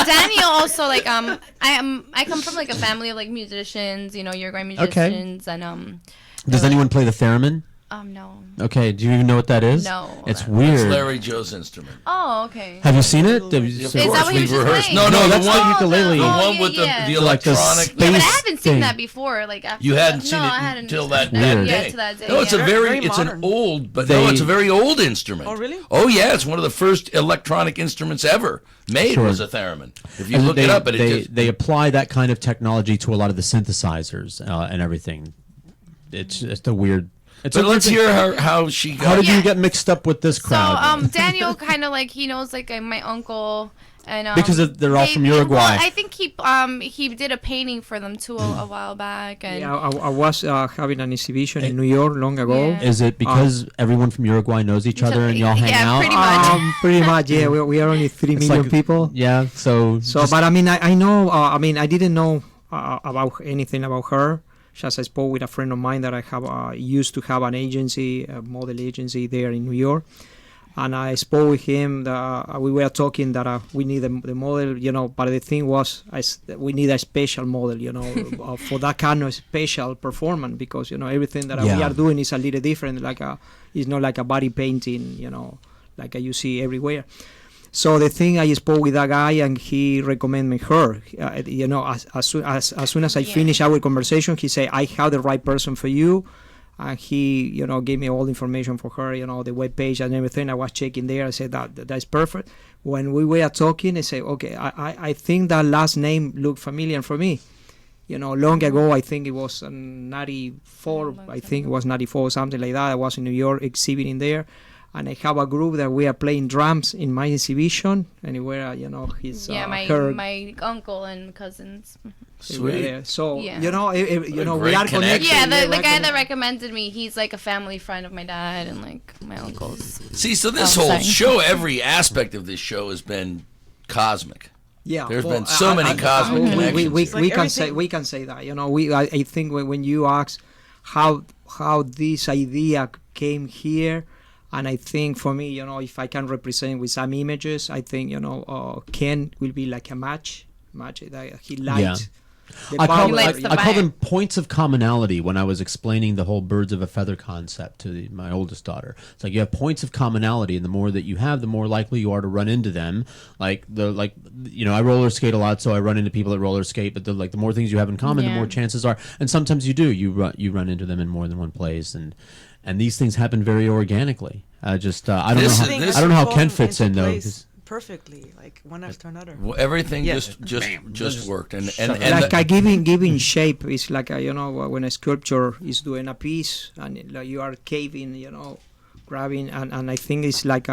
Daniel also I come from like a family of like musicians, Uruguayan musicians, and Does anyone play the theremin? No. Okay, do you even know what that is? No. It's weird. It's Larry Joe's instrument. Oh, okay. Have you seen it? Is that what he was just playing? No, that's the one, the ukulele. The one with the electronic. Yeah, but I haven't seen that before. Like after you hadn't seen no, it I hadn't. until that Weird. day. Yeah, to that day. No, it's yeah. it's an old, but it's a very old instrument. Oh, really? Oh, yeah, it's one of the first electronic instruments ever made was a theremin. If you look it up, they apply that kind of technology to a lot of the synthesizers and everything. It's a weird. But let's hear how she got. How did you get mixed up with this crowd? So Daniel kind of he knows my uncle. And, because they're all from Uruguay. Well, I think he did a painting for them too a while back. And yeah, I was having an exhibition in New York long ago. Yeah. Is it because everyone from Uruguay knows each other and y'all hang out? Pretty much. Pretty much, yeah. We are only 3 million people. Yeah, so but I mean, I know. I didn't know about anything about her. Just I spoke with a friend of mine that I have used to have an agency, a model agency there in New York. And I spoke with him. We were talking that we need the model, but the thing was we need a special model, for that kind of special performance because, everything that we are doing is a little different. It's not like a body painting, like you see everywhere. So the thing, I spoke with that guy and he recommended me her. As soon as I finished our conversation, he said, I have the right person for you. And he, gave me all the information for her, the web page and everything. I was checking there. I said, that's perfect. When we were talking, I said, okay, I think that last name looked familiar for me. Long ago, I think it was 94, I think it was 94, something like that. I was in New York exhibiting there. And I have a group that we are playing drums in my exhibition. Anywhere, his my uncle and cousins. Sweet. So we are connected. Yeah, the guy that recommended me, he's like a family friend of my dad and like my uncle's. See, so this whole show, every aspect of this show has been cosmic. Yeah, there's been so many cosmic connections. We can say that. I think when you ask how this idea came here. And I think for me, if I can represent with some images, I think, Ken will be like a match that he liked. I call them points of commonality when I was explaining the whole birds of a feather concept to my oldest daughter. It's like you have points of commonality, and the more that you have, the more likely you are to run into them. I roller skate a lot, so I run into people that roller skate. But the more things you have in common, the more chances are. And sometimes you do. You run into them in more than one place, and these things happen very organically. I don't know how Ken fits in though. Perfectly, like one after another. Well, everything just worked, and like giving shape is like when a sculpture is doing a piece and you are caving, grabbing, and I think it's like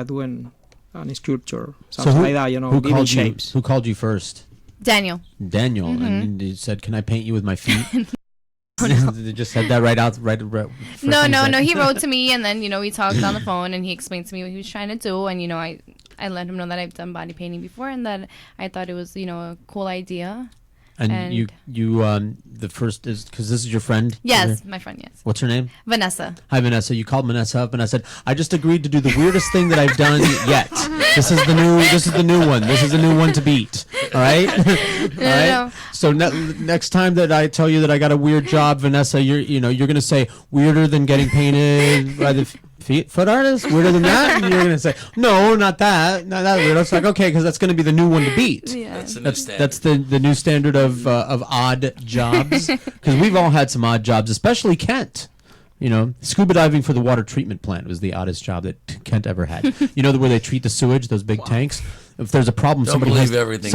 doing a sculpture, something like that. Who giving called shapes. Who called you first? Daniel, mm-hmm. And he said, "Can I paint you with my feet?" They just said that right. No. He wrote to me, and then we talked on the phone, and he explained to me what he was trying to do, and I let him know that I've done body painting before, and that I thought it was a cool idea. And you the first is because this is your friend. Yes, my friend. Yes. What's her name? Vanessa. Hi, Vanessa. You called Vanessa up, and I said I just agreed to do the weirdest thing that I've done yet. This is the new one. This is the new one to beat. All right. No. So next time that I tell you that I got a weird job, Vanessa, you're gonna say weirder than getting painted by the foot artist, weirder than that, and you're gonna say no, not that weird. It's like okay, because that's gonna be the new one to beat. Yeah. That's the new standard of odd jobs, because we've all had some odd jobs, especially Kent. Scuba diving for the water treatment plant was the oddest job that Kent ever had. Where they treat the sewage, those big tanks. if there's a problem, Don't somebody believe has everything.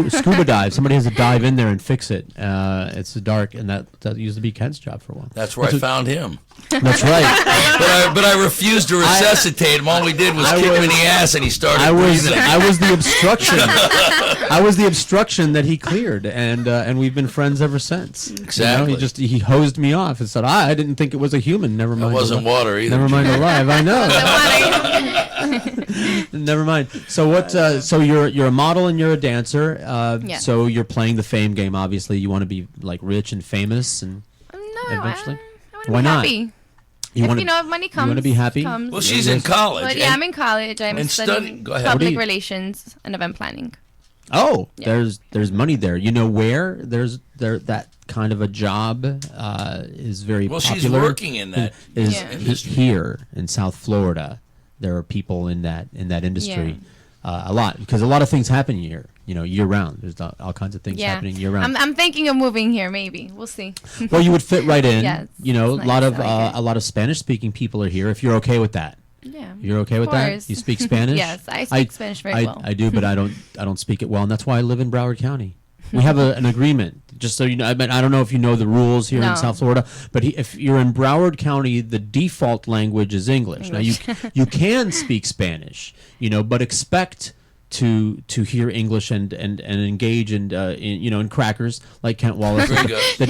scuba dive. Somebody has to dive in there and fix it. It's dark, and that used to be Ken's job for a while. That's where I found him. That's right. but I refused to resuscitate him. All we did was kick him in the ass, and he started breathing. I was the obstruction. I was the obstruction that he cleared, and we've been friends ever since. Exactly. He hosed me off and said, I didn't think it was a human. Never mind. It wasn't water either. Never mind alive. I know. Never mind. So what? So you're a model and you're a dancer. Yeah. So you're playing the fame game. Obviously, you want to be like rich and famous, and eventually. Why not? Happy. You want if money comes, you want to be happy? comes. Well, she's in college. But yeah, I'm in college. I'm studying Go ahead. public relations and event planning. Oh, there's money there. You know where that kind of a job is very popular. She's working in that industry. Here in South Florida. There are people in that industry a lot, because a lot of things happen here. Year round. There's all kinds of things happening year round. I'm thinking of moving here. Maybe we'll see. Well, you would fit right in. Yes, a lot of Spanish speaking people are here. If you're okay with that. Yeah. You're okay with that? You speak Spanish? Yes, I speak Spanish very well. I do, but I don't speak it well, and that's why I live in Broward County. We have an agreement, just so you know. I don't know if you know the rules here in South Florida, but if you're in Broward County, the default language is English. Now you can speak Spanish, but expect to hear English and engage in crackers like Kent Wallace that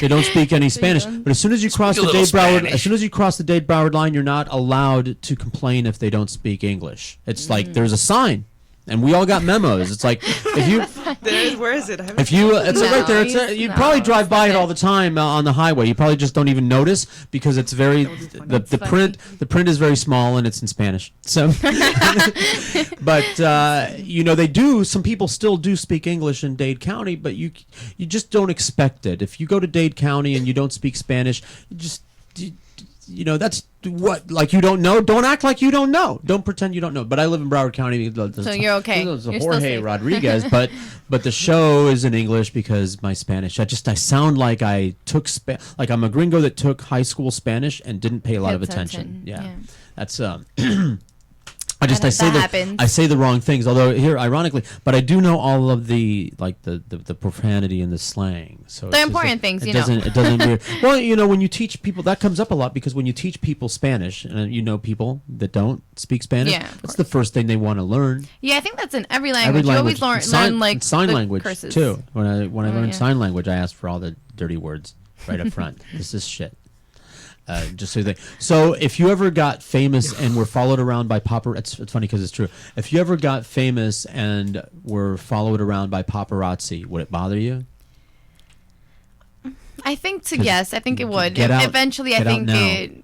don't speak any Spanish. But as soon as you cross the Dade Broward line, you're not allowed to complain if they don't speak English. It's like there's a sign. And we all got memos. It's like if you, where is it? If you, it's right there. You probably drive by it all the time on the highway. You probably just don't even notice because it's very the print is very small and it's in Spanish. So, but they do. Some people still do speak English in Dade County, but you just don't expect it. If you go to Dade County and you don't speak Spanish, that's what, like, you don't know. Don't act like you don't know. Don't pretend you don't know. But I live in Broward County. So you're okay. There's Jorge Rodriguez, but the show is in English because my Spanish. I sound like I took like I'm a gringo that took high school Spanish and didn't pay a lot of attention. Yeah. That's I say the wrong things. Although here, ironically, but I do know all of the profanity and the slang. So the important things, It doesn't. Well, when you teach people, that comes up a lot because when you teach people Spanish, and people that don't speak Spanish, that's the first thing they want to learn. Yeah, I think that's in every language. You always learn like sign the language curses. too. When I learned sign language, I asked for all the dirty words right up front. This is shit. Just so So if you ever got famous and were followed around by paparazzi, it's funny because it's true. If you ever got famous and were followed around by paparazzi, would it bother you? I think yes. I think it would. Eventually, I think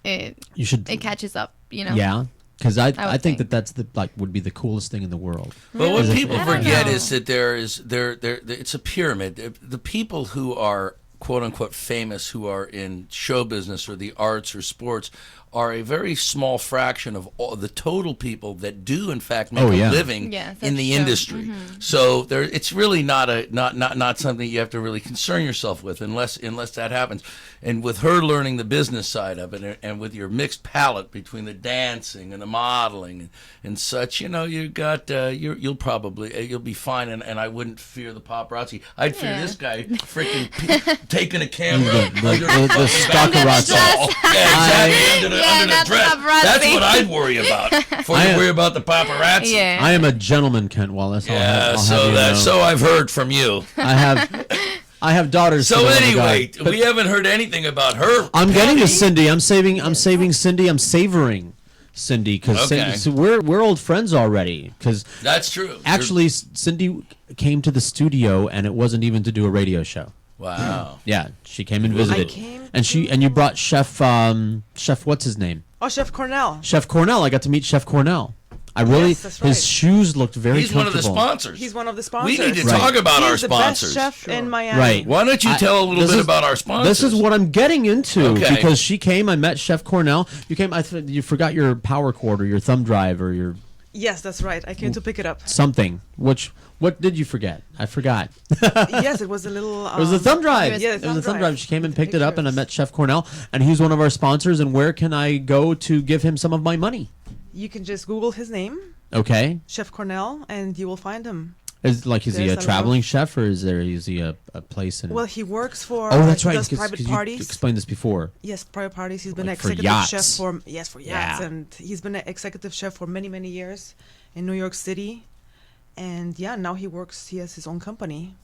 it catches up. Yeah. Because I think that's would be the coolest thing in the world. But what people forget is that it's a pyramid. The people who are quote unquote famous, who are in show business or the arts or sports, are a very small fraction of all the total people that do in fact make a living in the industry. Mm-hmm. So it's really not something you have to really concern yourself with unless that happens. And with her learning the business side of it, and with your mixed palette between the dancing and the modeling and such, you got you'll be fine. And I wouldn't fear the paparazzi. I'd fear this guy freaking taking a camera the stalkerazzi. Yeah, exactly. Under the dress. That's what I'd worry about. Before you worry about the paparazzi. Yeah. I am a gentleman, Kent Wallace. So I've heard from you. I have daughters. So anyway, we haven't heard anything about her. I'm getting to Cindy. I'm saving Cindy. I'm savoring Cindy because we're old friends already. Because that's true. Actually, Cindy came to the studio, and it wasn't even to do a radio show. Wow. Yeah, she came and visited. And you brought Chef what's his name? Oh, Chef Cornell. Chef Cornell. I got to meet Chef Cornell. His shoes looked very comfortable. He's one of the sponsors. He's one of the sponsors. We need to talk about our sponsors. He's the best chef in Miami. Right. Why don't you tell a little bit about our sponsors? This is what I'm getting into because she came. I met Chef Cornell. You came. You forgot your power cord or your thumb drive or your. Yes, that's right. I came to pick it up. Something. What did you forget? I forgot. Yes, it was a little. It was the thumb drive. It was the thumb drive. She came and picked it up, and I met Chef Cornell, and he's one of our sponsors. And where can I go to give him some of my money? You can just Google his name. Okay. Chef Cornell, and you will find him. Is he There's a traveling chef, or is he a place in? Well, he works for. Oh, that's right. He does private parties. You explained this before. Yes, private parties. He's been Like executive yachts. chef for yachts, and he's been an executive chef for many years in New York City, and now he works. He has his own company.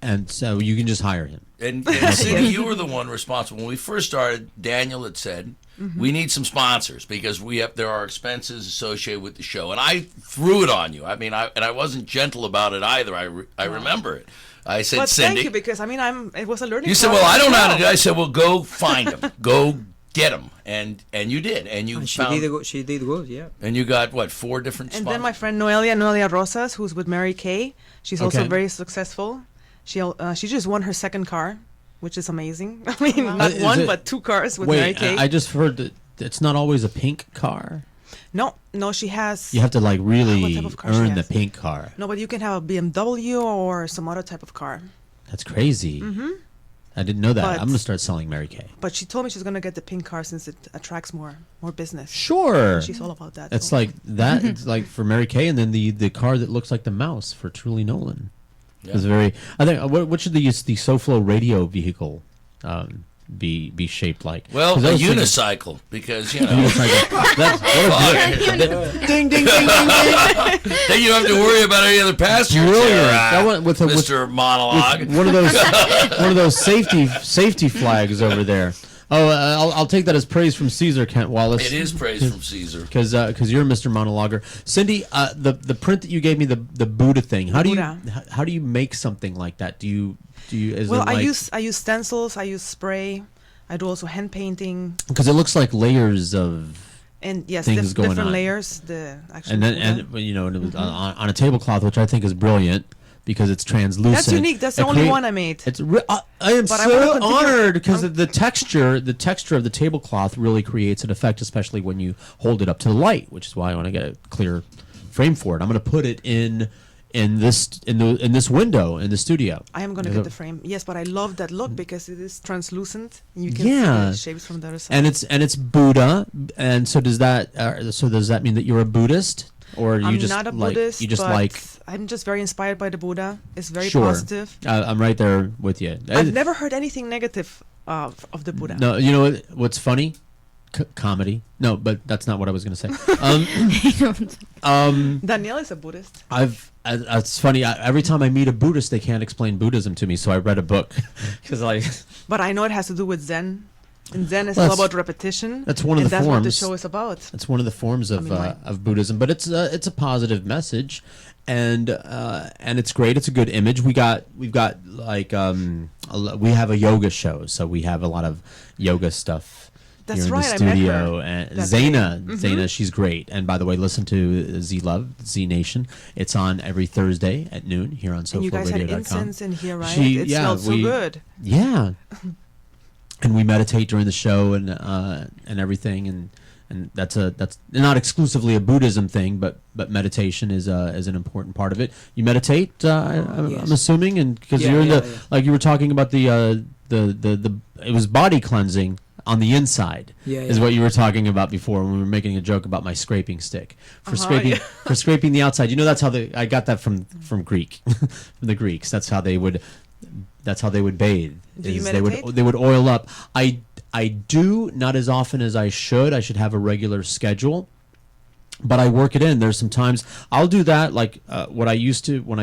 And so you can just hire him. And Cindy, you were the one responsible. When we first started, Daniel had said, we need some sponsors because there are expenses associated with the show. And I threw it on you. I mean, I wasn't gentle about it either. I remember it. I said, But Cindy. thank you, because it was a learning. You said, well, I don't know how to do it. I said, well, go find them. Go get them. And you did. And you found. She did good, yeah. And you got, what, 4 different And sponsors? then my friend Noelia Rosas, who's with Mary Kay. She's also very successful. She just won her second car, which is amazing. I mean, not one, but 2 cars with Mary Kay. I just heard that it's not always a pink car. No, she has. You have to really what type of car she earn the has? pink car. No, but you can have a BMW or some other type of car. That's crazy. Mm-hmm. I didn't know that. But- I'm gonna start selling Mary Kay. But she told me she's gonna get the pink car since it attracts more business. Sure. She's all about that. It's so. like that. It's like for Mary Kay, and then the car that looks like the mouse for Truly Nolan. Yeah. It's very. I think what should the SoFlo radio vehicle be shaped like? Well, a unicycle, because, That's ding, ding, ding, ding, ding. Then you don't have to worry about any other passengers. That went with Mr. Monologue. with one of those safety flags over there. Oh, I'll take that as praise from Caesar, Kent Wallace. It is praise from Caesar. Because you're Mr. Monologuer. Cindy, the print that you gave me, the Buddha thing. How do you make something like that? I use stencils. I use spray. I do also hand painting. Because it looks like layers of things going different on. layers. The actual and it was on a tablecloth, which I think is brilliant. Because it's translucent. That's unique. That's the only one I made. I am so honored because the texture of the tablecloth really creates an effect, especially when you hold it up to the light, which is why I want to get a clear frame for it. I'm going to put it in this window in the studio. I am going to get the frame. Yes, but I love that look because it is translucent. And you can see the shapes from the other side. And it's Buddha. And so does that mean that you're a Buddhist? Or I'm not a Buddhist, I'm just very inspired by the Buddha. It's very positive. I'm right there with you. I've never heard anything negative of the Buddha. No, you know what's funny? Comedy. No, but that's not what I was going to say. Danielle is a Buddhist. It's funny. Every time I meet a Buddhist, they can't explain Buddhism to me, so I read a book. But I know it has to do with Zen. And Zen is all about repetition. That's one of the forms. That's what the show is about. It's one of the forms of Buddhism, but it's a positive message, and it's great. It's a good image. We have a yoga show, so we have a lot of yoga stuff. That's here in right. the studio. I met her. And Zaina, she's great. And by the way, listen to Z Love, Z Nation. It's on every Thursday at noon here on SoFloRadio.com. And you guys had incense in here, right? It smelled so good. Yeah. And we meditate during the show and everything, and that's not exclusively a Buddhism thing, but meditation is an important part of it. You meditate, I'm assuming, and because you're in like you were talking about the it was body cleansing on the inside is what you were talking about before when we were making a joke about my scraping stick for scraping the outside. That's how I got that from Greek from the Greeks. That's how they would bathe. Do you meditate? They would oil up. I do, not as often as I should. I should have a regular schedule, but I work it in. There's some times I'll do that, like what I used to when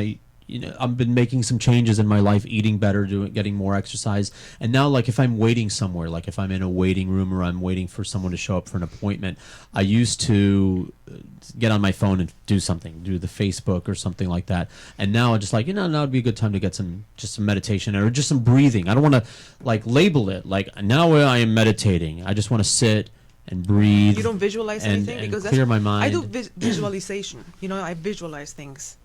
I've been making some changes in my life, eating better, getting more exercise, and now like if I'm waiting somewhere, like if I'm in a waiting room or I'm waiting for someone to show up for an appointment, I used to get on my phone and do something, do the Facebook or something like that, and now I'm just like now would be a good time to get some meditation or just some breathing. I don't want to like label it like now I am meditating. I just want to sit and breathe. You don't visualize anything because clear my mind. I do visualization. I visualize things.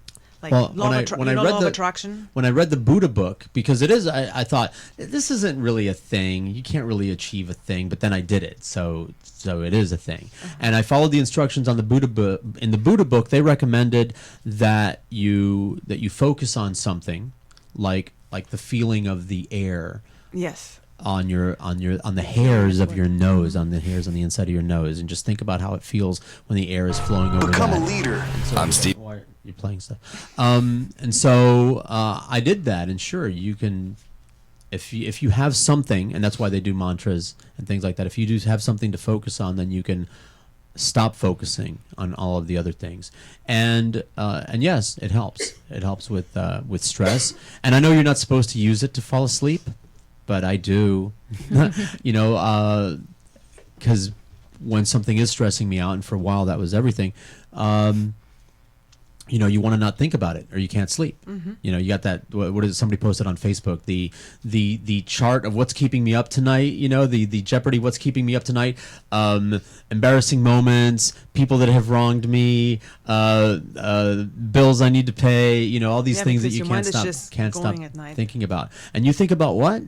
Like when I read the Buddha book, because it is, I thought this isn't really a thing. You can't really achieve a thing, but then I did it, so it is a thing. And I followed the instructions on the Buddha book. In the Buddha book, they recommended that you focus on something like the feeling of the air. Yes. on the hairs of your nose, on the hairs on the inside of your nose, and just think about how it feels when the air is flowing over Become that. a leader. So I'm Steve. You're playing stuff. And so I did that, and sure, you can, if you have something, and that's why they do mantras and things like that. If you do have something to focus on, then you can stop focusing on all of the other things. And yes, it helps. It helps with stress. And I know you're not supposed to use it to fall asleep, but I do. Because when something is stressing me out, and for a while that was everything. You want to not think about it, or you can't sleep. Mm-hmm. You got that. What is it? Somebody posted on Facebook the chart of what's keeping me up tonight. The Jeopardy. What's keeping me up tonight? Embarrassing moments, people that have wronged me, bills I need to pay. All these things that you can't stop thinking about. And you think about what?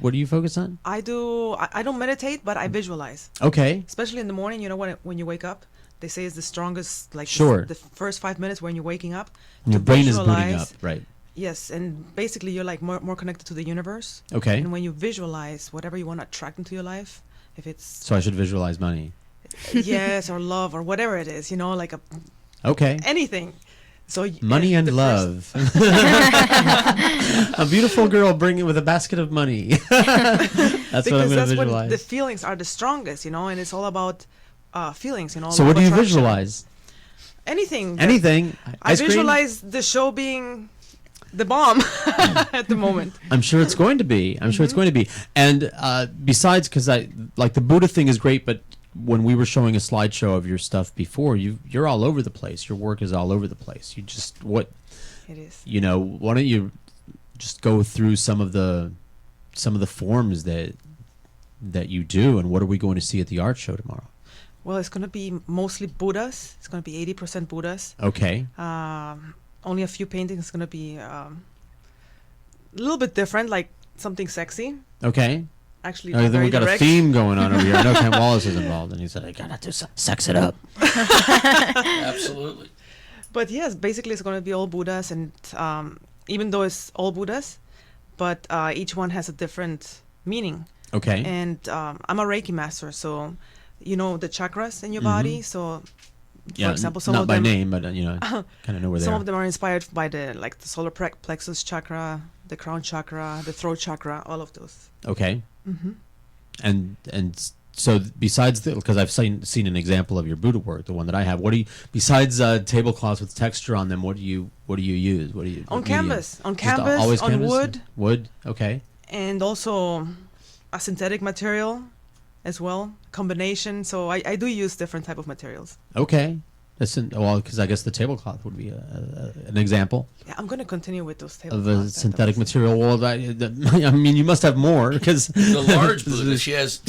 What do you focus on? I don't meditate, but I visualize. Okay. Especially in the morning. When you wake up. They say it's the strongest, sure. The first 5 minutes when you're waking up. Your brain is booting up, right? Yes, and basically you're like more connected to the universe. Okay. And when you visualize whatever you want to attract into your life, if it's... So I should visualize money. Yes, or love, or whatever it is, like Okay. Anything. So money and love. A beautiful girl bringing with a basket of money. That's what I'm going to visualize. When the feelings are the strongest, and it's all about... feelings, So what do you visualize? Anything. Anything. I visualize the show being the bomb at the moment. I'm sure it's going to be. It's going to be. And besides, because the Buddha thing is great, but when we were showing a slideshow of your stuff before, you're all over the place. Your work is all over the place. You just It is. Why don't you just go through some of the forms that you do, and what are we going to see at the art show tomorrow? Well, it's going to be mostly Buddhas. It's going to be 80% Buddhas. Okay. Only a few paintings. It's going to be a little bit different, like something sexy. Okay. Actually, then we got a theme going on over here. I know Ken Wallace is involved, and he said, I got to sex it up. Absolutely. But yes, basically it's going to be all Buddhas, and even though it's all Buddhas, but each one has a different meaning. Okay. And I'm a Reiki master, so... the chakras in your body. So, for example, some not of them... by name, but, kind of know where they are. Some of them are inspired by the solar plexus chakra, the crown chakra, the throat chakra, all of those. Okay. Mm-hmm. And so besides, because I've seen an example of your Buddha work, the one that I have, besides tablecloths with texture on them, what do you use? On canvas, on canvas? Wood, okay. And also a synthetic material as well, combination. So I do use different type of materials. Okay. Because I guess the tablecloth would be an example. Yeah, I'm going to continue with those tablecloths. Of a synthetic material. Well, I mean, you must have more, because... The large Buddha, she has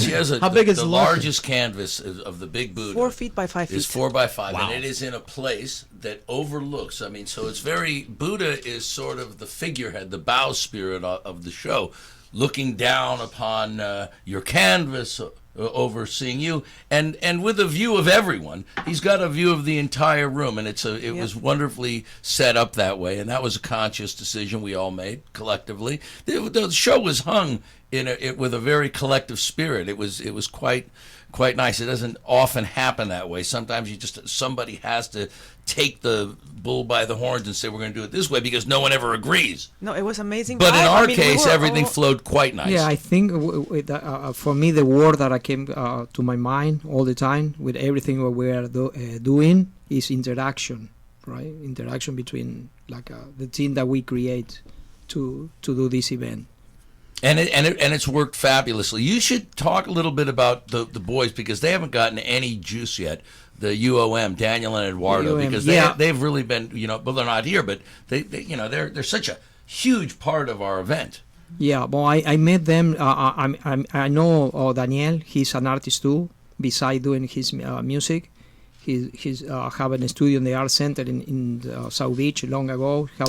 how big is the largest canvas of the big Buddha. 4 feet by 5 feet. Is 4 by 5, wow. And it is in a place that overlooks. I mean, so it's Buddha is sort of the figurehead, the bow spirit of the show, looking down upon your canvas, overseeing you, and with a view of everyone. He's got a view of the entire room, and it was wonderfully set up that way, and that was a conscious decision we all made collectively. The show was hung with a very collective spirit. It was quite nice. It doesn't often happen that way. Sometimes somebody has to take the bull by the horns and say, we're going to do it this way, because no one ever agrees. No, it was amazing. But in our case, everything flowed quite nice. Yeah, I think for me, the word that came to my mind all the time with everything what we are doing is interaction, right? Interaction between the team that we create to do this event. And it's worked fabulously. You should talk a little bit about the boys, because they haven't gotten any juice yet. The UOM, Daniel and Eduardo, because they've really been, well, they're not here, but they're such a huge part of our event. Yeah, well, I met them. I know Daniel. He's an artist too. Besides doing his music, he's having a studio in the art center in South Beach long ago. He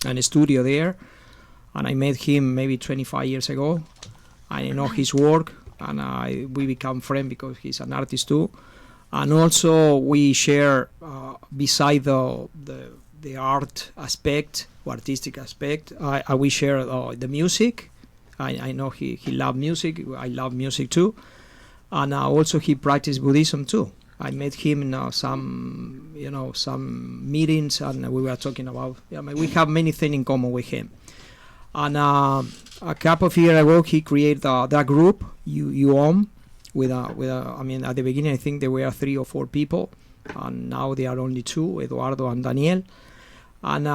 had a studio there. And I met him maybe 25 years ago. I know his work, and we become friends because he's an artist too. And also we share, beside the art aspect, or artistic aspect, we share the music, I know he loved music. I love music too. And also he practiced Buddhism too. I met him in some meetings, and we were talking about. We have many things in common with him. And a couple of years ago, he created that group, UOM, with I mean, at the beginning, I think there were 3 or 4 people, and now there are only 2, Eduardo and Daniel. And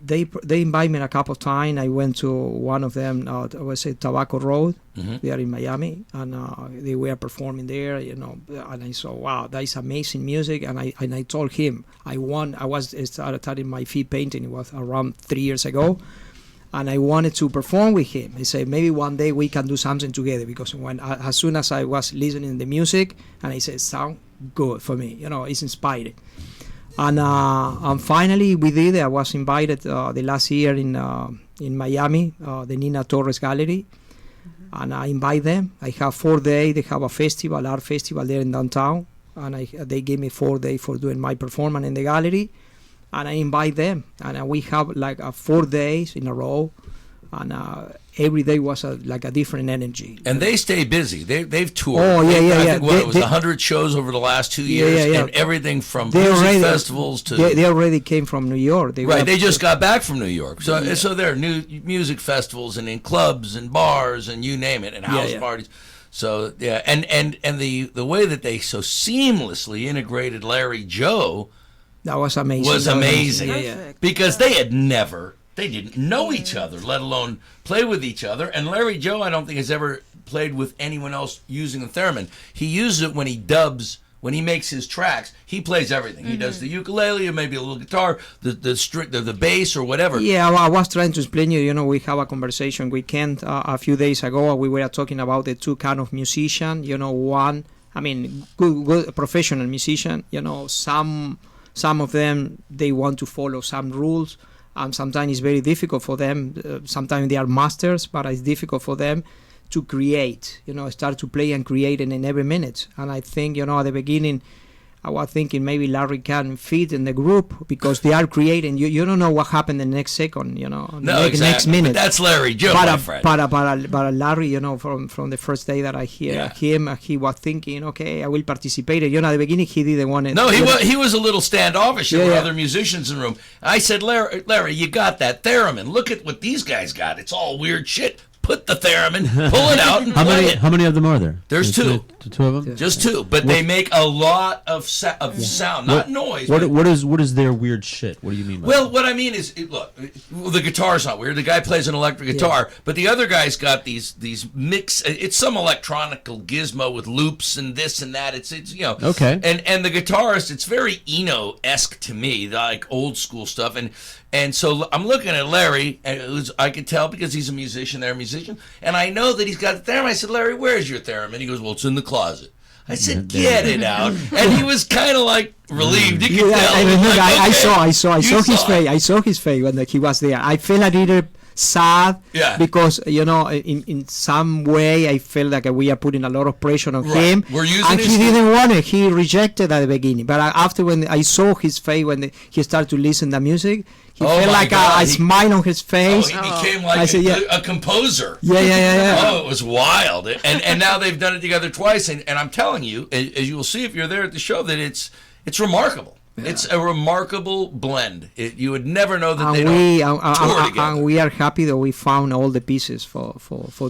they invited me a couple of times. I went to one of them, I was at Tobacco Road, there in Miami, and they were performing there, and I saw, wow, that is amazing music. And I told him, I started my feet painting, it was around 3 years ago, and I wanted to perform with him. I said, maybe one day we can do something together, because as soon as I was listening to the music, and I said, sound good for me, it's inspiring. And finally we did. I was invited the last year in Miami, the Nina Torres Gallery, and I invite them. I have 4 days. They have a festival, art festival there in downtown, and they gave me 4 days for doing my performance in the gallery, and I invite them, and we have like 4 days in a row, and every day was like a different energy. And they stay busy. They've toured. Oh, yeah. I think it was 100 shows over the last 2 years, and everything from music festivals to... They already came from New York. They just got back from New York. So there are new music festivals and in clubs and bars and you name it, and house parties. So, yeah, and the way that they so seamlessly integrated Larry Joe... That was amazing. Because they didn't know each other, let alone play with each other. And Larry Joe, I don't think, has ever played with anyone else using a theremin. He uses it when he dubs, when he makes his tracks. He plays everything. He does the ukulele or maybe a little guitar, the bass or whatever. Yeah, I was trying to explain you. We have a conversation with Kent a few days ago. We were talking about the 2 kind of musician. One, I mean, good professional musician. Some of them, they want to follow some rules. Sometimes it's very difficult for them. Sometimes they are masters, but it's difficult for them to create, start to play and create in every minute. And I think, at the beginning, I was thinking maybe Larry can fit in the group because they are creating. You don't know what happened the next second, next minute. But that's Larry Joe, my friend. But Larry, from the first day that I hear him, he was thinking, okay, I will participate. At the beginning, he didn't want it. No, he was a little standoffish. There were other musicians in the room. I said, Larry, you got that theremin. Look at what these guys got. It's all weird shit. Put the theremin, pull it out, and play it. How many of them are there? There's 2. 2 of them? Just 2, but they make a lot of sound, not noise. What is their weird shit? What do you mean by that? What I mean is, look, the guitar's not weird. The guy plays an electric guitar, but the other guy's got these mix. It's some electronical gizmo with loops and this and that. It's okay. And the guitarist, it's very Eno-esque to me, like old school stuff. And so I'm looking at Larry, and I could tell because he's a musician, and I know that he's got a theremin. I said, Larry, where's your themin? He goes, well, it's in the closet. I said, get it out. And he was kind of like relieved. You could tell. I saw his face. I saw his face when he was there. I felt a little sad because in some way I felt like we are putting a lot of pressure on him, and he didn't want it. He rejected at the beginning, but after when I saw his face when he started to listen to music, he felt like a smile on his face. He became like a composer. Yeah. Oh, it was wild. And now they've done it together twice, and I'm telling you, as you will see if you're there at the show, that it's remarkable. Yeah. It's a remarkable blend. You would never know that tour together. And we are happy that we found all the pieces for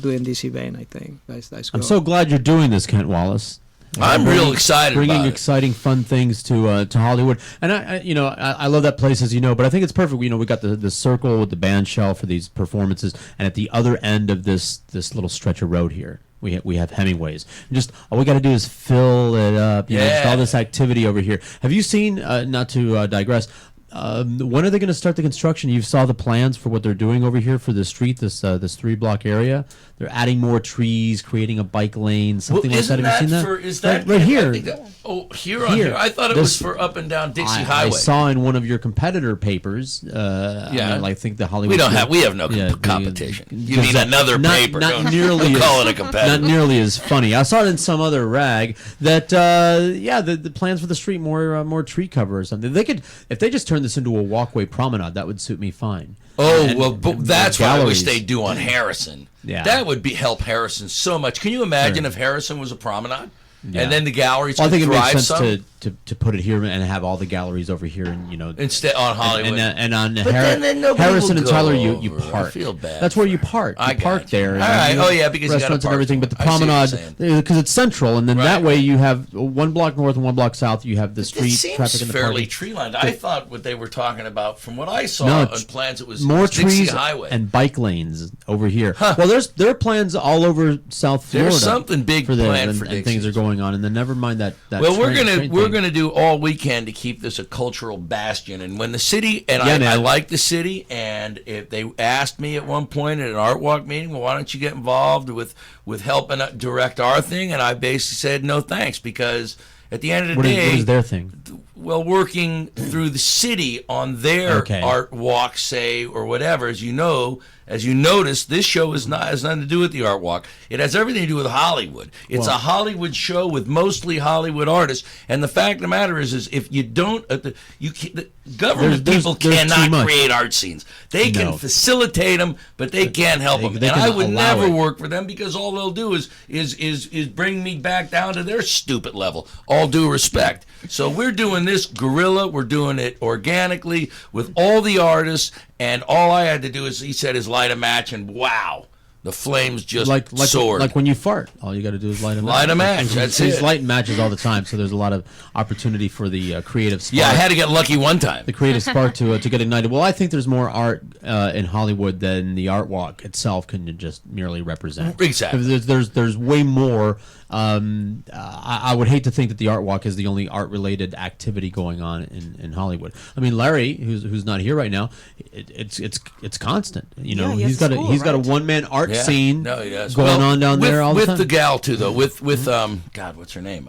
doing this event. I think that's good. I'm so glad you're doing this, Kent Wallace. I'm real excited bringing about exciting, fun things to Hollywood, and I love that place, as you know. But I think it's perfect. We got the circle with the band shell for these performances, and at the other end of this little stretch of road here, we have Hemingway's. And just all we got to do is fill it up. Just all this activity over here. Have you seen? Not to digress. When are they going to start the construction? You saw the plans for what they're doing over here for the street, this 3-block area. They're adding more trees, creating a bike lane, something like that. Have you seen that? Is that right here? Here. I thought it was for up and down Dixie Highway. I saw in one of your competitor papers. I think the Hollywood. We have no competition. You mean another paper? Not nearly. Call it a competitor. Not nearly as funny. I saw it in some other rag that the plans for the street more tree cover or something. They could, if they just turn this into a walkway promenade, that would suit me fine. But that's what I wish they'd do on Harrison. Yeah. That would help Harrison so much. Can you imagine if Harrison was a promenade? Yeah. And then the galleries I think it makes sense some? to put it here and have all the galleries over here, and instead on Hollywood and on then Harrison and Tyler you part. I feel bad. That's where you part. You park there. All right. Oh yeah, because restaurants you and everything. But the promenade, because it's central, and then that way you have 1 block north and 1 block south. You have the street traffic and the fairly party. tree lined. I thought what they were talking about, from what I saw on plans, it was more Dixie trees Highway and bike lanes over here. Well, there are plans all over South Florida. There's something big planned for and things are going on, and then never mind that. Well, we're gonna do all we can to keep this a cultural bastion. And when the city I like the city, and if they asked me at one point at an art walk meeting, well, why don't you get involved with helping direct our thing? And I basically said no thanks, because at the end of the day, what is their thing? Well, working through the city on their art walk, say, or whatever, as you notice, this show has nothing to do with the art walk. It has everything to do with Hollywood. It's a Hollywood show with mostly Hollywood artists. And the fact of the matter is if you don't, the government people cannot create art scenes. They can facilitate them, but they can't help them. And I would never work for them, because all they'll do is bring me back down to their stupid level. All due respect. So we're doing this guerrilla. We're doing it organically with all the artists. And all I had to do is light a match, and wow, the flames just soared. Like when you fart, all you got to do is light a match. Light a match. That's it. He's lighting matches all the time, so there's a lot of opportunity for the creative spark. Yeah, I had to get lucky one time. The creative spark to get ignited. Well, I think there's more art in Hollywood than the art walk itself can just merely represent. Exactly. There's way more. I would hate to think that the art walk is the only art-related activity going on in Hollywood. I mean, Larry, who's not here right now, it's constant. He's got a one-man art scene going on down there all the time. With the gal too, though. With God, what's her name?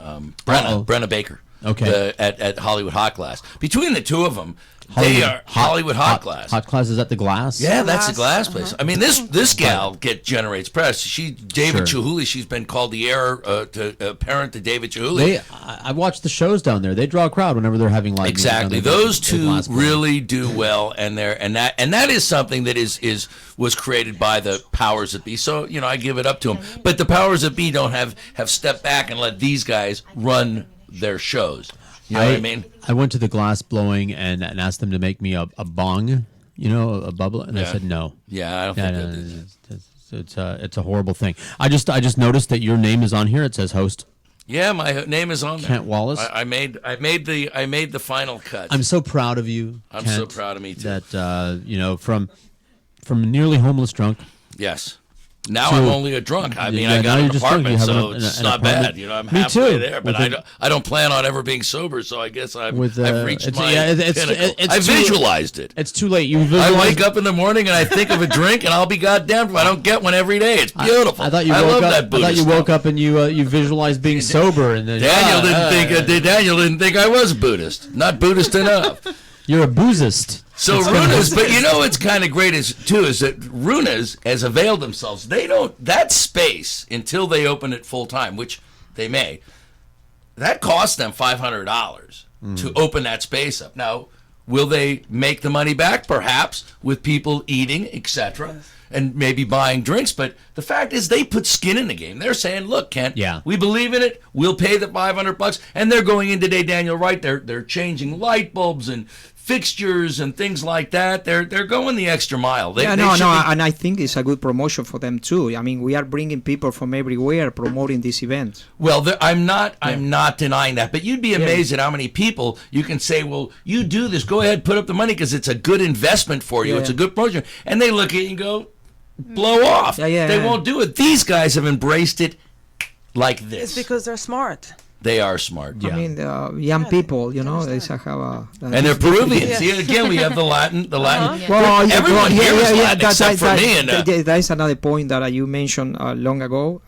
Brenna Baker. Okay. At Hollywood Hot Glass. Between the two of them, they are Hollywood Hot Glass. Hot Glass, is that the glass? Yeah, that's the glass place. I mean, this gal generates press. David Chihuly. She's been called the heir parent to David Chihuly. I watch the shows down there. They draw a crowd whenever they're having live music. Exactly. Those two really do well, and that is something that was created by the powers that be. So I give it up to them. But the powers that be don't have stepped back and let these guys run their shows. You know what I mean? I went to the glass blowing and asked them to make me a bong, a bubble, and they said no. Yeah, I don't think it's a horrible thing. I just noticed that your name is on here. It says host. Yeah, my name is on there. Kent Wallace. I made the final cut. I'm so proud of you. I'm so proud of me too. That from nearly homeless drunk. Yes. Now I'm only a drunk. I mean, I got an apartment, so it's not bad. I'm halfway there, but I don't plan on ever being sober. So I guess I've reached my pinnacle. I visualized it. It's too late. I wake up in the morning and I think of a drink, and I'll be goddamned if I don't get one every day. It's beautiful. I thought you woke up and you visualized being sober, and then Daniel didn't think I was Buddhist. Not Buddhist enough. You're a boozist. So Runas, but what's kind of great is that Runas has availed themselves. They don't, that space, until they open it full time, which they may, that costs them $500 to open that space up. Now, will they make the money back? Perhaps, with people eating, etc., and maybe buying drinks. But the fact is, they put skin in the game. They're saying, look, Kent, we believe in it. We'll pay the $500. And they're going in today, Daniel, right? They're changing light bulbs and fixtures and things like that. They're going the extra mile. And I think it's a good promotion for them too. I mean, we are bringing people from everywhere promoting this event. Well, I'm not denying that, but you'd be amazed at how many people you can say, well, you do this, go ahead, put up the money because it's a good investment for you. It's a good promotion. And they look at you and go, blow off. They won't do it. These guys have embraced it like this. It's because they're smart. They are smart. I mean, young people, they have and they're Peruvian. See, again, we have the Latin. Well, everyone here is Latin except for me. And that is another point that you mentioned long ago.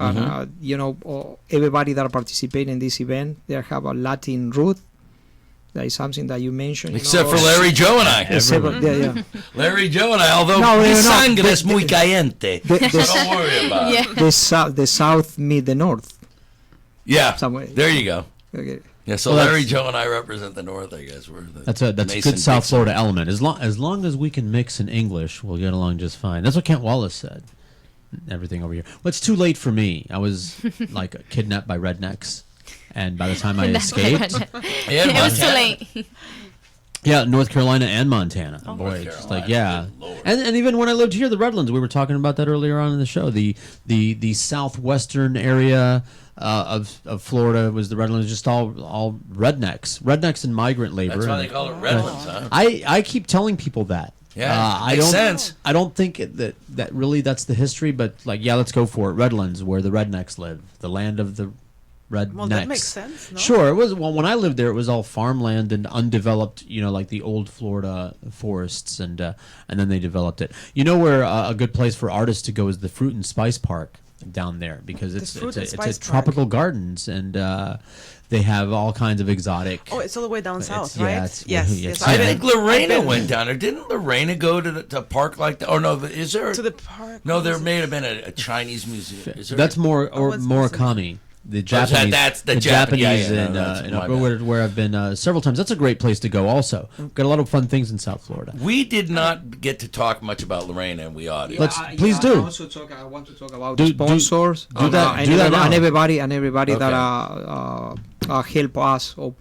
Everybody that participate in this event, they have a Latin root. That is something that you mentioned. Except for Larry, Joe, and I. Larry, Joe, and I. Although mi sangre es muy caliente. Don't worry about it. The south meet the north. Yeah, there you go. Okay. Yeah, so Larry, Joe, and I represent the North, I guess. That's a good South Florida element. As long as we can mix in English, we'll get along just fine. That's what Kent Wallace said. Everything over here. Well, it's too late for me. I was like kidnapped by rednecks, and by the time I escaped, it was too late. Yeah, North Carolina and Montana. Oh, boy, just like and even when I lived here, the Redlands. We were talking about that earlier on in the show. The southwestern area of Florida was the Redlands, just all rednecks and migrant labor. That's why they call it Redlands, huh? I keep telling people that. Yeah, makes sense. I don't think that really that's the history, but like, yeah, let's go for it. Redlands, where the rednecks live, the land of the rednecks. Well, that makes sense. No? Sure, it was. Well, when I lived there, it was all farmland and undeveloped. Like the old Florida forests, and then they developed it. You know where a good place for artists to go is the Fruit and Spice Park down there, because it's a tropical gardens, and they have all kinds of exotic. Oh, it's all the way down south, right? Yeah, yes. I think Lorena went down there. Didn't Lorena go to a park like that? Oh no, is there to the park? No, there may have been a Chinese museum. Is there? That's Murakami. The Japanese, that's the Japanese, and where I've been several times. That's a great place to go. Also, got a lot of fun things in South Florida. We did not get to talk much about Lorena, and we ought to. Please do. I want to talk about the sponsors. Do that now. And everybody that help us or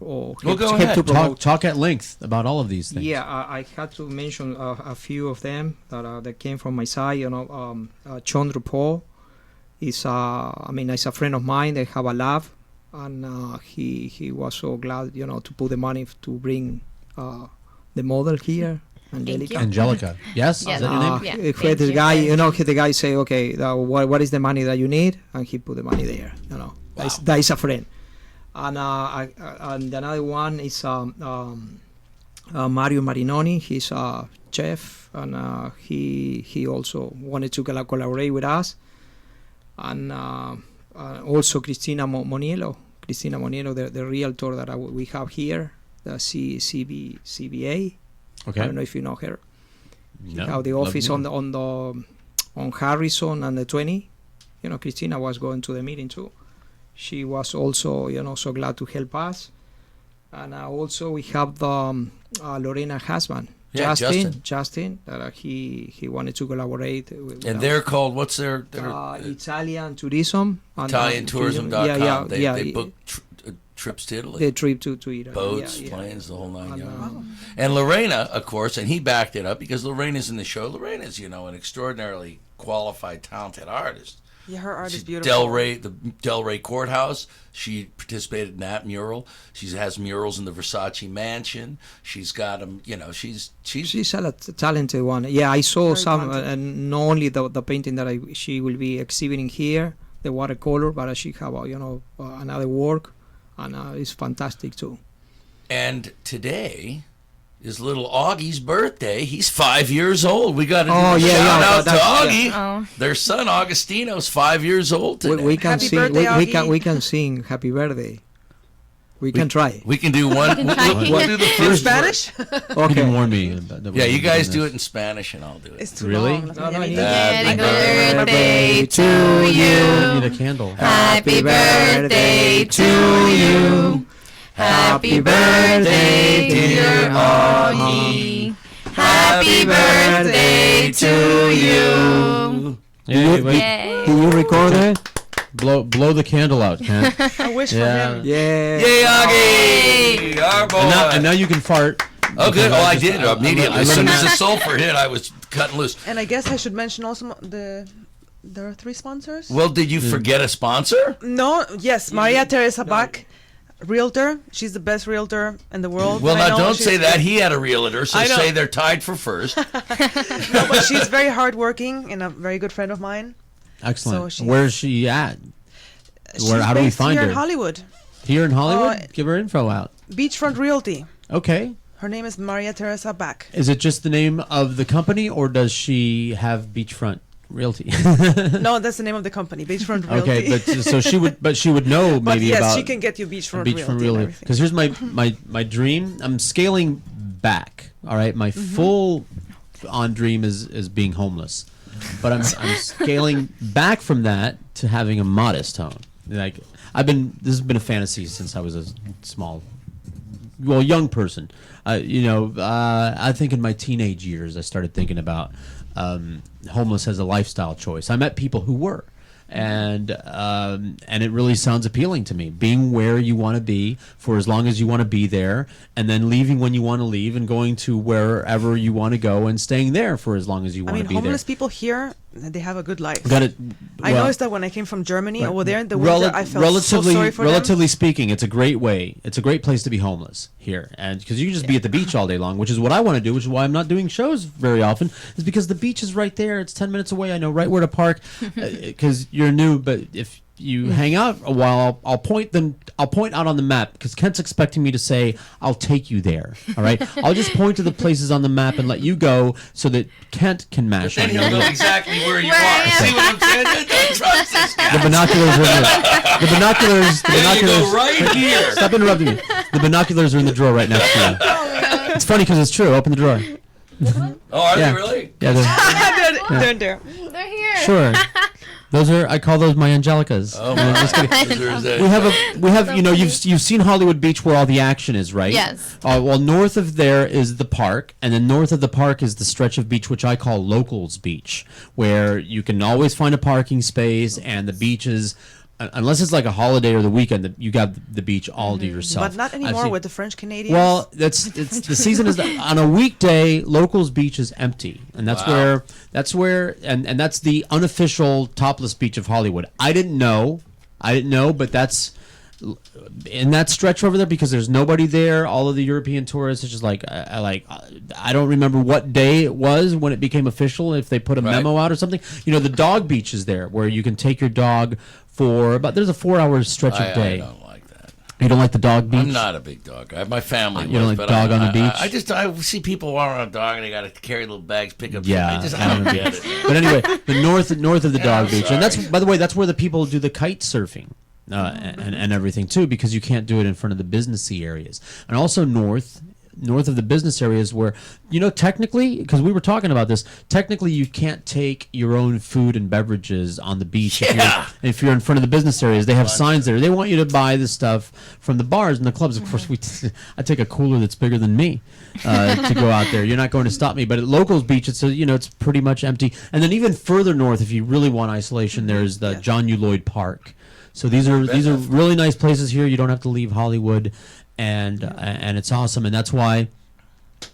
help to promote. Talk at length about all of these things. Yeah, I had to mention a few of them that came from my side. Chandra Paul. He's a friend of mine. They have a lab, and he was so glad, to put the money to bring the model here, Angelica. Yes. Is that your name? The guy, the guy say, okay, what is the money that you need, and he put the money there. Wow. That is a friend. And another one is Mario Marinoni. He's a chef, and he also wanted to collaborate with us. And also Cristina Moniello, the realtor that we have here, the CBA. Okay. I don't know if you know her. No, we have the office on Harrison and the 20. Cristina was going to the meeting too. She was also so glad to help us. And also we have the Lorena husband. Yeah, Justin, that he wanted to collaborate with. And they're called, what's their Italian Tourism. ItalianTourism.com. They book trips to Italy. The trip to Italy. Boats, planes, the whole nine yards. And Lorena, of course, and he backed it up because Lorena's in the show. Lorena's, an extraordinarily qualified, talented artist. Yeah, her art is beautiful. The Del Rey Courthouse. She participated in that mural. She has murals in the Versace mansion. She's got them. She's a talented one. Yeah, I saw some, and not only the painting that she will be exhibiting here, the watercolor, but she have another work, and it's fantastic too. And today is little Augie's birthday. He's 5 years old. We got to do a shout out to Augie. Yeah. Their son Augustino's 5 years old today. We can sing. Birthday, we can sing Happy Birthday. We can try. We can do one. We'll do the first Spanish. Okay. You can warn me. Yeah, you guys do it in Spanish, and I'll do it. It's too really long. Happy birthday to you. You need a candle. Happy birthday to you. Happy birthday, dear Augie. Happy birthday to you. Yeah, Do you record it? Blow the candle out, Ken. I wish for him. Yeah. Yay, Augie! Our boy. And now you can fart. Oh, good. Oh, I did immediately. As soon as the sulfur hit, I was cutting loose. And I guess I should mention also there are 3 sponsors. Well, did you forget a sponsor? No. Yes, Maria Teresa Bach. Realtor, she's the best realtor in the world. Well, now don't say that. He had a realtor, so say they're tied for first. No, but she's very hardworking and a very good friend of mine. Excellent. So where is she at? How do we find her? Here in Hollywood. Here in Hollywood? Give her info out. Beachfront Realty. Okay. Her name is Maria Teresa Bach. Is it just the name of the company, or does she have Beachfront Realty? No, that's the name of the company, Beachfront Realty. Okay, but she would know but maybe yes, about. She can get you Beachfront Realty. Because here's my dream. I'm scaling back. All right, my full on dream is being homeless, but I'm scaling back from that to having a modest home. Like this has been a fantasy since I was a young person. I think in my teenage years I started thinking about homeless as a lifestyle choice. I met people who were. And it really sounds appealing to me. Being where you want to be for as long as you want to be there, and then leaving when you want to leave, and going to wherever you want to go, and staying there for as long as you want to be there. Homeless people here, they have a good life. I noticed that when I came from Germany over there in the winter, I felt so sorry for relatively them. speaking, it's a great way. It's a great place to be homeless here, and because you can just be at the beach all day long, which is what I want to do, which is why I'm not doing shows very often. Is because the beach is right there. It's 10 minutes away. I know right where to park. Because you're new, but if you hang out a while, I'll point out on the map, because Kent's expecting me to say I'll take you there. All right, I'll just point to the places on the map and let you go so that Kent can mash. Then he'll know exactly where you are. See what I'm saying? Don't trust this guy. The binoculars You go right here. Stop interrupting me. The binoculars are in the drawer right next to you. It's funny because it's true. Open the drawer. Oh, are they really? Yeah, they're there. They're here. Sure. I call those my Angelicas. Oh, we have you've seen Hollywood Beach where all the action is, right? Yes. Well, north of there is the park, and then north of the park is the stretch of beach which I call Locals Beach, where you can always find a parking space, and the beach is, unless it's like a holiday or the weekend, you got the beach all to yourself. But not anymore with the French Canadians. Well, the season is on a weekday. Locals Beach is empty, and that's where that's the unofficial topless beach of Hollywood. I didn't know, but that's in that stretch over there because there's nobody there. All of the European tourists, it's just I don't remember what day it was when it became official. If they put a memo out or something, the dog beach is there where you can take your dog. There's a 4-hour stretch of day. I don't like that. You don't like the dog beach? I'm not a big dog guy. My family. You don't like dog on the beach? I see people walking on a dog and they got to carry little bags, pick up. Yeah, I don't get it. But anyway, the north of the dog beach, and that's, by the way, that's where the people do the kite surfing and everything too, because you can't do it in front of the businessy areas, and also north of the business areas where, technically, because we were talking about this, technically you can't take your own food and beverages on the beach if you're in front of the business areas. They have signs there. They want you to buy the stuff from the bars and the clubs. Of course, I take a cooler that's bigger than me to go out there. You're not going to stop me. But at Locals Beach, it's pretty much empty. And then even further north, if you really want isolation, there's the John U. Lloyd Park. So these are really nice places here. You don't have to leave Hollywood. And it's awesome, and that's why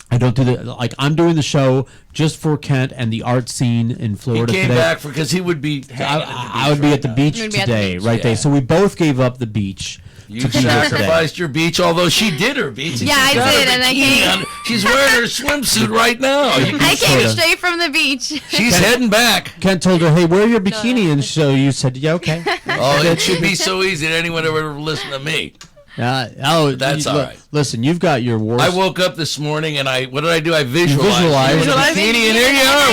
I don't do I'm doing the show just for Kent and the art scene in Florida. He came today. back because he would be. I would be at the beach today, there. So we both gave up the beach. You sacrificed your beach, although she did her beach. Yeah, I did, and I came. She's wearing her swimsuit right now. I came straight from the beach. She's heading back. Kent told her, "Hey, wear your bikini," and so you said, "Yeah, okay." Oh, it should be so easy that anyone ever listen to me. That's all right. Listen, you've got your wars. I woke up this morning and what did I do? I visualized. Bikini, and here you are.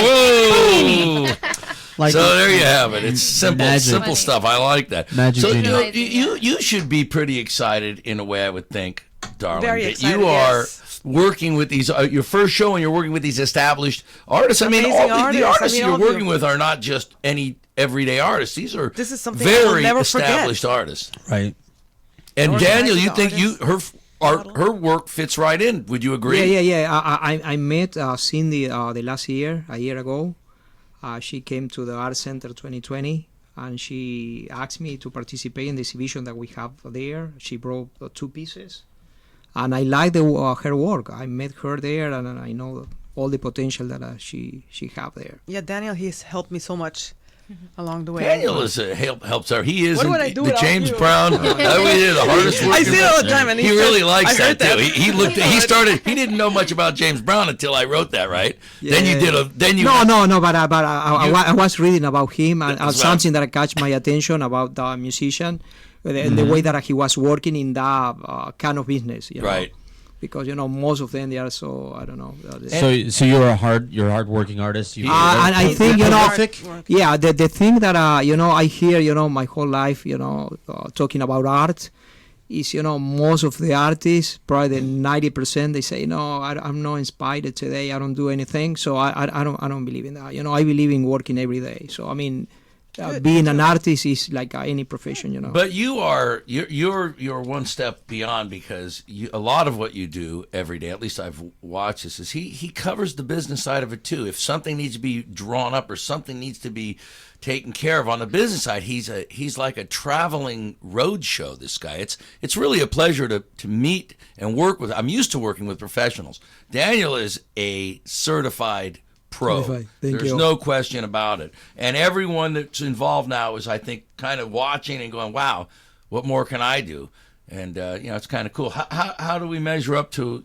Whoa! So there you have it. It's simple stuff. I like that. Magic. So you should be pretty excited in a way, I would think, darling. Very that excited, you are working with these. Your first show, and you're working with these established artists. I mean, the artists you're working with are not just any everyday artists. This is something very established artists, right? And Daniel, you think her work fits right in? Would you agree? Yeah. I met Cindy the last year, a year ago. She came to the Art Center 2020, and she asked me to participate in the exhibition that we have there. She brought 2 pieces, and I like her work. I met her there, and I know all the potential that she have there. Yeah, Daniel, he's helped me so much. Along the way, Daniel helps her. He is the James Brown. We did the hardest work. I see it all the time, and he really likes that too. He didn't know much about James Brown until I wrote that. Right? Yeah. Then you. No. But I was reading about him and something that catch my attention about the musician, and the way that he was working in that kind of business. Right. Because most of them they are so I don't know. So you're a hard-working artist. And I think the thing that I hear my whole life talking about art is most of the artists, probably 90%, they say I'm not inspired today. I don't do anything. So I don't believe in that. I believe in working every day. So I mean, being an artist is like any profession, you know. But you're one step beyond, because a lot of what you do every day, at least I've watched this, is he covers the business side of it too. If something needs to be drawn up or something needs to be taken care of on the business side, he's like a traveling road show. This guy, it's really a pleasure to meet and work with. I'm used to working with professionals. Daniel is a certified pro. There's no question about it. And everyone that's involved now is, I think, kind of watching and going, wow, what more can I do? And, it's kind of cool. How do we measure up to,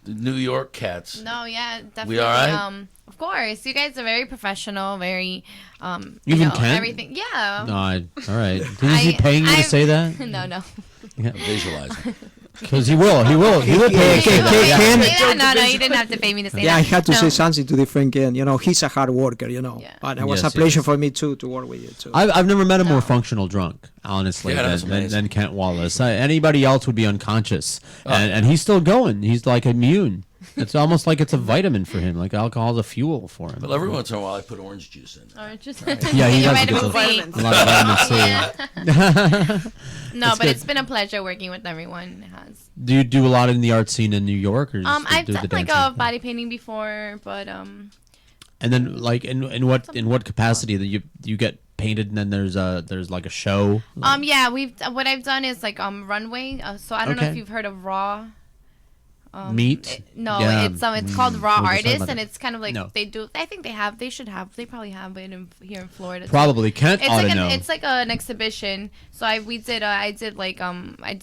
the New York cats? No, yeah, definitely. We all right? Of course. You guys are very professional, very, Even Kent? everything. Yeah. No, all right. Is he paying you to say that? No. Yeah. Visualizing. Because he will pay us. No, you didn't have to pay me to say that. Yeah, I had to say something to different Ken. He's a hard worker, But it was a pleasure for me too to work with you too. I've never met a more functional drunk, honestly, than Kent Wallace. Anybody else would be unconscious, and he's still going. He's like immune. It's almost like it's a vitamin for him, like alcohol's a fuel for him. Well, every once in a while I put orange juice in. Orange juice. Yeah, he does get a lot of vitamin C. No, but it's been a pleasure working with everyone. It has. Do you do a lot in the art scene in New York, or I've done like a body painting before, but And then, like, in what capacity that you get painted, and then there's like a show? Yeah, what I've done is like runway. So I don't know if you've heard of Raw. Meat? It's called Raw Artists, and it's kind of like they do. I think they probably have it here in Florida. Probably Kent ought to know. It's like an exhibition. So I did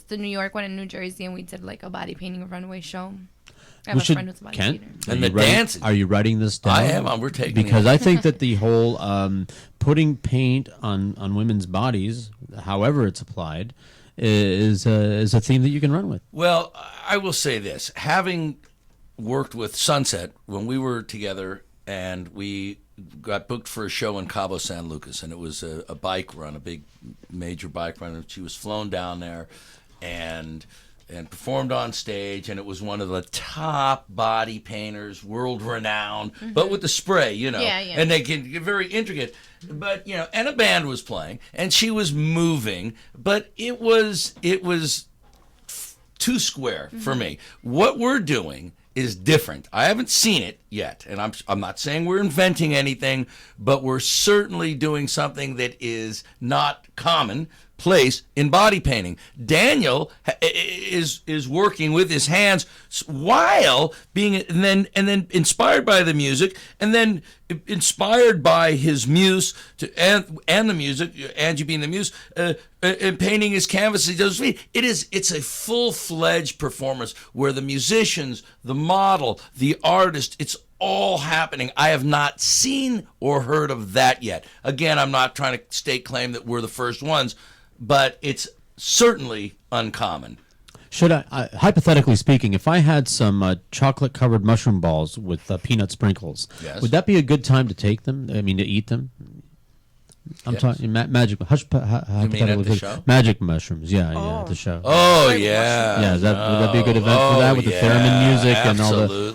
the New York one in New Jersey, and we did like a body painting runway show. I have a friend who's a body painter. And the dancing. Are you writing this down? I am. We're taking because I think that the whole putting paint on women's bodies, however it's applied, is a theme that you can run with. Well, I will say this. Having worked with Sunset when we were together, and we got booked for a show in Cabo San Lucas, and it was a bike run, a big major bike run, and she was flown down there and performed on stage, and it was one of the top body painters, world renowned, but with the spray, and they can get very intricate. But and a band was playing, and she was moving, but it was too square for me. What we're doing is different. I haven't seen it yet, and I'm not saying we're inventing anything, but we're certainly doing something that is not commonplace in body painting. Daniel is working with his hands while being and then inspired by the music, and then inspired by his muse and the music, Angie being the muse, and painting his canvas. He does it's a full-fledged performance where the musicians, the model, the artist, it's all happening. I have not seen or heard of that yet. Again, I'm not trying to stake claim that we're the first ones, but it's certainly uncommon. Should I, hypothetically speaking, if I had some chocolate-covered mushroom balls with peanut sprinkles, would that be a good time to take them? I mean, to eat them? I'm talking magic. You mean at the show? Magic mushrooms, yeah, at the show. Oh yeah, would that be a good event for that with the theremin music and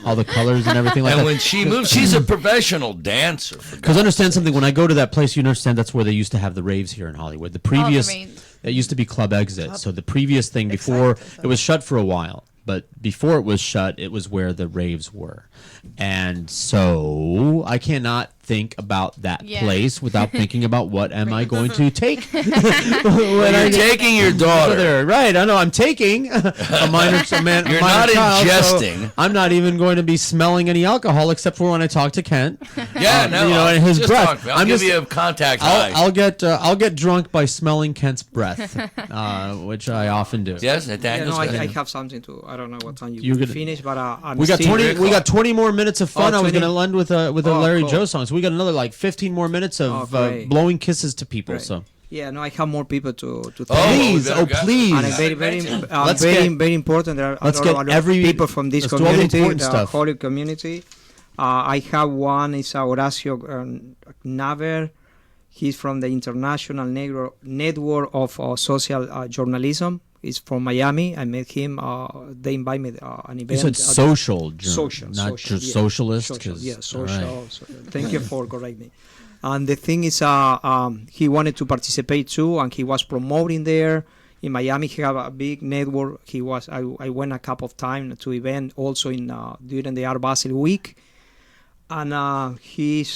all the colors and everything like that? And when she moves, she's a professional dancer. Because understand something, when I go to that place, you understand that's where they used to have the raves here in Hollywood. The previous, it used to be Club Exit. So the previous thing before it was shut for a while. But before it was shut, it was where the raves were. And so I cannot think about that place without thinking about what am I going to take. When you're taking your daughter. Right, I know I'm taking a minor child. You're not ingesting. So I'm not even going to be smelling any alcohol except for when I talk to Kent. Yeah, and his breath. I'll give you a contact high. I'll get drunk by smelling Kent's breath, which I often do. Yes, Daniel's I have something to. I don't know what time you finish, but we got 20 more minutes of fun. I was going to end with a Larry Joe song. So we got another like 15 more minutes of blowing kisses to people. Great. So yeah, no, I have more people to please, please. And very important. There are a lot of people from this community, the Hollywood community. I have one. It's Horacio Naver. He's from the International Network of Social Journalism. He's from Miami. I met him. They invited me an event. You said social, social, not social, socialist. Social, yeah, social. Right. Thank you for correcting me. And the thing is, he wanted to participate too, and he was promoting there. In Miami, he have a big network. I went a couple of times to event also during the Art Basel week, and he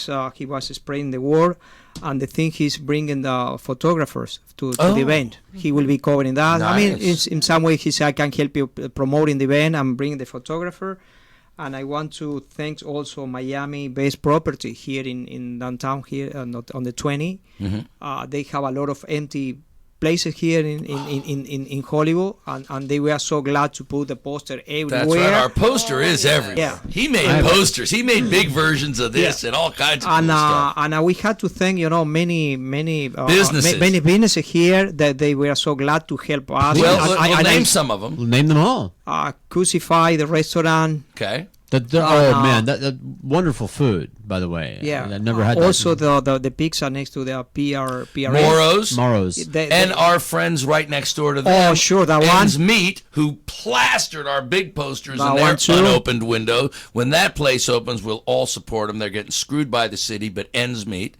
was spreading the word. And the thing, he's bringing the photographers to the event. He will be covering that. Nice. I mean, in some way, he said, I can help you promoting the event and bring the photographer. And I want to thank also Miami-based property here in downtown here on the 20. Mm-hmm. They have a lot of empty places here in Hollywood, and they were so glad to put the poster everywhere. That's right. Our poster is everywhere. Yeah. He made posters. He made big versions of this and all kinds of cool stuff. And we had to thank many businesses. Many businesses here that they were so glad to help us. Well, we'll name some of them. We'll name them all. Crucify, the restaurant. Okay. That wonderful food, by the way. Yeah, I never had also that. the pizza next to the PRA. Moro's. And our friends right next door to them. Oh, sure, that Ends one. Meat, who plastered our big posters That in their one too. unopened window. When that place opens, we'll all support them. They're getting screwed by the city, but Ends Meat.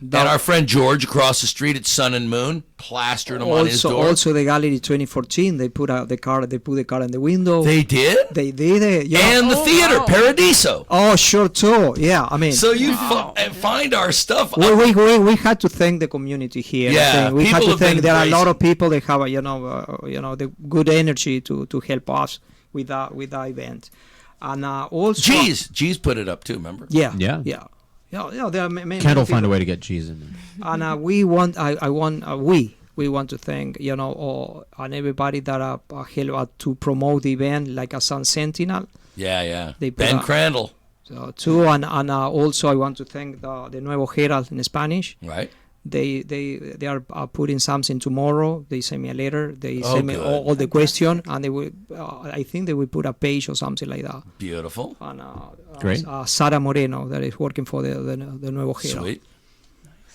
And our friend George across the street at Sun and Moon plastered them on his door. Also, the Gallery 2014, they put the car in the window. They did? They did it. Yeah. And the theater, Paradiso. Oh, sure, too. Yeah, I mean. So you find our stuff. We had to thank the community here. Yeah, we had people to have thank. been There are a lot crazy. of people that have the good energy to help us with that event, and also. G's put it up too. Remember? Yeah. Yeah. Yeah, there are many. Kendall people. find a way to get cheese in there. And we want to thank and everybody that helped to promote the event, like a Sun Sentinel. Yeah. They put Ben Crandall. So too, and also I want to thank the Nuevo Herald in Spanish. Right. They are putting something tomorrow. They send me a letter. They send me good. all the question, and they will. I think they will put a page or something like that. Beautiful. And, Great. Sara Moreno, that is working for the Nuevo Herald. Sweet.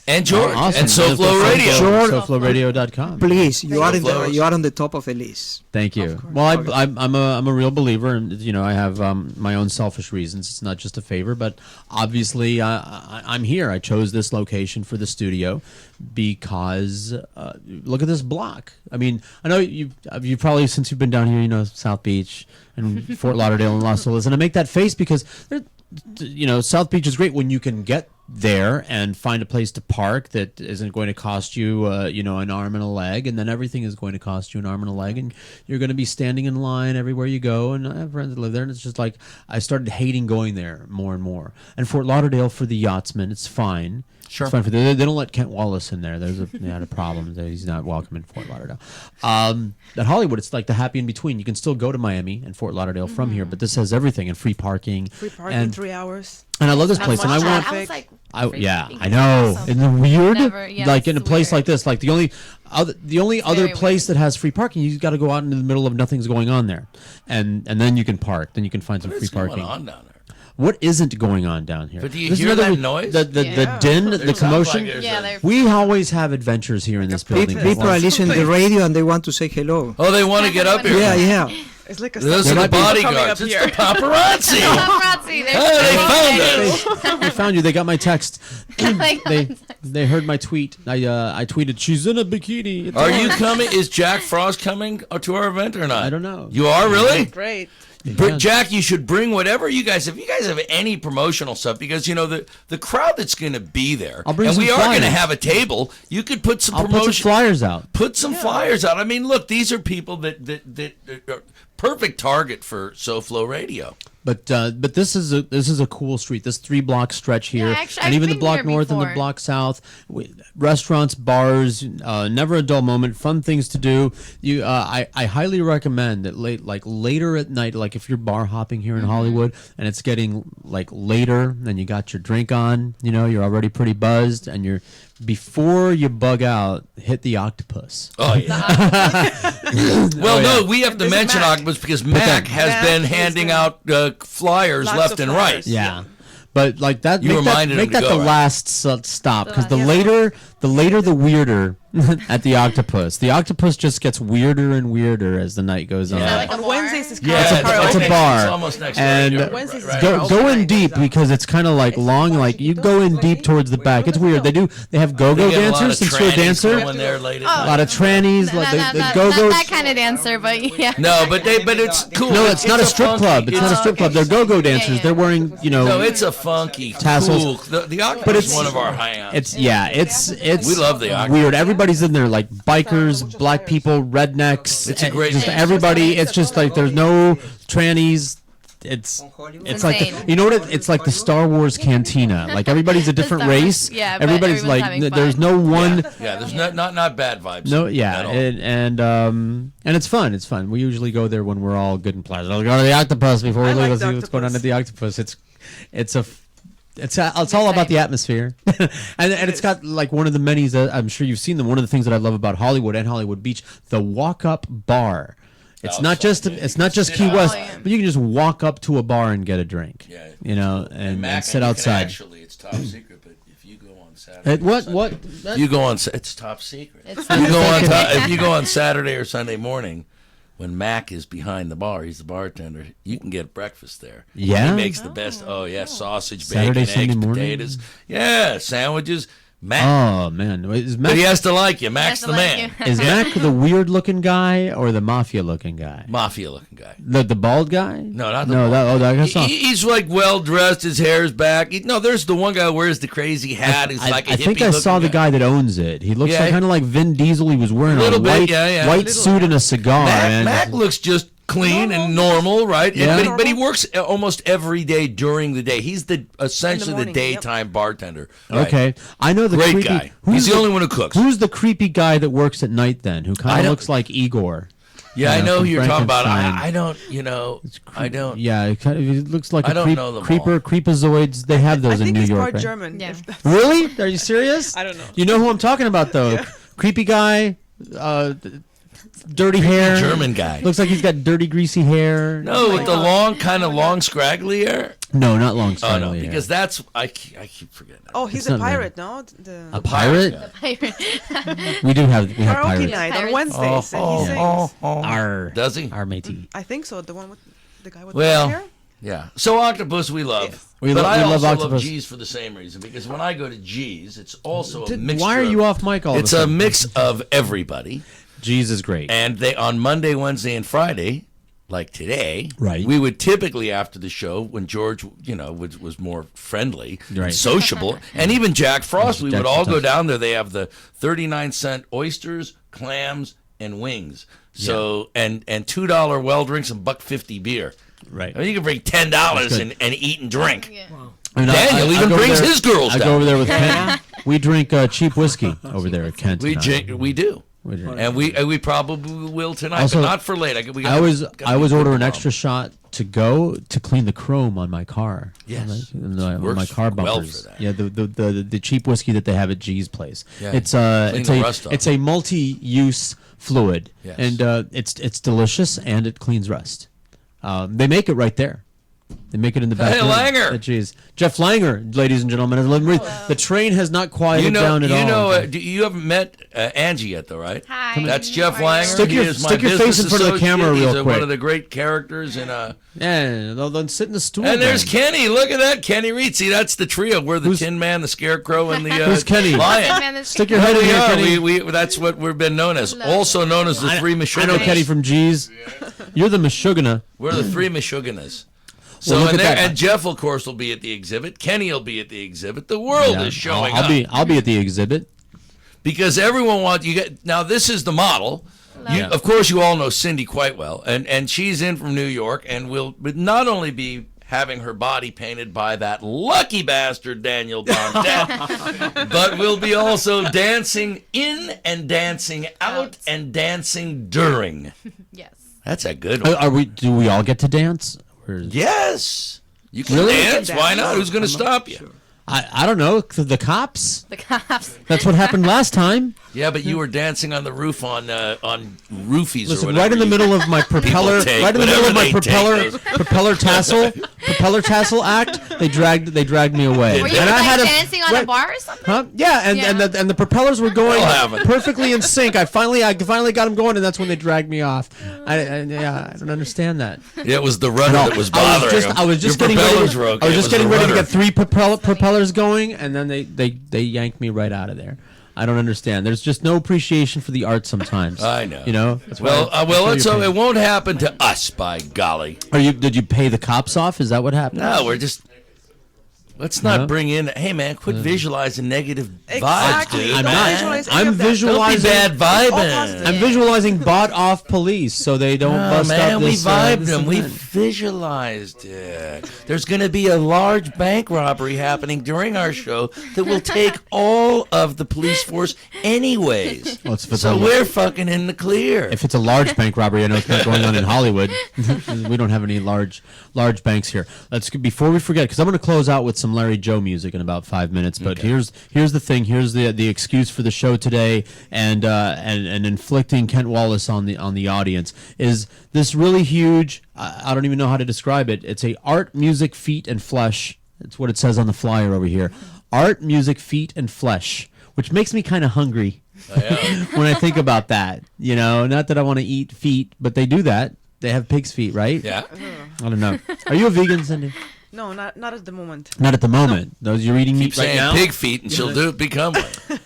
And George. Awesome. And SoFlo Radio. SoFloRadio.com. Please, you are on the top of the list. Thank you. Well, I'm a real believer, and I have my own selfish reasons. It's not just a favor, but obviously I'm here. I chose this location for the studio because look at this block. I mean, I know you probably, since you've been down here, South Beach and Fort Lauderdale and Los Angeles, and I make that face because South Beach is great when you can get there and find a place to park that isn't going to cost you an arm and a leg, and then everything is going to cost you an arm and a leg, and you're going to be standing in line everywhere you go. And I have friends that live there, and it's just like I started hating going there more and more. And Fort Lauderdale, for the yachtsmen, it's fine. Sure. It's fine for they don't let Kent Wallace in there. They had a problem. He's not welcome in Fort Lauderdale. At Hollywood, it's like the happy in between. You can still go to Miami and Fort Lauderdale from here, but this has everything and free parking. And 3 hours. And I love this place, and I want. I know. Awesome. Isn't it weird? Like in a place like this, like the only other place that has free parking, you got to go out into the middle of nothing's going on there, and then you can park. Then you can find some free parking. What's going on down there? What isn't going on down here? But do you hear that noise? The din, the commotion. Like we always have adventures here in this building. People are listening to the radio and they want to say hello. Oh, they want to get up here. Yeah. It's like a Those are the bodyguards. It's the paparazzi. Paparazzi. They found us. They found you. They got my text. They heard my tweet. I tweeted, "She's in a bikini." Are you coming? Is Jack Frost coming to our event or not? I don't know. You are really? Great. Jack, you should bring whatever you guys. If you guys have any promotional stuff, because the crowd that's going to be there, I'll bring and some we are going to flyers. have a table. You could put some I'll promotion. put some flyers out. Put some flyers out. I mean, look, these are people that are perfect target for SoFlo Radio. But this is a cool street. This 3-block stretch here, actually, and I've even the been block here north and the before. block south, restaurants, bars, never a dull moment. Fun things to do. I highly recommend that later at night, like if you're bar hopping here in Hollywood and it's getting like later and you got your drink on, you're already pretty buzzed, and before you bug out, hit the octopus. Oh yeah. Well, no, we have to mention Octopus because Mac has been handing out flyers left and right. Yeah. But like that, You make reminded that, him make to that go, the right? last stop, because the Yeah. later the later the weirder at the Octopus. The Octopus just gets weirder and weirder as the night goes on. Like On Wednesdays it's It's a bar. It's almost next and door. go in deep because it's kind of like long. Like you go in deep towards the back. It's weird. They have go-go dancers since you're a dancer. A lot of trannies. The go-go. Not that kind of dancer, but yeah. No, but it's cool. No, it's not a strip club. It's not a strip club. They're go-go dancers. They're wearing No, it's a funky tassels. Cool. The Octopus is one of our hangouts. It's we love the Octopus. Weird. Everybody's in there like bikers, black people, rednecks. It's a great. Just everybody. It's just like there's no trannies. It's like you know what it's like the Star Wars cantina. Like everybody's a different race. Yeah, everybody's like there's no one. Yeah, there's not bad vibes. No, yeah, and it's fun. It's fun. We usually go there when we're all good and pleasant. I'll go to the Octopus before we leave. Let's see what's going on at the Octopus. It's all about the atmosphere, and it's got like one of the many. I'm sure you've seen them. One of the things that I love about Hollywood and Hollywood Beach, the walk-up bar. It's not just Key West, but you can just walk up to a bar and get a drink. Yeah, you know, and sit outside. Actually, it's top secret, but if you go on Saturday, what? You go on. It's top secret. If you go on Saturday or Sunday morning, when Mac is behind the bar, he's the bartender. You can get breakfast there. Yeah, he makes the best. Oh yeah, sausage, Saturday, bacon, eggs, Sunday potatoes. Yeah, sandwiches. Mac. Oh man, is Mac? But he has to like you. Mac's the man. Is Mac the weird-looking guy or the mafia-looking guy? Mafia-looking guy. The bald guy? No, not the bald. He's like well dressed. His hair's back. There's the one guy who wears the crazy hat. Who's like a hippie. I think I saw the guy that owns it. He looks kind of like Vin Diesel. He was wearing a white suit and a cigar. Mac looks just clean and normal, right? Yeah. But he works almost every day during the day. He's essentially the daytime bartender. Right? Okay, I know the great creepy guy. He's the only one who cooks. Who's the creepy guy that works at night then? Who kind of looks like Igor? Yeah, I know who you're talking about. I don't. Yeah, he looks like don't know them creeper. Creepazoids. They have those in New York. I think he's part right? German. Yeah. Really? Are you serious? I don't know. You know who I'm talking about though? Creepy guy. Dirty hair. German guy. Looks like he's got dirty, greasy hair. No, with the long, scraggly hair. No, not long, scraggly hair. Oh, no, because that's I keep forgetting. Oh, he's a pirate, no? A pirate? A pirate. we have karaoke pirates. night on Wednesdays. And he sings. Does he? Our matey. I think so. The one with the guy with the hair. Yeah. So Octopus we love. Yes. We love Octopus. G's for the same reason, because when I go to G's, it's also a mixture. Why are you off mic all It's of a a sudden? mix of everybody. G's is great. And they on Monday, Wednesday, and Friday, like today, right? We would typically after the show, when George, was more friendly, and sociable, and even Jack Frost, we would all go down there. They have the 39-cent oysters, clams, and wings. So and $2 well drinks and $1.50 beer. Right. I mean, you can bring $10 and eat and drink. Yeah. Daniel even brings his girls down. I go over there with Kent. We drink cheap whiskey over there at Kent. We do. And we probably will tonight, Also, but not for late. I always order an extra shot to clean the chrome on my car. Yes, on my car bumpers. Well for that. Yeah, the cheap whiskey that they have at G's place. Yeah. It's a multi-use fluid, yes. And it's delicious and it cleans rust. They make it right there. They make it in the back. Hey, Langer! Jeez. Jeff Langer, ladies and gentlemen. The train has not quieted down at all. You haven't met Angie yet, though, right? Hi. That's Jeff Langer. Stick your face in front of the camera real quick. He's one of the great characters in Yeah, they'll sit in the stool. And there's Kenny. Look at that. Kenny Reed. See, that's the trio. We're the Tin Man, the Scarecrow, and the Who's Kenny? Lion. Stick your head in here, Kenny. That's what we've been known as. Also known as the Three Meshuggahs. I know Kenny from G's. You're the Meshuggah. We're the Three Meshuggahs. So and Jeff, of course, will be at the exhibit. Kenny will be at the exhibit. The world is showing up. I'll be at the exhibit because everyone wants you. Now this is the model. Of course, you all know Cindy quite well, and she's in from New York, and will not only be having her body painted by that lucky bastard Daniel Bondet, but will be also dancing in and dancing out and dancing during. Yes, that's a good one. Do we all get to dance? Yes, you can dance. Why not? Who's going to stop you? Sure. I don't know. The cops. The cops. That's what happened last time. Yeah, but you were dancing on the roof on roofies. Listen, or right in the middle of my propeller, right in the middle of my propeller tassel act. They dragged me away. Were you dancing on a bar or something? Huh? Yeah, and the propellers were going perfectly in sync. I finally got them going, and that's when they dragged me off. I don't understand that. It was the rudder that was bothering him. I was just getting ready to get 3 propellers going, and then they yanked me right out of there. I don't understand. There's just no appreciation for the art sometimes. I know. You know. It won't happen to us, by golly. Did you pay the cops off? Is that what happened? No, we're just. Let's not bring in. Hey man, quit visualizing negative vibes, dude. I'm not. I'm visualizing bad vibing. I'm visualizing bought-off police, so they don't bust up this. We vibed them. We visualized it. There's going to be a large bank robbery happening during our show that will take all of the police force, anyways. Well, so we're fucking in the clear. If it's a large bank robbery, I know it's not going on in Hollywood. We don't have any large banks here. Before we forget, because I'm going to close out with some Larry Joe music in about 5 minutes, but here's the thing. Here's the excuse for the show today, and inflicting Kent Wallace on the audience is this really huge. I don't even know how to describe it. It's a art, music, feet, and flesh. That's what it says on the flyer over here. Art, music, feet, and flesh, which makes me kind of hungry when I think about that. You know, not that I want to eat feet, but they do that. They have pig's feet, right? Yeah. I don't know. Are you a vegan, Cindy? No, not at the moment. Not at the moment. No. Those you're eating meat right now. Pig feet, and she'll become one.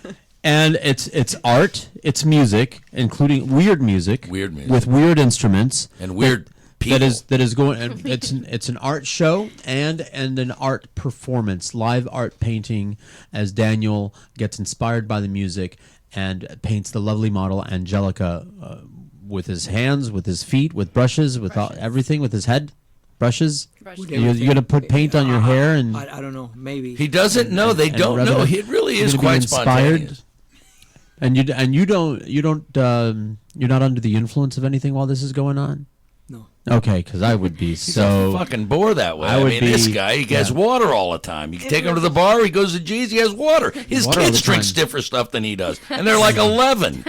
And it's art, it's music, including weird music with weird instruments and weird people. That is going. And it's an art show and an art performance, live art painting, as Daniel gets inspired by the music and paints the lovely model Angelica with his hands, with his feet, with brushes, with everything, with his head. Brushes? You're going to put paint on your hair? And I don't know. Maybe. He doesn't know. They don't know. It really is quite spontaneous. And you're not under the influence of anything while this is going on? No. Okay, because I would be so fucking bored that way. I mean, this guy, he gets water all the time. You can take him to the bar. He goes to G's. He has water. His kids drink stiffer stuff than he does, and they're like 11.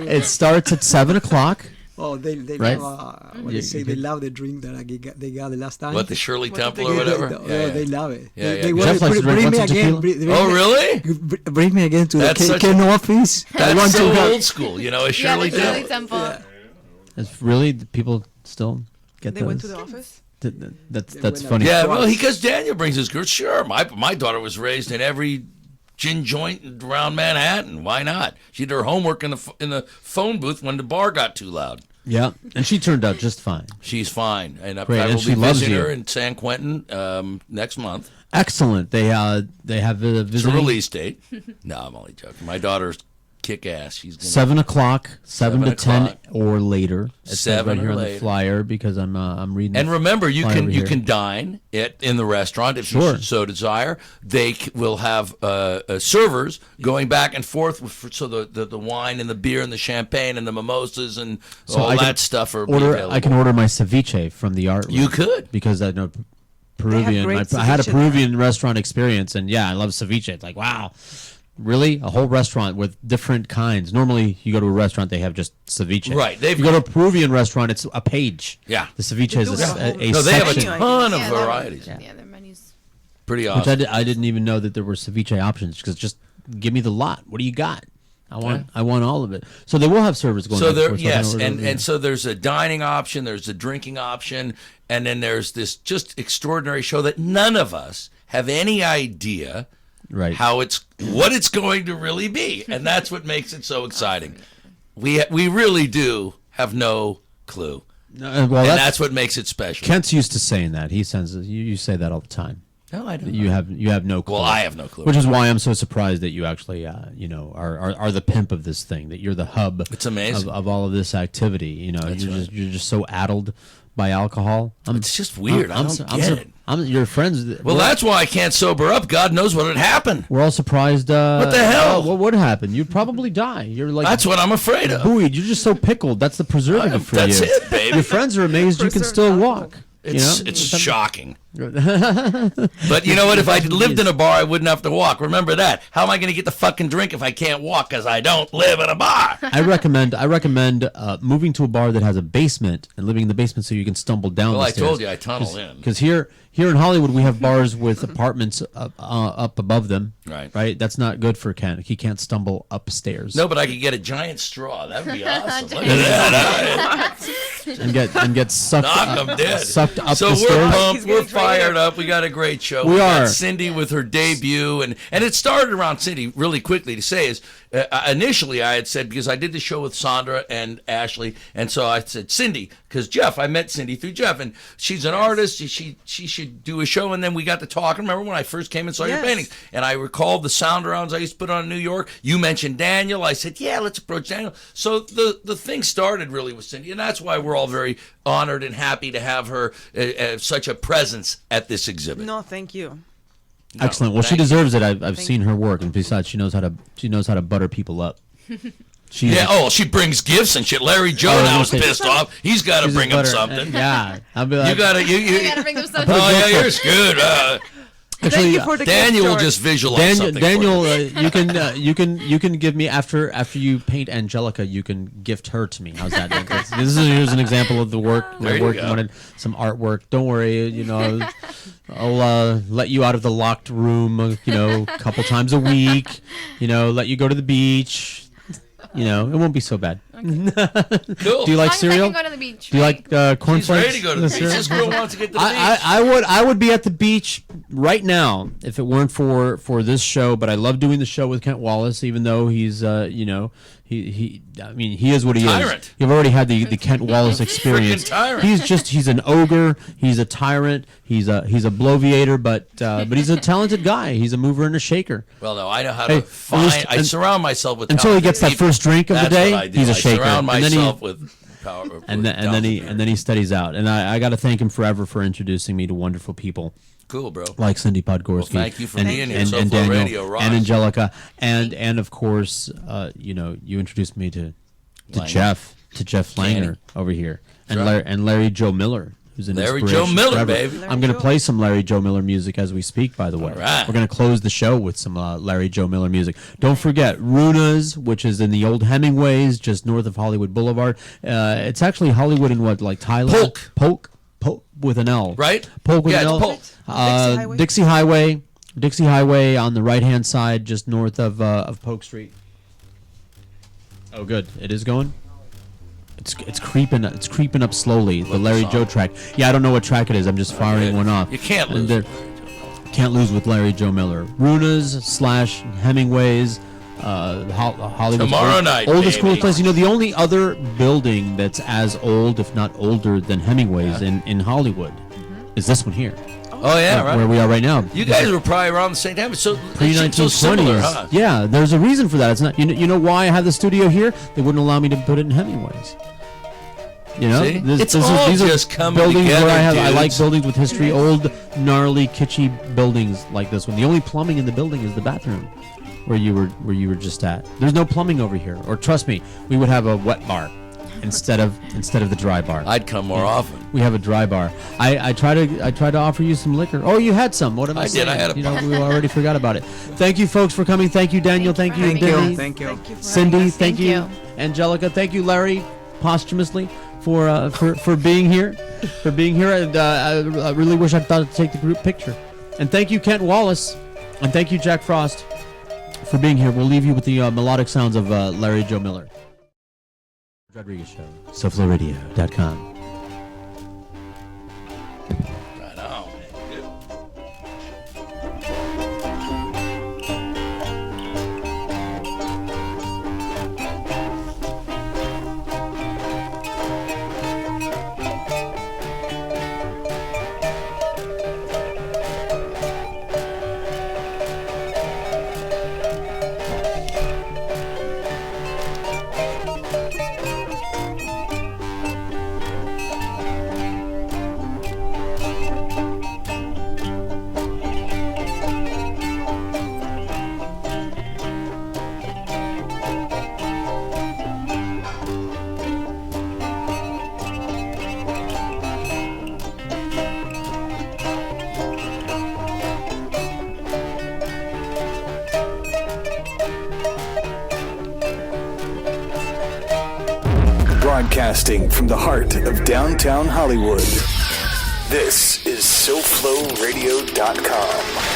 It starts at 7:00. Oh, they right? love, what they say, they love the drink that they got the last time. What, the Shirley Temple or whatever? They love it. They want to bring me again. Oh, really? Bring me again to the Ken office. That's so old school, you know, a Shirley Temple. Yeah. It's really, people still get They those? went to the office? That's funny. Yeah, well, because Daniel brings his girls. Sure, my daughter was raised in every gin joint around Manhattan. Why not? She did her homework in the phone booth when the bar got too loud. Yeah, and she turned out just fine. She's fine, and I Great, will and be visiting her in San Quentin next month. Excellent. They have a It's a release date. No, I'm only joking. My daughter's kick ass. She's gonna 7:00, 7 to 10 or later. It says 7 right here or on later. the flyer because I'm reading. And remember, you flyer over here. can dine in the restaurant if you so desire. They will have servers going back and forth so the wine and the beer and the champagne and the mimosas and all that stuff are available. I can order my ceviche from the art room. You could, because I know Peruvian. I had a Peruvian restaurant experience, and yeah, I love ceviche. It's like, wow. Really? A whole restaurant with different kinds. Normally, you go to a restaurant, they have just ceviche. Right. You go to a Peruvian restaurant, it's a page. Yeah. The ceviche is a section. No, they have a ton of varieties. Yeah, their menus. Pretty awesome. Which I didn't even know that there were ceviche options, because just give me the lot. What do you got? I want all of it. So they will have service going on. So there, yes, and so there's a dining option, there's a drinking option, and then there's this just extraordinary show that none of us have any idea what it's going to really be, and that's what makes it so exciting. We really do have no clue, and that's what makes it special. Kent's used to saying that. He says you say that all the time. No, I don't. You have no clue. Well, I have no clue. Which is why I'm so surprised that you actually are the pimp of this thing. That you're the hub. It's amazing of all of this activity. You know, you're just so addled by alcohol. It's just weird. I don't get it. Your friends. Well, that's why I can't sober up. God knows what would happen. We're all surprised. What the hell? What would happen? You'd probably die. You're like. That's what I'm afraid of. Buoyed. You're just so pickled. That's the preservative for that's you. It, baby. Your friends are amazed you can still walk. It's shocking. But you know what? If I lived in a bar, I wouldn't have to walk. Remember that. How am I going to get the fucking drink if I can't walk? Because I don't live in a bar. I recommend moving to a bar that has a basement and living in the basement so you can stumble down the stairs. Well, I told you, I tunnel in. Because here in Hollywood, we have bars with apartments up above them. Right. That's not good for Ken. He can't stumble upstairs. No, but I could get a giant straw. That would be awesome. Look at that. and get sucked. Knock 'em dead. Sucked up so the stairs. we're pumped. We're fired up. We got a great show. We are. Got Cindy with her debut, and it started around Cindy. Really quickly to say is initially I had said, because I did the show with Sandra and Ashley, and so I said Cindy because Jeff. I met Cindy through Jeff, and she's an artist. She should do a show, and then we got to talk. Remember when I first came and saw your paintings, and I recalled the sound rounds I used to put on in New York. You mentioned Daniel. I said, yeah, let's approach Daniel. So the thing started really with Cindy, and that's why we're all very honored and happy to have her such a presence at this exhibit. No, thank you. Excellent. Well, she deserves it. I've seen her work, and besides, she knows how to butter people up. She brings gifts and shit. Larry Joe now is pissed off. He's got to bring him something. Yeah, I'll be like, you got to bring them something. Oh yeah, yours good. Actually, Thank you for the Daniel gift, will just visualize something. Daniel, you can give me after you paint Angelica, you can gift her to me. How's that? Here's an example of the work. There My work. you You go. wanted some artwork. Don't worry. I'll let you out of the locked room. A couple times a week. Let you go to the beach. It won't be so bad. Cool. Do you like As long as I cereal? can go to the beach, Do you like cornflakes? She's ready to go to the beach. This girl wants to get to the beach. I would be at the beach right now if it weren't for this show. But I love doing the show with Kent Wallace, even though he's he is what he Tyrant. is. You've already had the Kent Wallace experience. Freaking tyrant. He's an ogre. He's a tyrant. He's a bloviator, but he's a talented guy. He's a mover and a shaker. Well, no, I know how to find. I surround myself with until he gets that people. first drink of That's the day. what I do. He's a I shaker. surround And then he- myself with power. And then he studies out. And I got to thank him forever for introducing me to wonderful people. Cool, bro. Like Cindy Podgorski. Well, thank you for and, being here. and, So and far, Daniel radio rocks. and Angelica and of course you introduced me to Langer. Jeff Langer over here and Right. Larry Joe Miller, who's an Larry inspiration Joe Miller, forever. baby. I'm going to play some Larry Joe Miller music as we speak, by the way. All right. We're going to close the show with some Larry Joe Miller music. Don't forget Runa's, which is in the old Hemingways, just north of Hollywood Boulevard. It's actually Hollywood in what, like Thailand? Polk with an L. Right? Polk with Yeah, an it's L. Polk. Dixie Highway on the right-hand side, just north of Polk Street. Oh, good. It is going? It's creeping up slowly. The Larry Joe track. Yeah, I don't know what track it is. I'm just firing one off. You can't lose. Can't lose with Larry Joe Miller. Runa's / Hemingways. Hollywood. Tomorrow night, oldest, baby. coolest place. The only other building that's as old, if not older, than Hemingway's in Hollywood is this one here. Oh yeah, right. Where we are right now. You guys were probably around the same time. It's so Pre-1920s. similar, huh? Yeah, there's a reason for that. It's not. You know why I have the studio here? They wouldn't allow me to put it in Hemingway's. See? It's all these just are coming buildings together, where I like dudes. buildings with history, old, gnarly, kitschy buildings like this one. The only plumbing in the building is the bathroom, where you were just at. There's no plumbing over here. Or trust me, we would have a wet bar instead of the dry bar. I'd come more often. We have a dry bar. I try to offer you some liquor. Oh, you had some. What am I I saying? did. I had a we already forgot about it. Thank you, folks, for coming. Thank you, Daniel. Thank you, Thank you. Denny. Thank you. Cindy, thank Thank you. you. Angelica, thank you, Larry, posthumously for being here. And I really wish I thought to take the group picture. And thank you, Kent Wallace, and thank you, Jack Frost, for being here. We'll leave you with the melodic sounds of Larry Joe Miller. Rodriguez Show. SoFloRadio.com. Right on. Broadcasting from the heart of downtown Hollywood. This is SoFloRadio.com.